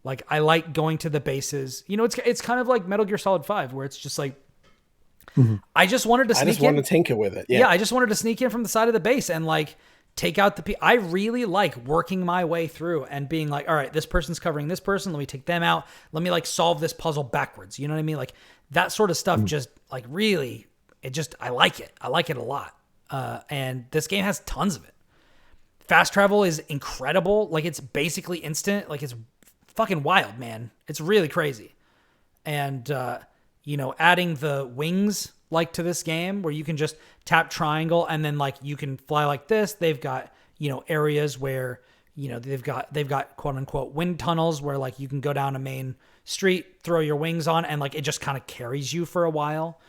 Like I like going to the bases, it's kind of like Metal Gear Solid 5 where it's just like, I just wanted to sneak in. I just wanted to tinker with it. Yeah, I just wanted to sneak in from the side of the base and like take out I really like working my way through and being like, all right, this person's covering this person. Let me take them out. Let me like solve this puzzle backwards. You know what I mean? Like that sort of stuff just like really, I like it. I like it a lot. And this game has tons of it. Fast travel is incredible. Like it's basically instant. Like it's fucking wild, man. It's really crazy. And, adding the wings like to this game where you can just tap triangle and then like you can fly like this. They've got, areas where, they've got quote unquote wind tunnels where like you can go down a main street, throw your wings on and like it just kind of carries you for a while.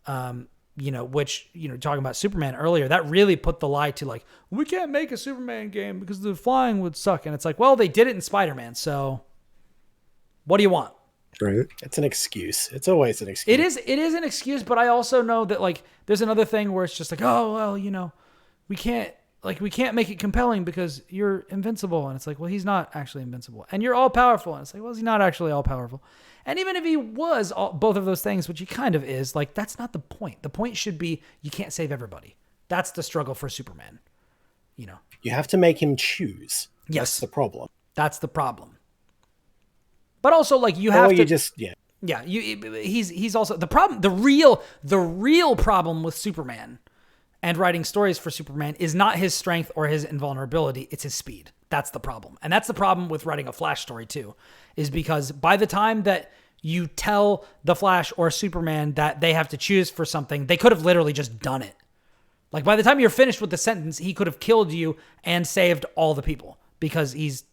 Which, talking about Superman earlier, that really put the lie to like, we can't make a Superman game because the flying would suck. And it's like, well, they did it in Spider-Man. So what do you want? Right. It's an excuse. It's always an excuse. It is an excuse, but I also know that like there's another thing where it's just like, oh well, we can't make it compelling because you're invincible. And it's like, well, he's not actually invincible. And you're all powerful. And it's like, well, he's not actually all powerful. And even if he was both of those things, which he kind of is, like that's not the point. The point should be you can't save everybody. That's the struggle for Superman. You have to make him choose. Yes. That's the problem. That's the problem. But also, like you have to Yeah. He's also the problem. The real problem with Superman and writing stories for Superman is not his strength or his invulnerability. It's his speed. That's the problem, and that's the problem with writing a Flash story too, is because by the time that you tell the Flash or Superman that they have to choose for something, they could have literally just done it. Like by the time you're finished with the sentence, he could have killed you and saved all the people because he's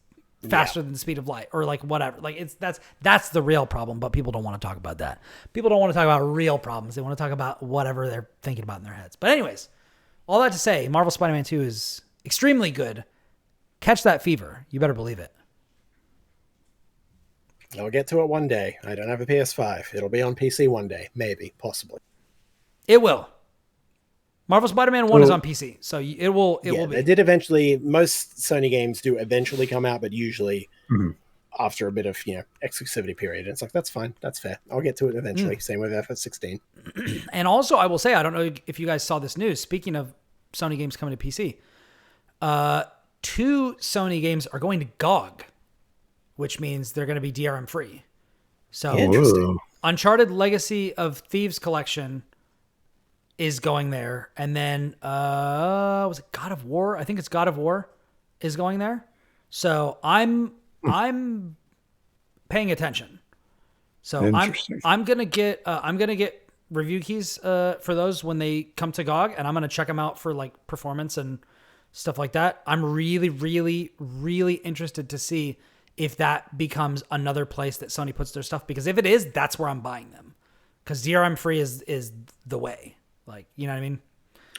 faster than the speed of light or like whatever. Like that's the real problem, but people don't want to talk about that. People don't want to talk about real problems. They want to talk about whatever they're thinking about in their heads. But anyways, all that to say, Marvel Spider-Man 2 is extremely good. Catch that fever. You better believe it. I'll get to it one day. I don't have a PS5. It'll be on PC one day. Maybe. Possibly. It will. Marvel Spider-Man 1 is on PC, so it will be. They did eventually. Most Sony games do eventually come out, but usually after a bit of exclusivity period. And it's like, that's fine. That's fair. I'll get to it eventually. Same with FF16. And also, I will say, I don't know if you guys saw this news. Speaking of Sony games coming to PC, 2 Sony games are going to GOG, which means they're going to be DRM free. So interesting. Uncharted Legacy of Thieves Collection is going there, and then was it God of War? I think it's God of War is going there. So I'm paying attention. So I'm gonna get review keys for those when they come to GOG, and I'm gonna check them out for like performance and stuff like that. I'm really, really, really interested to see if that becomes another place that Sony puts their stuff, because if it is, that's where I'm buying them, because DRM free is the way. Like, you know what I mean?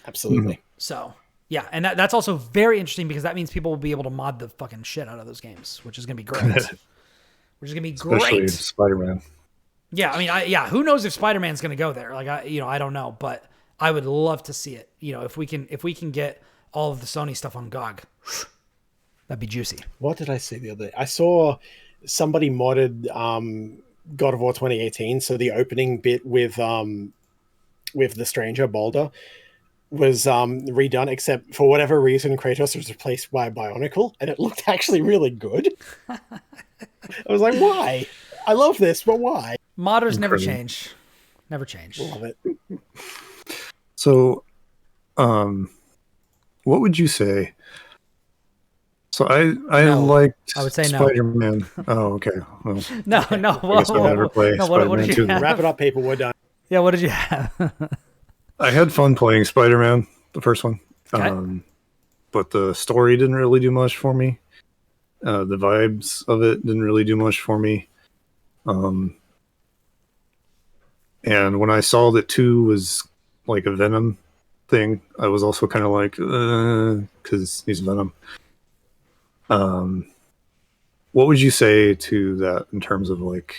Absolutely. So, yeah. And that's also very interesting because that means people will be able to mod the fucking shit out of those games, which is going to be great. Especially Spider-Man. Yeah. I mean, who knows if Spider-Man's going to go there? Like, I don't know, but I would love to see it. If we can get all of the Sony stuff on GOG, That'd be juicy. What did I see the other day? I saw somebody modded God of War 2018, so the opening bit with the stranger Baldur was redone, except for whatever reason Kratos was replaced by Bionicle, and it looked actually really good. I was like, why? I love this, but why? Modders never change. Never change. Love it. So, what would you say? So I No. liked I would say no. Spider-Man. Oh, okay. Well, No. I guess I'll never play What did you Spider-Man 2. have? Wrap it up, people. We're done. Yeah, what did you have? I had fun playing Spider-Man, the first one. Okay. But the story didn't really do much for me. The vibes of it didn't really do much for me. And when I saw that 2 was like a Venom thing, I was also kind of like, because he's Venom. What would you say to that in terms of like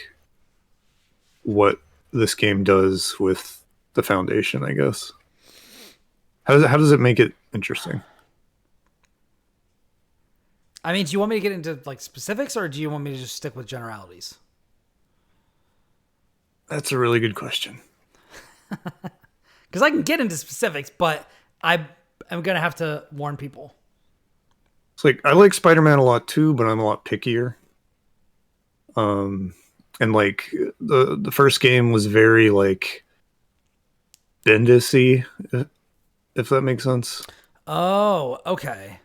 what this game does with the foundation, I guess? How does it make it interesting? I mean, do you want me to get into like specifics, or do you want me to just stick with generalities? That's a really good question. Because I can get into specifics, but I'm gonna have to warn people. It's like I like Spider-Man a lot too, but I'm a lot pickier. And like the first game was very like Bendis-y, if that makes sense. Oh, okay.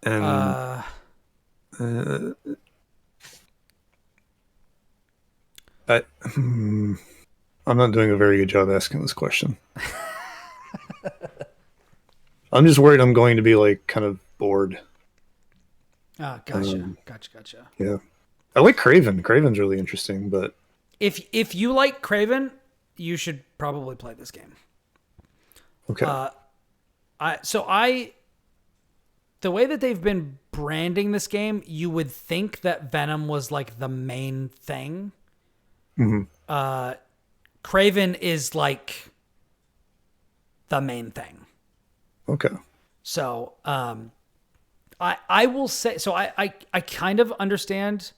And I'm not doing a very good job asking this question. I'm just worried I'm going to be like kind of bored. Gotcha. Yeah. I like Craven. Craven's really interesting, but If you like Craven, you should probably play this game. okay. The way that they've been branding this game, you would think that Venom was like the main thing. Mm-hmm. Craven is like the main thing. Okay. So, I will say, so I kind of understand.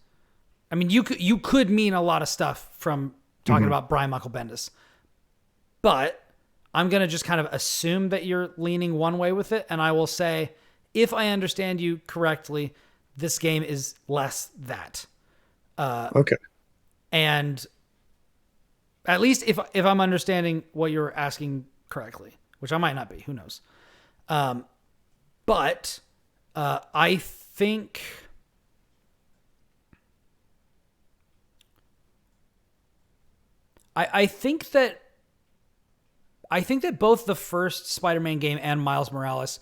I mean, you could mean a lot of stuff from talking about Brian Michael Bendis, but I'm going to just kind of assume that you're leaning one way with it. And I will say, if I understand you correctly, this game is less that. Okay. And at least if I'm understanding what you're asking correctly, which I might not be, who knows? But I think I think that both the first Spider-Man game and Miles Morales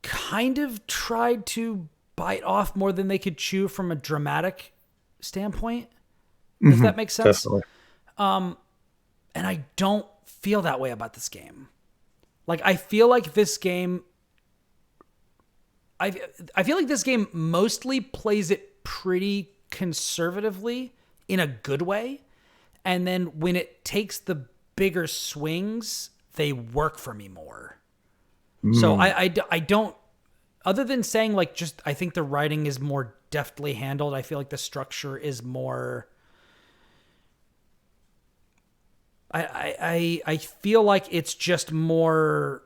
kind of tried to bite off more than they could chew from a dramatic standpoint, if that makes sense. Definitely. And I don't feel that way about this game. Like, I feel like this game mostly plays it pretty conservatively in a good way. And then when it takes the bigger swings, they work for me more. So I don't, other than saying like, just, I think the writing is more deftly handled. I feel like the structure is more, I feel like it's just more,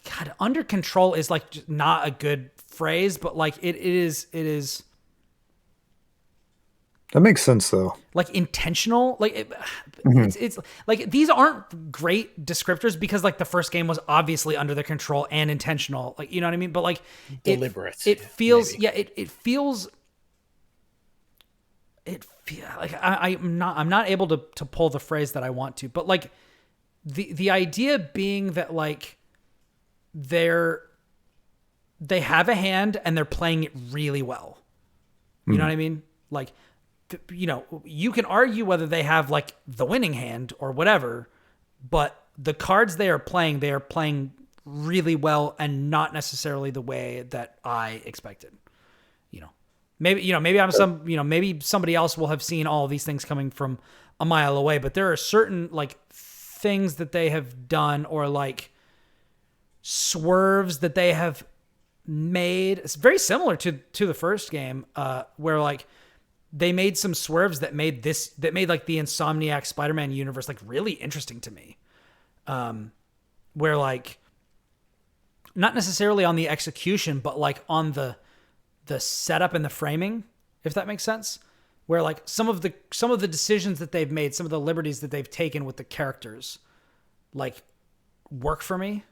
God, under control is like not a good phrase, but like it is That makes sense though. like intentional. Like it's like, these aren't great descriptors because like the first game was obviously under the control and intentional. Like, you know what I mean? But like Deliberate. it feels, maybe. yeah, it feels like I'm not able to pull the phrase that I want to, but like the idea being that like they have a hand and they're playing it really well. You know what I mean? Like, you know, you can argue whether they have like the winning hand or whatever, but the cards they are playing really well and not necessarily the way that I expected. Maybe maybe somebody else will have seen all of these things coming from a mile away, but there are certain like things that they have done or like swerves that they have it's very similar to the first game, where like they made some swerves that made like the Insomniac Spider-Man universe like really interesting to me. Where like not necessarily on the execution, but like on the setup and the framing, if that makes sense. Where like some of the decisions that they've made, some of the liberties that they've taken with the characters, like work for me.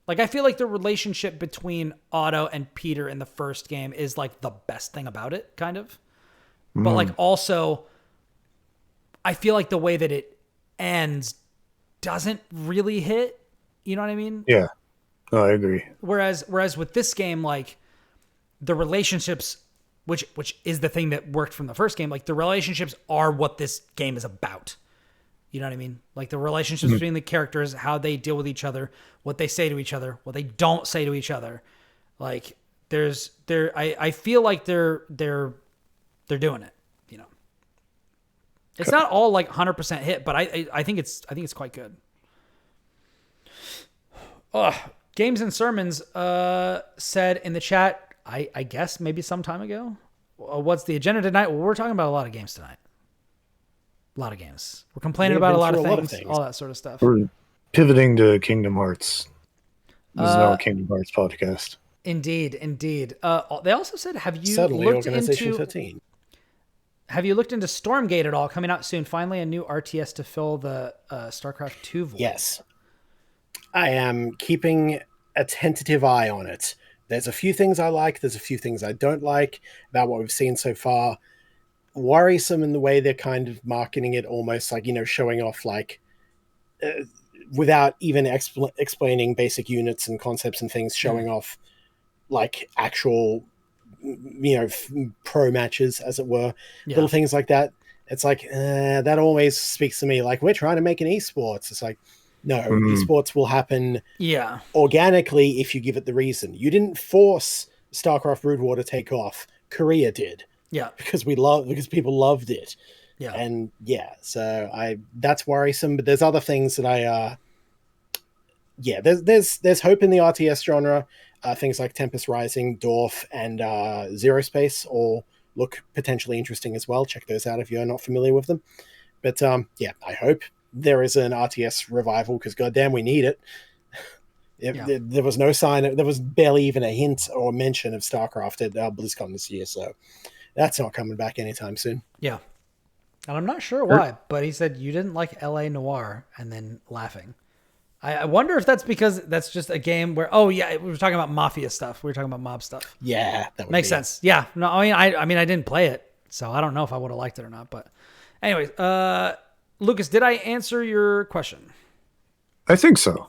Like I feel like the relationship between Otto and Peter in the first game is like the best thing about it, kind of. But like also, I feel like the way that it ends doesn't really hit. You know what I mean? Yeah. Oh, I agree. Whereas with this game, like the relationships, which is the thing that worked from the first game, like the relationships are what this game is about. You know what I mean? Like the relationships between the characters, how they deal with each other, what they say to each other, what they don't say to each other. Like I feel like they're doing it, you know. It's not all like 100% hit, but I think it's quite good. Games and Sermons said in the chat, I guess maybe some time ago, what's the agenda tonight? Well, we're talking about a lot of games tonight. A lot of games. We're complaining about a lot of things, all that sort of stuff. We're pivoting to Kingdom Hearts. This is now a Kingdom Hearts podcast. Indeed. They also said, have you Suddenly, looked Organization into 13. Have you looked into Stormgate at all? Coming out soon. Finally, a new RTS to fill the StarCraft 2 void. Yes. I am keeping a tentative eye on it. There's a few things I like. There's a few things I don't like about what we've seen so far. Worrisome in the way they're kind of marketing it, almost like, showing off like without even explaining basic units and concepts and things, showing off like actual, pro matches, as it were, little things like that. It's like, that always speaks to me. Like, we're trying to make an esports. It's like, no, esports will happen organically if you give it the reason. You didn't force StarCraft Brood War to take off. Korea did. Yeah. Because people loved it. Yeah. And so that's worrisome, but there's other things that there's hope in the RTS genre. Things like Tempest Rising, Dwarf, and Zero Space all look potentially interesting as well. Check those out if you're not familiar with them. But I hope there is an RTS revival, because goddamn, we need it. There was no sign. There was barely even a hint or mention of StarCraft at BlizzCon this year, so that's not coming back anytime soon. Yeah. And I'm not sure why, but he said you didn't like LA Noire, and then laughing. I wonder if that's because that's just a game where, we were talking about mafia stuff. We were talking about mob stuff. Yeah. That would makes sense. Yeah. No, I mean, I didn't play it, so I don't know if I would have liked it or not, but anyways, Lucas, did I answer your question? I think so.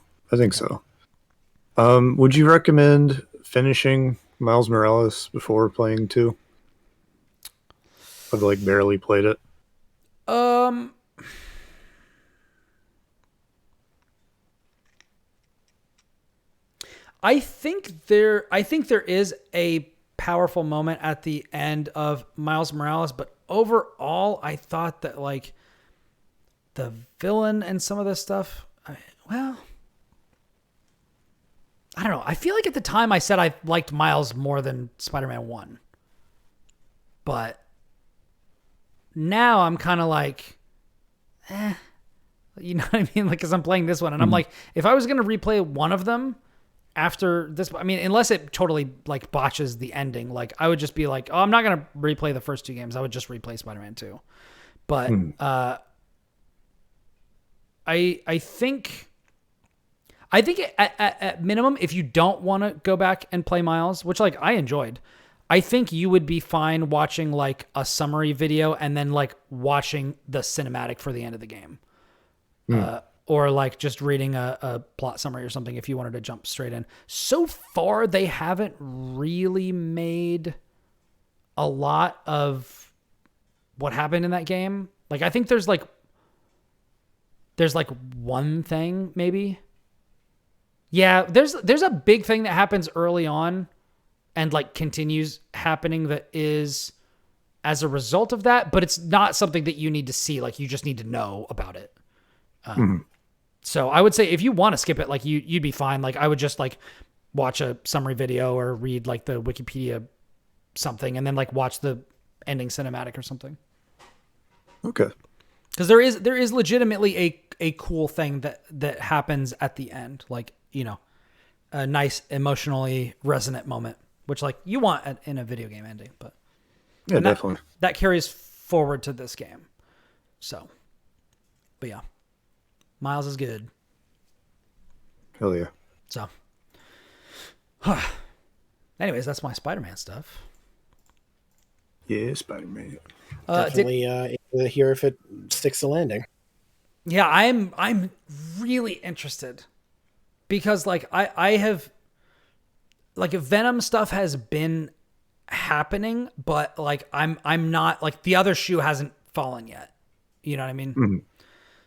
Would you recommend finishing Miles Morales before playing 2? I've like barely played it. I think there is a powerful moment at the end of Miles Morales, but overall, I thought that like the villain and some of this stuff, I don't know. I feel like at the time I said I liked Miles more than Spider-Man 1. But now I'm kind of like, you know what I mean? Like, because I'm playing this one, and I'm like, if I was going to replay one of them after this, I mean, unless it totally like botches the ending, like I would just be like, I'm not going to replay the first 2 games. I would just replay Spider-Man 2. But I think at minimum, if you don't want to go back and play Miles, which like I enjoyed, I think you would be fine watching like a summary video and then like watching the cinematic for the end of the game. Or like just reading a plot summary or something if you wanted to jump straight in. So far, they haven't really made a lot of what happened in that game. Like, I think there's like one thing maybe. Yeah, there's a big thing that happens early on and like continues happening that is as a result of that, but it's not something that you need to see. Like, you just need to know about it. So I would say if you want to skip it, like you'd be fine. Like, I would just like watch a summary video or read like the Wikipedia something and then like watch the ending cinematic or something. Okay. Because there is legitimately a cool thing that happens at the end, like, you know, a nice emotionally resonant moment, which like you want in a video game ending, but yeah, definitely that carries forward to this game. So, but yeah, Miles is good. Hell yeah. So, anyways, that's my stuff. Yeah, Spider-Man. Definitely here if it sticks the landing. Yeah, I'm really interested because like I have like Venom stuff has been happening, but like I'm not like the other shoe hasn't fallen yet. You know what I mean? Mm-hmm.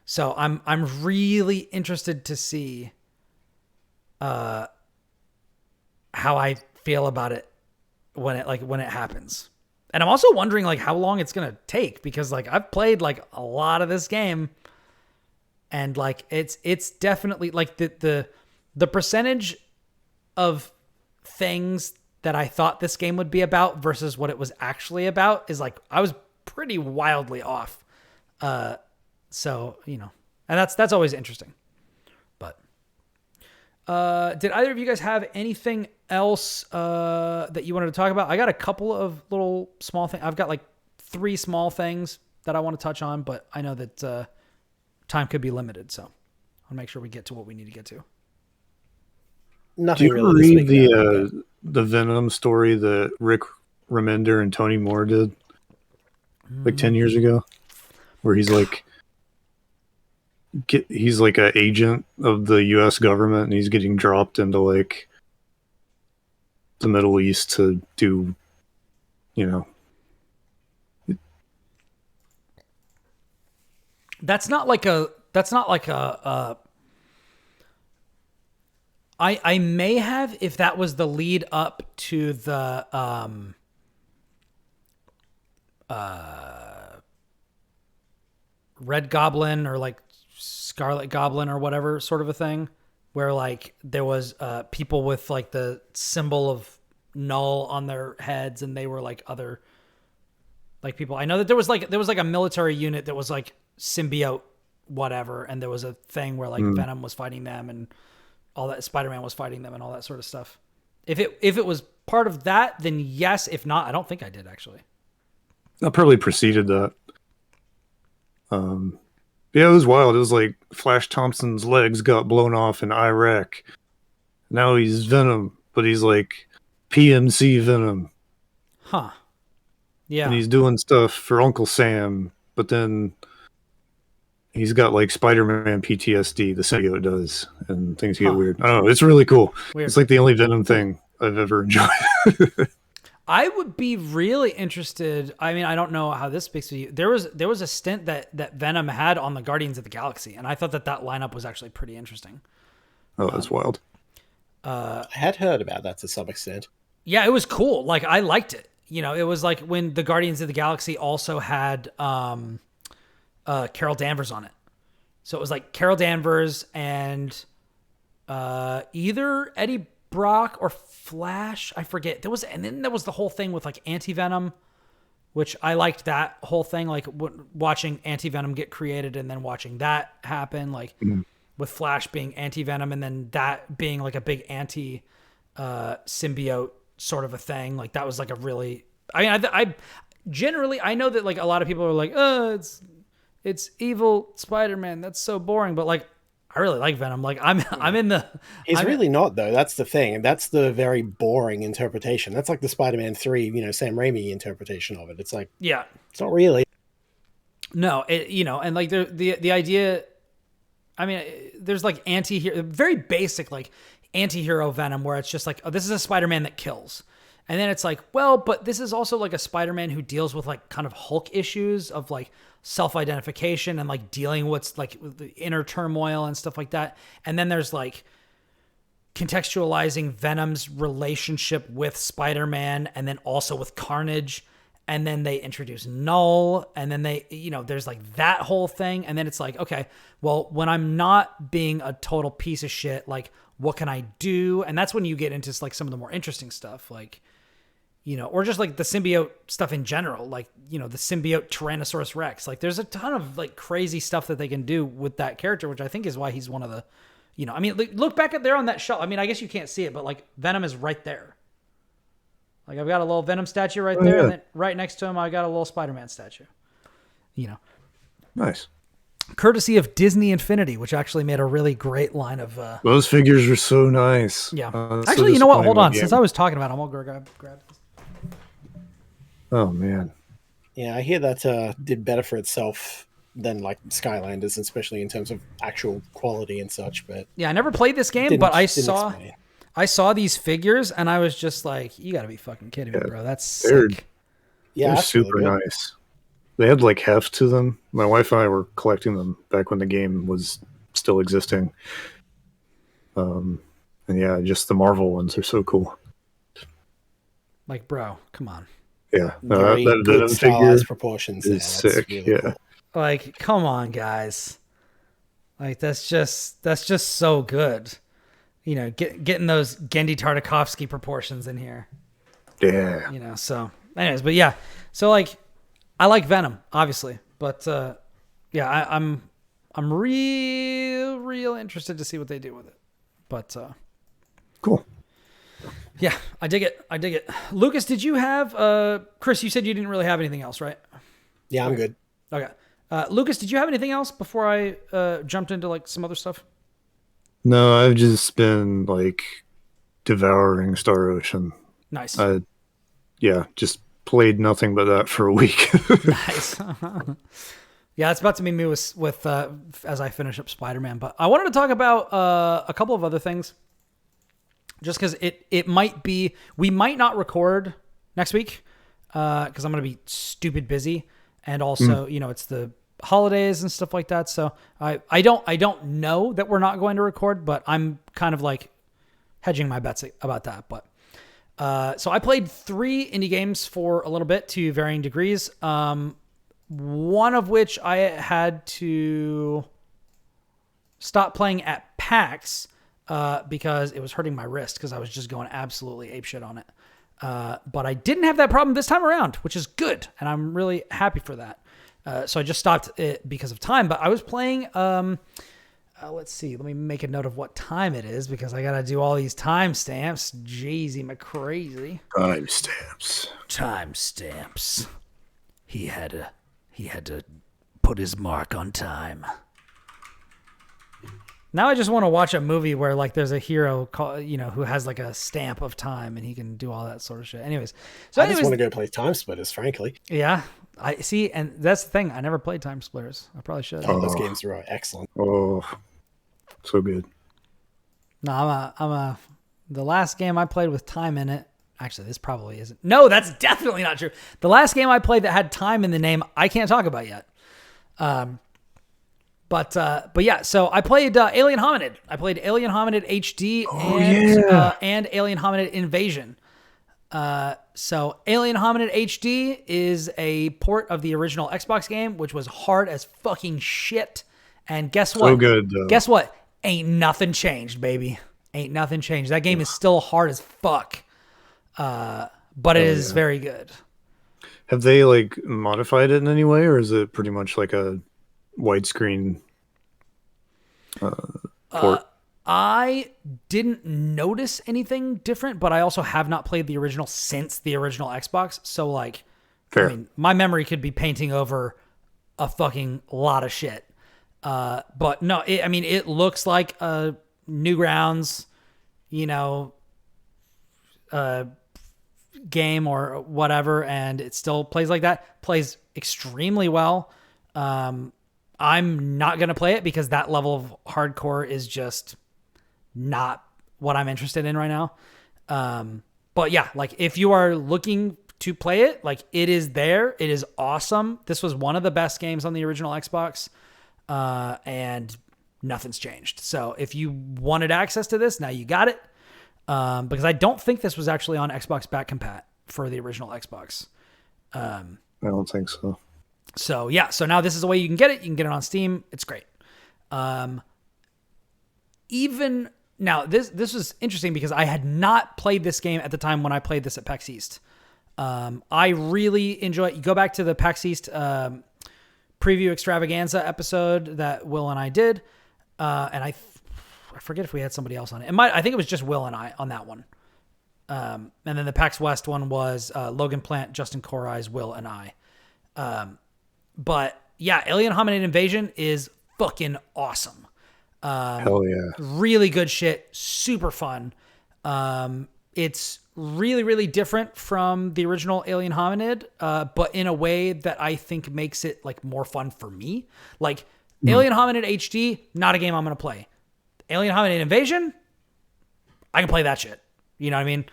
So I'm really interested to see how I feel about it when it happens. And I'm also wondering like how long it's going to take because like I've played like a lot of this game and like it's definitely like the percentage of things that I thought this game would be about versus what it was actually about is like I was pretty wildly off. So, you know, and that's always interesting. But did either of you guys have anything else that you wanted to talk about? I got a couple of little small things. I've got like 3 small things that I want to touch on, but I know that time could be limited, so I'll make sure we get to what we need to get to. Nothing Do you really read the Venom story that Rick Remender and Tony Moore did like 10 years ago, where he's like an agent of the U.S. government and he's getting dropped into like the Middle East to do, you know. That's not like a I may have if that was the lead up to the Red Goblin or like Scarlet Goblin or whatever sort of a thing where like there was people with like the symbol of Null on their heads and they were like other like people. I know that there was like a military unit that was like symbiote whatever and there was a thing where like Venom was fighting them and all that, Spider-Man was fighting them and all that sort of stuff. If it was part of that, then yes. If not, I don't think I did actually. That probably preceded that. Yeah, it was wild. It was like Flash Thompson's legs got blown off in Iraq. Now he's Venom, but he's like PMC Venom. Huh. Yeah. And he's doing stuff for Uncle Sam, but then he's got like Spider-Man PTSD, the symbiote does, and things get weird. I don't know. It's really cool. Weird. It's like the only Venom thing I've ever enjoyed. I would be really interested. I mean, I don't know how this speaks to you. There was a stint that Venom had on the Guardians of the Galaxy, and I thought that lineup was actually pretty interesting. Oh, that's wild. I had heard about that to some extent. Yeah, it was cool. Like, I liked it. You know, it was like when the Guardians of the Galaxy also had Carol Danvers on it. So it was like Carol Danvers and either Eddie Brock or Flash, I forget. And then there was the whole thing with like Anti-Venom, which I liked that whole thing, like watching Anti-Venom get created and then watching that happen, like with Flash being Anti-Venom and then that being like a big symbiote sort of a thing. Like that was like a really, I mean, I generally, I know that like a lot of people are like, oh, it's evil Spider-Man. That's so boring. But like, I really like Venom. Like I'm in the. He's really not though. That's the thing. That's the very boring interpretation. That's like the Spider-Man 3, Sam Raimi interpretation of it. It's like, yeah, it's not really. No, and like the idea. I mean, there's like anti-hero, very basic like anti-hero Venom, where it's just like, oh, this is a Spider-Man that kills, and then it's like, well, but this is also like a Spider-Man who deals with like kind of Hulk issues of like self-identification and like dealing with the inner turmoil and stuff like that. And then there's like contextualizing Venom's relationship with Spider-Man and then also with Carnage. And then they introduce Null and then there's like that whole thing. And then it's like, okay, well, when I'm not being a total piece of shit, like what can I do? And that's when you get into like some of the more interesting stuff, like, you know, or just like the symbiote stuff in general, like, you know, the symbiote Tyrannosaurus Rex. Like there's a ton of like crazy stuff that they can do with that character, which I think is why he's one of the, you know, I mean, look back at there on that shelf. I mean, I guess you can't see it, but like Venom is right there. Like I've got a little Venom statue right there. And then right next to him, I got a little Spider-Man statue, you know. Nice. Courtesy of Disney Infinity, which actually made a really great line of... those figures are so nice. Yeah. Actually, you know what? Hold on. Since I was talking about them, I'll go grab this. Oh, man. Yeah, I hear that did better for itself than like Skylanders, especially in terms of actual quality and such. But yeah, I never played this game, but I saw these figures and I was just like, you got to be fucking kidding me, bro. That's sick. They're super nice. They had like heft to them. My wife and I were collecting them back when the game was still existing. And yeah, just the Marvel ones are so cool. Like, bro, come on. Yeah, that Venom figure proportions is sick. Really yeah, cool. Like, come on, guys. Like, that's just so good. You know, getting those Gendy Tartakovsky proportions in here. Yeah. You know, so anyways, but yeah, so like. I like Venom, obviously, but yeah, I'm real interested to see what they do with it. But cool. Yeah, I dig it. Lucas, did you have Kris? You said you didn't really have anything else, right? Yeah, I'm good. Okay, Lucas, did you have anything else before I jumped into like some other stuff? No, I've just been like devouring Star Ocean. Nice. Yeah, just played nothing but that for a week. Nice. Yeah, it's about to be me with as I finish up Spider-Man. But I wanted to talk about a couple of other things, just because it might be, we might not record next week because I'm going to be stupid busy, and also you know, it's the holidays and stuff like that. So I don't know that we're not going to record, but I'm kind of like hedging my bets about that. But so I played 3 indie games for a little bit to varying degrees. One of which I had to stop playing at PAX because it was hurting my wrist because I was just going absolutely apeshit on it. But I didn't have that problem this time around, which is good, and I'm really happy for that. So I just stopped it because of time. But I was playing... let's see. Let me make a note of what time it is because I got to do all these timestamps. Jeezy McCrazy. Timestamps. He had to put his mark on time. Now I just want to watch a movie where like there's a hero who has like a stamp of time and he can do all that sort of shit. Anyways, I just want to go play Time Splitters, frankly. Yeah. I see, and that's the thing. I never played Time Splitters. I probably should. Oh, those games are excellent. Oh, so good. No, the last game I played with time in it. Actually, this probably isn't. No, that's definitely not true. The last game I played that had time in the name, I can't talk about yet. But yeah, so I played Alien Hominid. I played Alien Hominid HD and Alien Hominid Invasion. So Alien Hominid HD is a port of the original Xbox game, which was hard as fucking shit. And guess what? So good, though. Guess what? Ain't nothing changed, baby. Ain't nothing changed. That game is still hard as fuck. But it is very good. Have they like modified it in any way, or is it pretty much like a widescreen port? I didn't notice anything different, but I also have not played the original since the original Xbox. So like, fair. I mean, my memory could be painting over a fucking lot of shit. But no, it looks like a Newgrounds, game or whatever, and it still plays like that. Plays extremely well. I'm not gonna play it because that level of hardcore is just not what I'm interested in right now. But yeah, like if you are looking to play it, like it is there. It is awesome. This was one of the best games on the original Xbox. And nothing's changed. So if you wanted access to this, now you got it. Because I don't think this was actually on Xbox back compat for the original Xbox. I don't think so. So yeah, so now this is the way you can get it. You can get it on Steam. It's great. Even Now, this was interesting because I had not played this game at the time when I played this at PAX East. I really enjoy it. You go back to the PAX East preview extravaganza episode that Will and I did, and I forget if we had somebody else on it. I think it was just Will and I on that one. And then the PAX West one was Logan Plant, Justin Coreyes, Will, and I. But yeah, Alien Hominid Invasion is fucking awesome. Hell yeah. Really good shit. Super fun. It's really, really different from the original Alien Hominid, but in a way that I think makes it like more fun for me. Like Alien Hominid HD, not a game I'm going to play. Alien Hominid Invasion, I can play that shit. You know what I mean?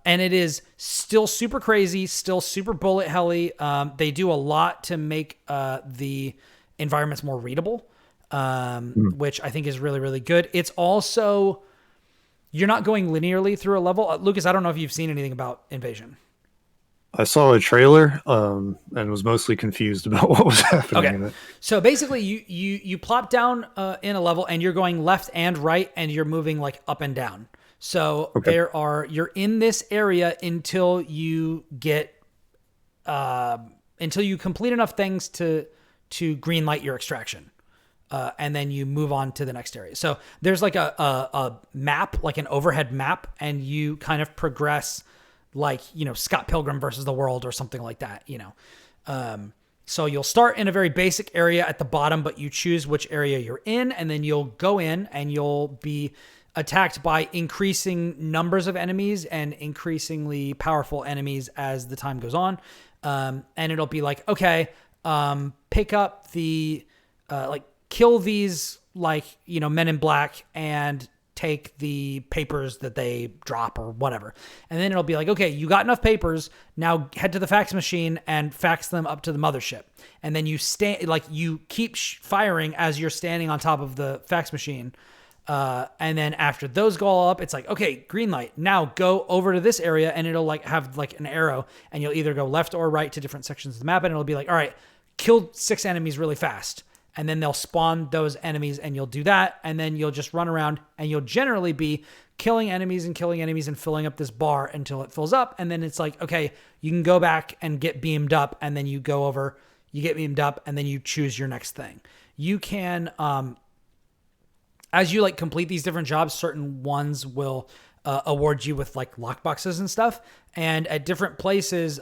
And it is still super crazy, still super bullet helly. They do a lot to make the environments more readable, which I think is really, really good. It's also, you're not going linearly through a level. Lucas, I don't know if you've seen anything about Invasion. I saw a trailer and was mostly confused about what was happening in it. So basically, you plop down in a level and you're going left and right, and you're moving like up and down. So you're in this area until you get until you complete enough things to green light your extraction. And then you move on to the next area. So there's like a map, like an overhead map, and you kind of progress like, Scott Pilgrim versus the World or something like that, So you'll start in a very basic area at the bottom, but you choose which area you're in, and then you'll go in and you'll be attacked by increasing numbers of enemies and increasingly powerful enemies as the time goes on. And it'll be like, okay, pick up the, kill these, men in black and take the papers that they drop or whatever. And then it'll be like, okay, you got enough papers. Now head to the fax machine and fax them up to the mothership. And then you you keep firing as you're standing on top of the fax machine. And then after those go all up, it's like, okay, green light. Now go over to this area, and it'll have an arrow, and you'll either go left or right to different sections of the map. And it'll be like, all right, kill 6 enemies really fast. And then they'll spawn those enemies, and you'll do that. And then you'll just run around, and you'll generally be killing enemies and filling up this bar until it fills up. And then it's like, okay, you can go back and get beamed up. And then you go over, you get beamed up, and then you choose your next thing. You can, as you complete these different jobs, certain ones will award you with lockboxes and stuff. And at different places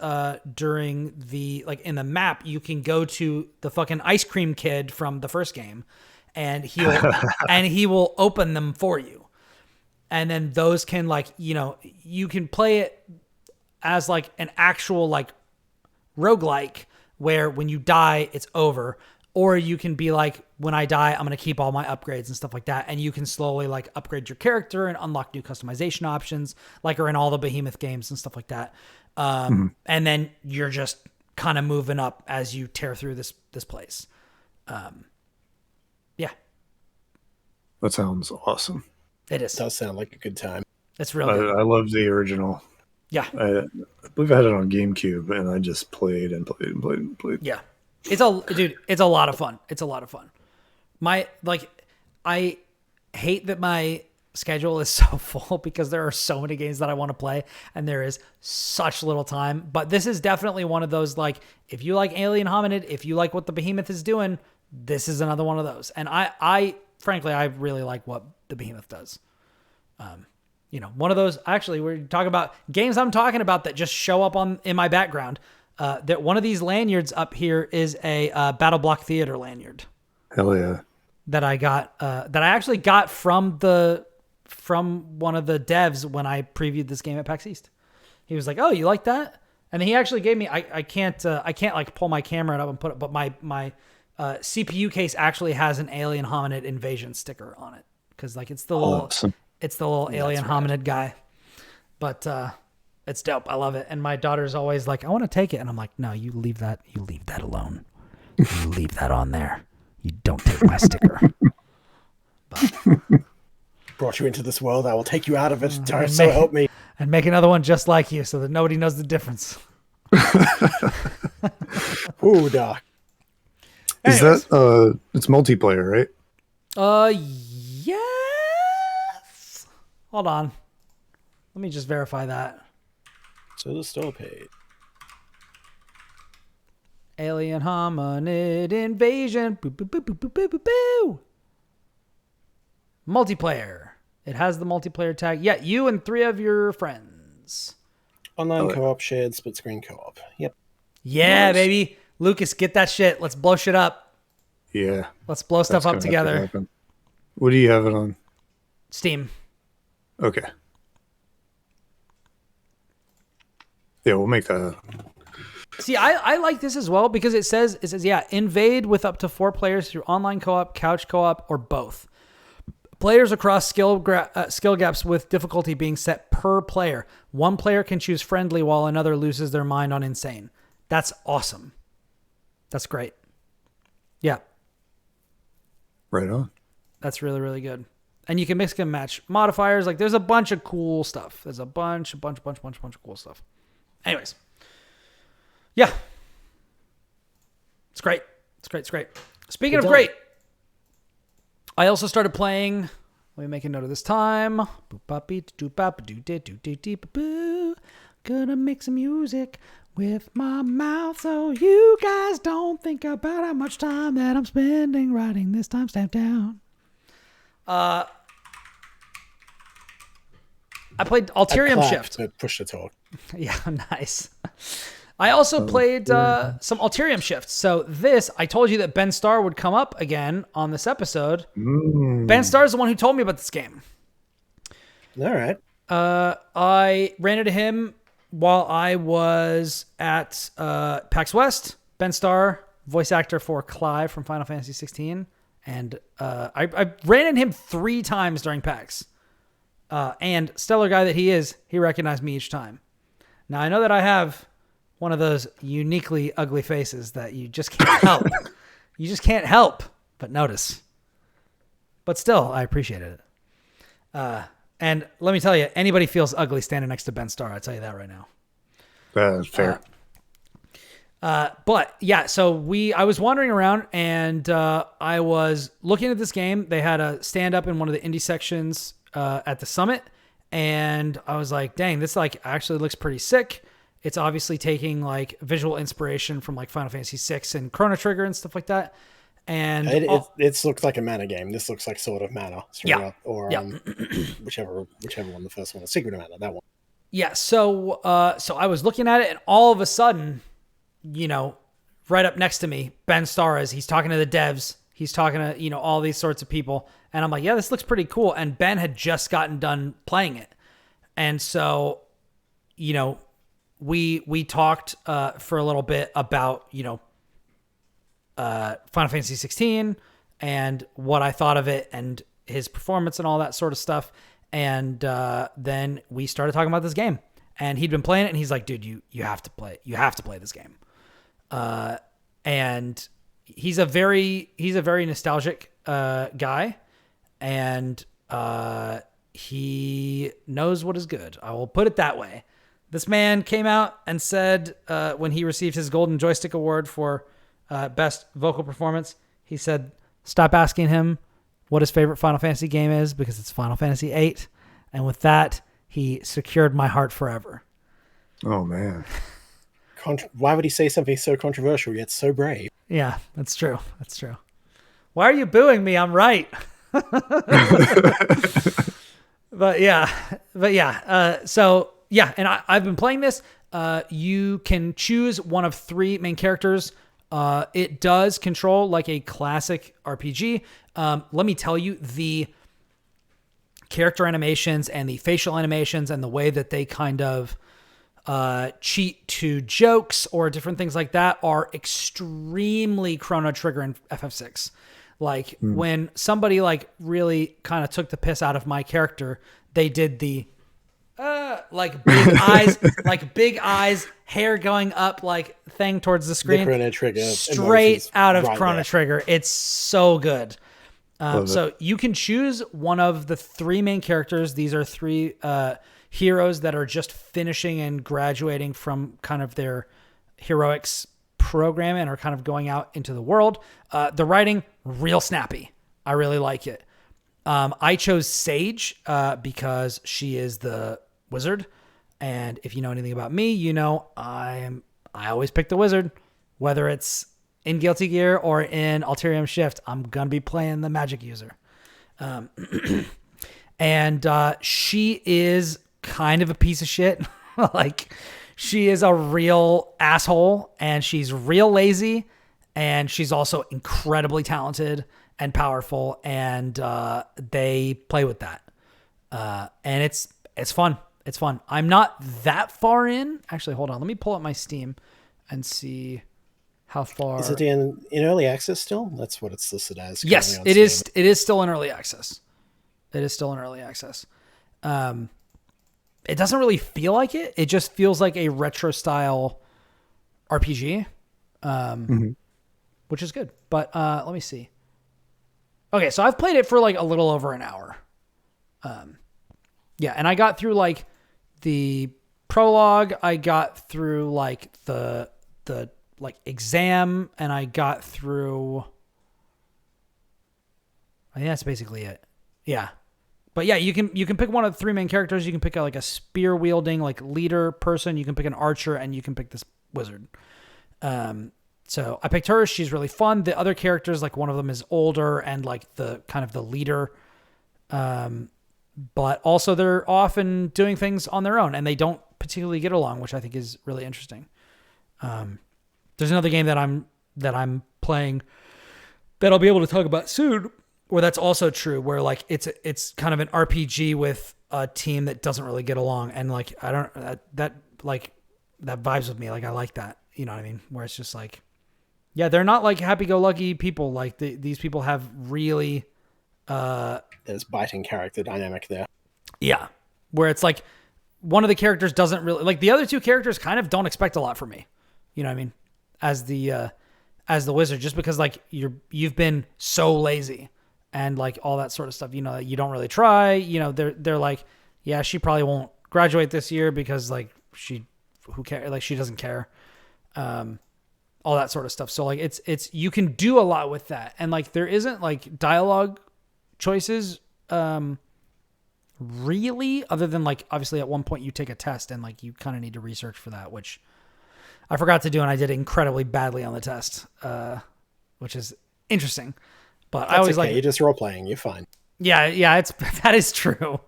during the in the map, you can go to the fucking ice cream kid from the first game, and he will open them for you. And then those can you can play it as an actual roguelike where when you die it's over. Or you can be like, when I die, I'm going to keep all my upgrades and stuff like that. And you can slowly upgrade your character and unlock new customization options, are in all the Behemoth games and stuff like that. And then you're just kind of moving up as you tear through this place. Yeah. That sounds awesome. It is. It does sound like a good time. It's really good. I love the original. Yeah. I believe I had it on GameCube, and I just played and played and played and played. Yeah. It's a lot of fun. It's a lot of fun. I hate that my schedule is so full because there are so many games that I want to play and there is such little time. But this is definitely one of those, if you like Alien Hominid, if you like what the Behemoth is doing, this is another one of those. And I frankly, I really like what the Behemoth does. One of those, actually, we're talking about games I'm talking about that just show up in my background. That one of these lanyards up here is a Battle Block Theater lanyard. Hell yeah! That I got. That I actually got from one of the devs when I previewed this game at PAX East. He was like, "Oh, you like that?" And he actually gave me. I can't pull my camera up and put it, but my CPU case actually has an Alien Hominid Invasion sticker on it because it's the little Alien Hominid guy. But it's dope. I love it. And my daughter's always like, I want to take it. And I'm like, no, you leave that alone. You leave that on there. You don't take my sticker. But, brought you into this world. I will take you out of it. So help me. And make another one just like you so that nobody knows the difference. Ooh, Doc. Is that, it's multiplayer, right? Yes. Hold on. Let me just verify that. So the store paid. Alien hominid invasion. Boo, boo, boo, boo, boo, boo, boo, boo. Multiplayer. It has the multiplayer tag. Yeah, you and 3 of your friends. Online co-op, shared split screen co-op. Yep. Yeah, baby. Lucas, get that shit. Let's blow shit up. Yeah. Let's blow stuff up together. What do you have it on? Steam. Okay. Yeah, we'll make that. See, I like this as well because it says, invade with up to 4 players through online co-op, couch co-op, or both. Players across skill gaps with difficulty being set per player. One player can choose friendly while another loses their mind on insane. That's awesome. That's great. Yeah. Right on. That's really, really good. And you can mix and match modifiers. Like there's a bunch of cool stuff. There's a bunch of cool stuff. Anyways. Yeah. It's great. It's great. Speaking of great, I also started playing. Let me make a note of this time. Gonna make some music with my mouth so you guys don't think about how much time that I'm spending writing this timestamp down. I played Alterium Shift. Push to talk. Yeah, nice. I also played some Alterium Shift. So this, I told you that Ben Starr would come up again on this episode. Ben Starr is the one who told me about this game. All right. I ran into him while I was at PAX West. Ben Starr, voice actor for Clive from Final Fantasy 16. And I ran into him 3 times during PAX. And stellar guy that he is, he recognized me each time. Now, I know that I have one of those uniquely ugly faces that you just can't help. You just can't help but notice. But still, I appreciated it. And let me tell you, anybody feels ugly standing next to Ben Starr. I'll tell you that right now. That's fair. But yeah, so I was wandering around and I was looking at this game. They had a stand up in one of the indie sections at the summit. And I was like, dang, this like actually looks pretty sick. It's obviously taking like visual inspiration from like Final Fantasy VI and Chrono Trigger and stuff like that. And it looks like a mana game. This looks like Sword of Mana, up, or whichever one the first one is. Secret of Mana, that one. Yeah. So I was looking at it, and all of a sudden, right up next to me, Ben Starr is. He's talking to the devs. He's talking to all these sorts of people, and I'm like, yeah, this looks pretty cool. And Ben had just gotten done playing it, and so we talked for a little bit about Final Fantasy 16 and what I thought of it and his performance and all that sort of stuff. And then we started talking about this game, and he'd been playing it, and he's like, dude, you have to play it. You have to play this game. And he's a very nostalgic guy, and he knows what is good. I will put it that way. This man came out and said when he received his Golden Joystick Award for Best Vocal Performance, he said, stop asking him what his favorite Final Fantasy game is because it's Final Fantasy VIII. And with that, he secured my heart forever. Oh, man. Why would he say something so controversial yet so brave? Yeah, that's true. That's true. Why are you booing me? I'm right. But yeah. So yeah, and I've been playing this. You can choose one of 3 main characters. It does control like a classic RPG. Let me tell you, the character animations and the facial animations and the way that they kind of cheat to jokes or different things like that are extremely Chrono Trigger and FF6. Like when somebody like really kind of took the piss out of my character, they did the like big eyes, hair going up like thing towards the screen. The Chrono Trigger straight out of right Chrono there. Trigger. It's so good. So you can choose one of the 3 main characters. These are 3 heroes that are just finishing and graduating from kind of their heroics program and are kind of going out into the world. The writing, real snappy. I really like it. I chose Sage because she is the wizard. And if you know anything about me, you know I always pick the wizard. Whether it's in Guilty Gear or in Alterium Shift, I'm going to be playing the magic user. And she is kind of a piece of shit. Like, she is a real asshole, and she's real lazy, and she's also incredibly talented and powerful, and they play with that. And it's fun. It's fun. I'm not that far in. Actually, hold on. Let me pull up my Steam and see how far. Is it in early access still? That's what it's listed as. Yes, it is. It is still in early access. It is still in early access. It doesn't really feel like it. It just feels like a retro style RPG, which is good. But let me see. Okay, so I've played it for like a little over an hour. Yeah, and I got through like the prologue. I got through like the like exam, and I got through. I think that's basically it. Yeah. But yeah, you can pick one of the three main characters. You can pick like a spear wielding like leader person. You can pick an archer, and you can pick this wizard. So I picked her. She's really fun. The other characters, like one of them is older and like the kind of the leader. But also they're often doing things on their own, and they don't particularly get along, which I think is really interesting. There's another game that I'm playing that I'll be able to talk about soon, where that's also true, where like it's kind of an RPG with a team that doesn't really get along, and like I don't that vibes with me. Like I like that, you know what I mean? Where it's just like, yeah, they're not like happy-go-lucky people. Like these people have really there's biting character dynamic there. Yeah, where it's like one of the characters doesn't really like the other two characters kind of don't expect a lot from me. You know what I mean? As the wizard, just because like you've been so lazy and like all that sort of stuff, you know, you don't really try, you know, they're like, yeah, she probably won't graduate this year because like who cares? Like she doesn't care. All that sort of stuff. So like it's, you can do a lot with that. And like, there isn't like dialogue choices, really, other than like, obviously at one point you take a test and like, you kind of need to research for that, which I forgot to do. And I did incredibly badly on the test, which is interesting. But I always you're just role playing. You're fine. Yeah. That is true.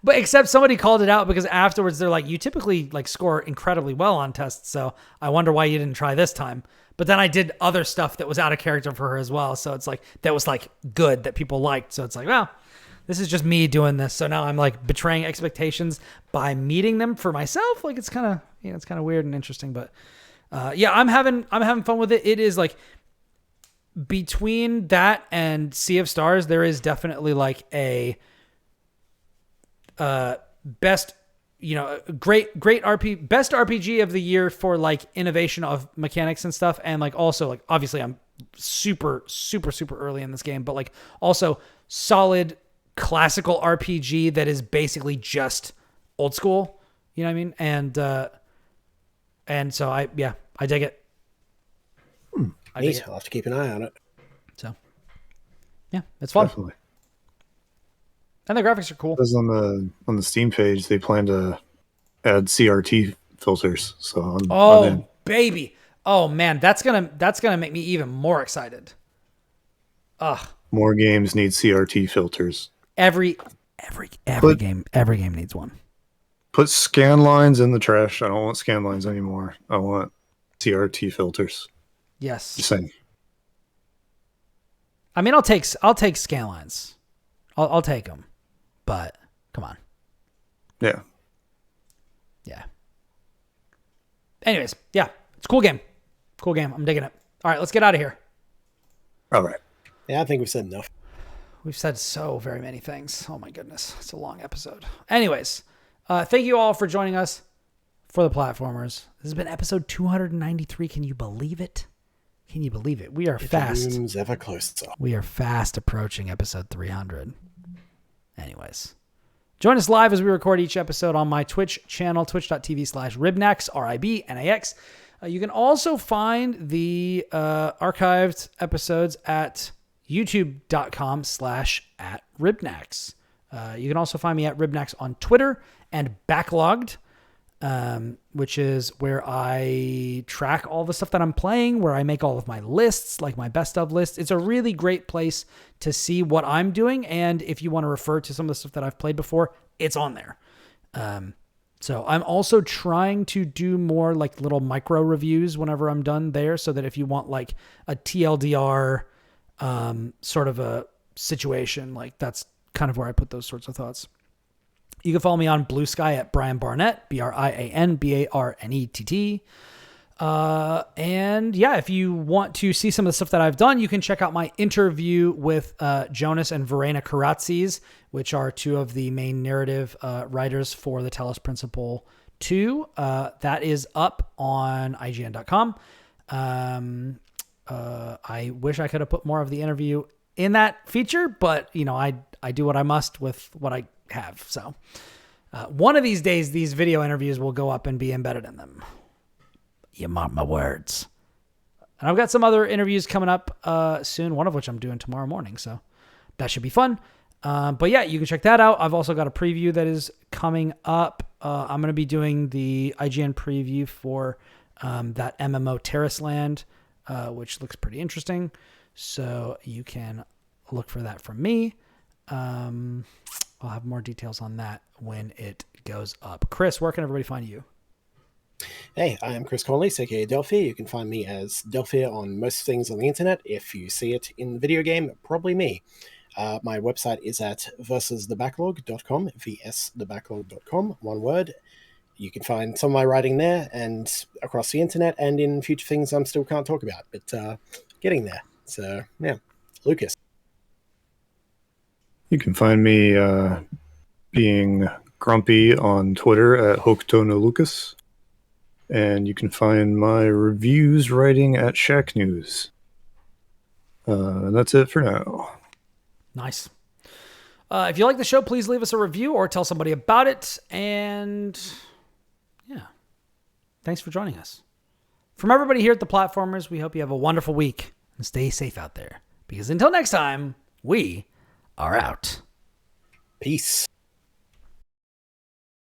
But except somebody called it out because afterwards they're like, you typically like score incredibly well on tests. So I wonder why you didn't try this time. But then I did other stuff that was out of character for her as well. So it's like, that was like good that people liked. So it's like, well, this is just me doing this. So now I'm like betraying expectations by meeting them for myself. Like it's kind of, you know, it's kind of weird and interesting, but yeah, I'm having fun with it. It is like between that and Sea of Stars, there is definitely like a, best, you know, great best RPG of the year for like innovation of mechanics and stuff. And like, also like, obviously I'm super early in this game, but like also solid classical RPG that is basically just old school, you know what I mean? And so I dig it. I dig it. I'll have to keep an eye on it. So yeah, it's fun. Definitely. And the graphics are cool. Because on the Steam page, they plan to add CRT filters. So I'm in. Baby. Oh man, that's gonna make me even more excited. Ugh. More games need CRT filters. Every game needs one. Put scan lines in the trash. I don't want scan lines anymore. I want CRT filters. Yes. Just saying. I mean, I'll take scan lines. I'll take them. But come on. Yeah. Yeah. Anyways, yeah, it's a cool game. Cool game. I'm digging it. All right, let's get out of here. All right. Yeah, I think we've said enough. We've said so very many things. Oh my goodness. It's a long episode. Anyways, thank you all for joining us for the platformers. This has been episode 293. Can you believe it? Can you believe it? We are fast. Looms ever closer. We are fast approaching episode 300. Anyways, join us live as we record each episode on my Twitch channel, twitch.tv/ribnax, RIBNAX. You can also find the archived episodes at youtube.com/@ribnax. Ribnax. You can also find me at Ribnax on Twitter, and Backlogged, which is where I track all the stuff that I'm playing, where I make all of my lists, like my best of lists. It's a really great place to see what I'm doing. And if you want to refer to some of the stuff that I've played before, it's on there. So I'm also trying to do more like little micro reviews whenever I'm done there, so that if you want like a TLDR sort of a situation, like that's kind of where I put those sorts of thoughts. You can follow me on Blue Sky at Brian Barnett, BrianBarnett. And yeah, if you want to see some of the stuff that I've done, you can check out my interview with Jonas and Verena Karatzis, which are two of the main narrative writers for the Talos Principle 2. That is up on IGN.com. I wish I could have put more of the interview in that feature, but I do what I must with what I have. So one of these days, these video interviews will go up and be embedded in them. You mark my words. And I've got some other interviews coming up soon, one of which I'm doing tomorrow morning. So that should be fun. But yeah, you can check that out. I've also got a preview that is coming up. I'm going to be doing the IGN preview for that MMO Terrace Land, which looks pretty interesting. So you can look for that from me. I'll have more details on that when it goes up. Kris, where can everybody find you? Hey, I am Kris Conley, aka Delphi. You can find me as Delphi on most things on the internet. If you see it in the video game, probably me. My website is at versusthebacklog.com, vsthebacklog.com, one word. You can find some of my writing there and across the internet and in future things I still can't talk about, but getting there. So, yeah. Lucas. You can find me being grumpy on Twitter at HooktonoLucas. And you can find my reviews writing at Shack News. And that's it for now. Nice. If you like the show, please leave us a review or tell somebody about it. And yeah, thanks for joining us. From everybody here at The Platformers, we hope you have a wonderful week and stay safe out there. Because until next time, we are out. Peace.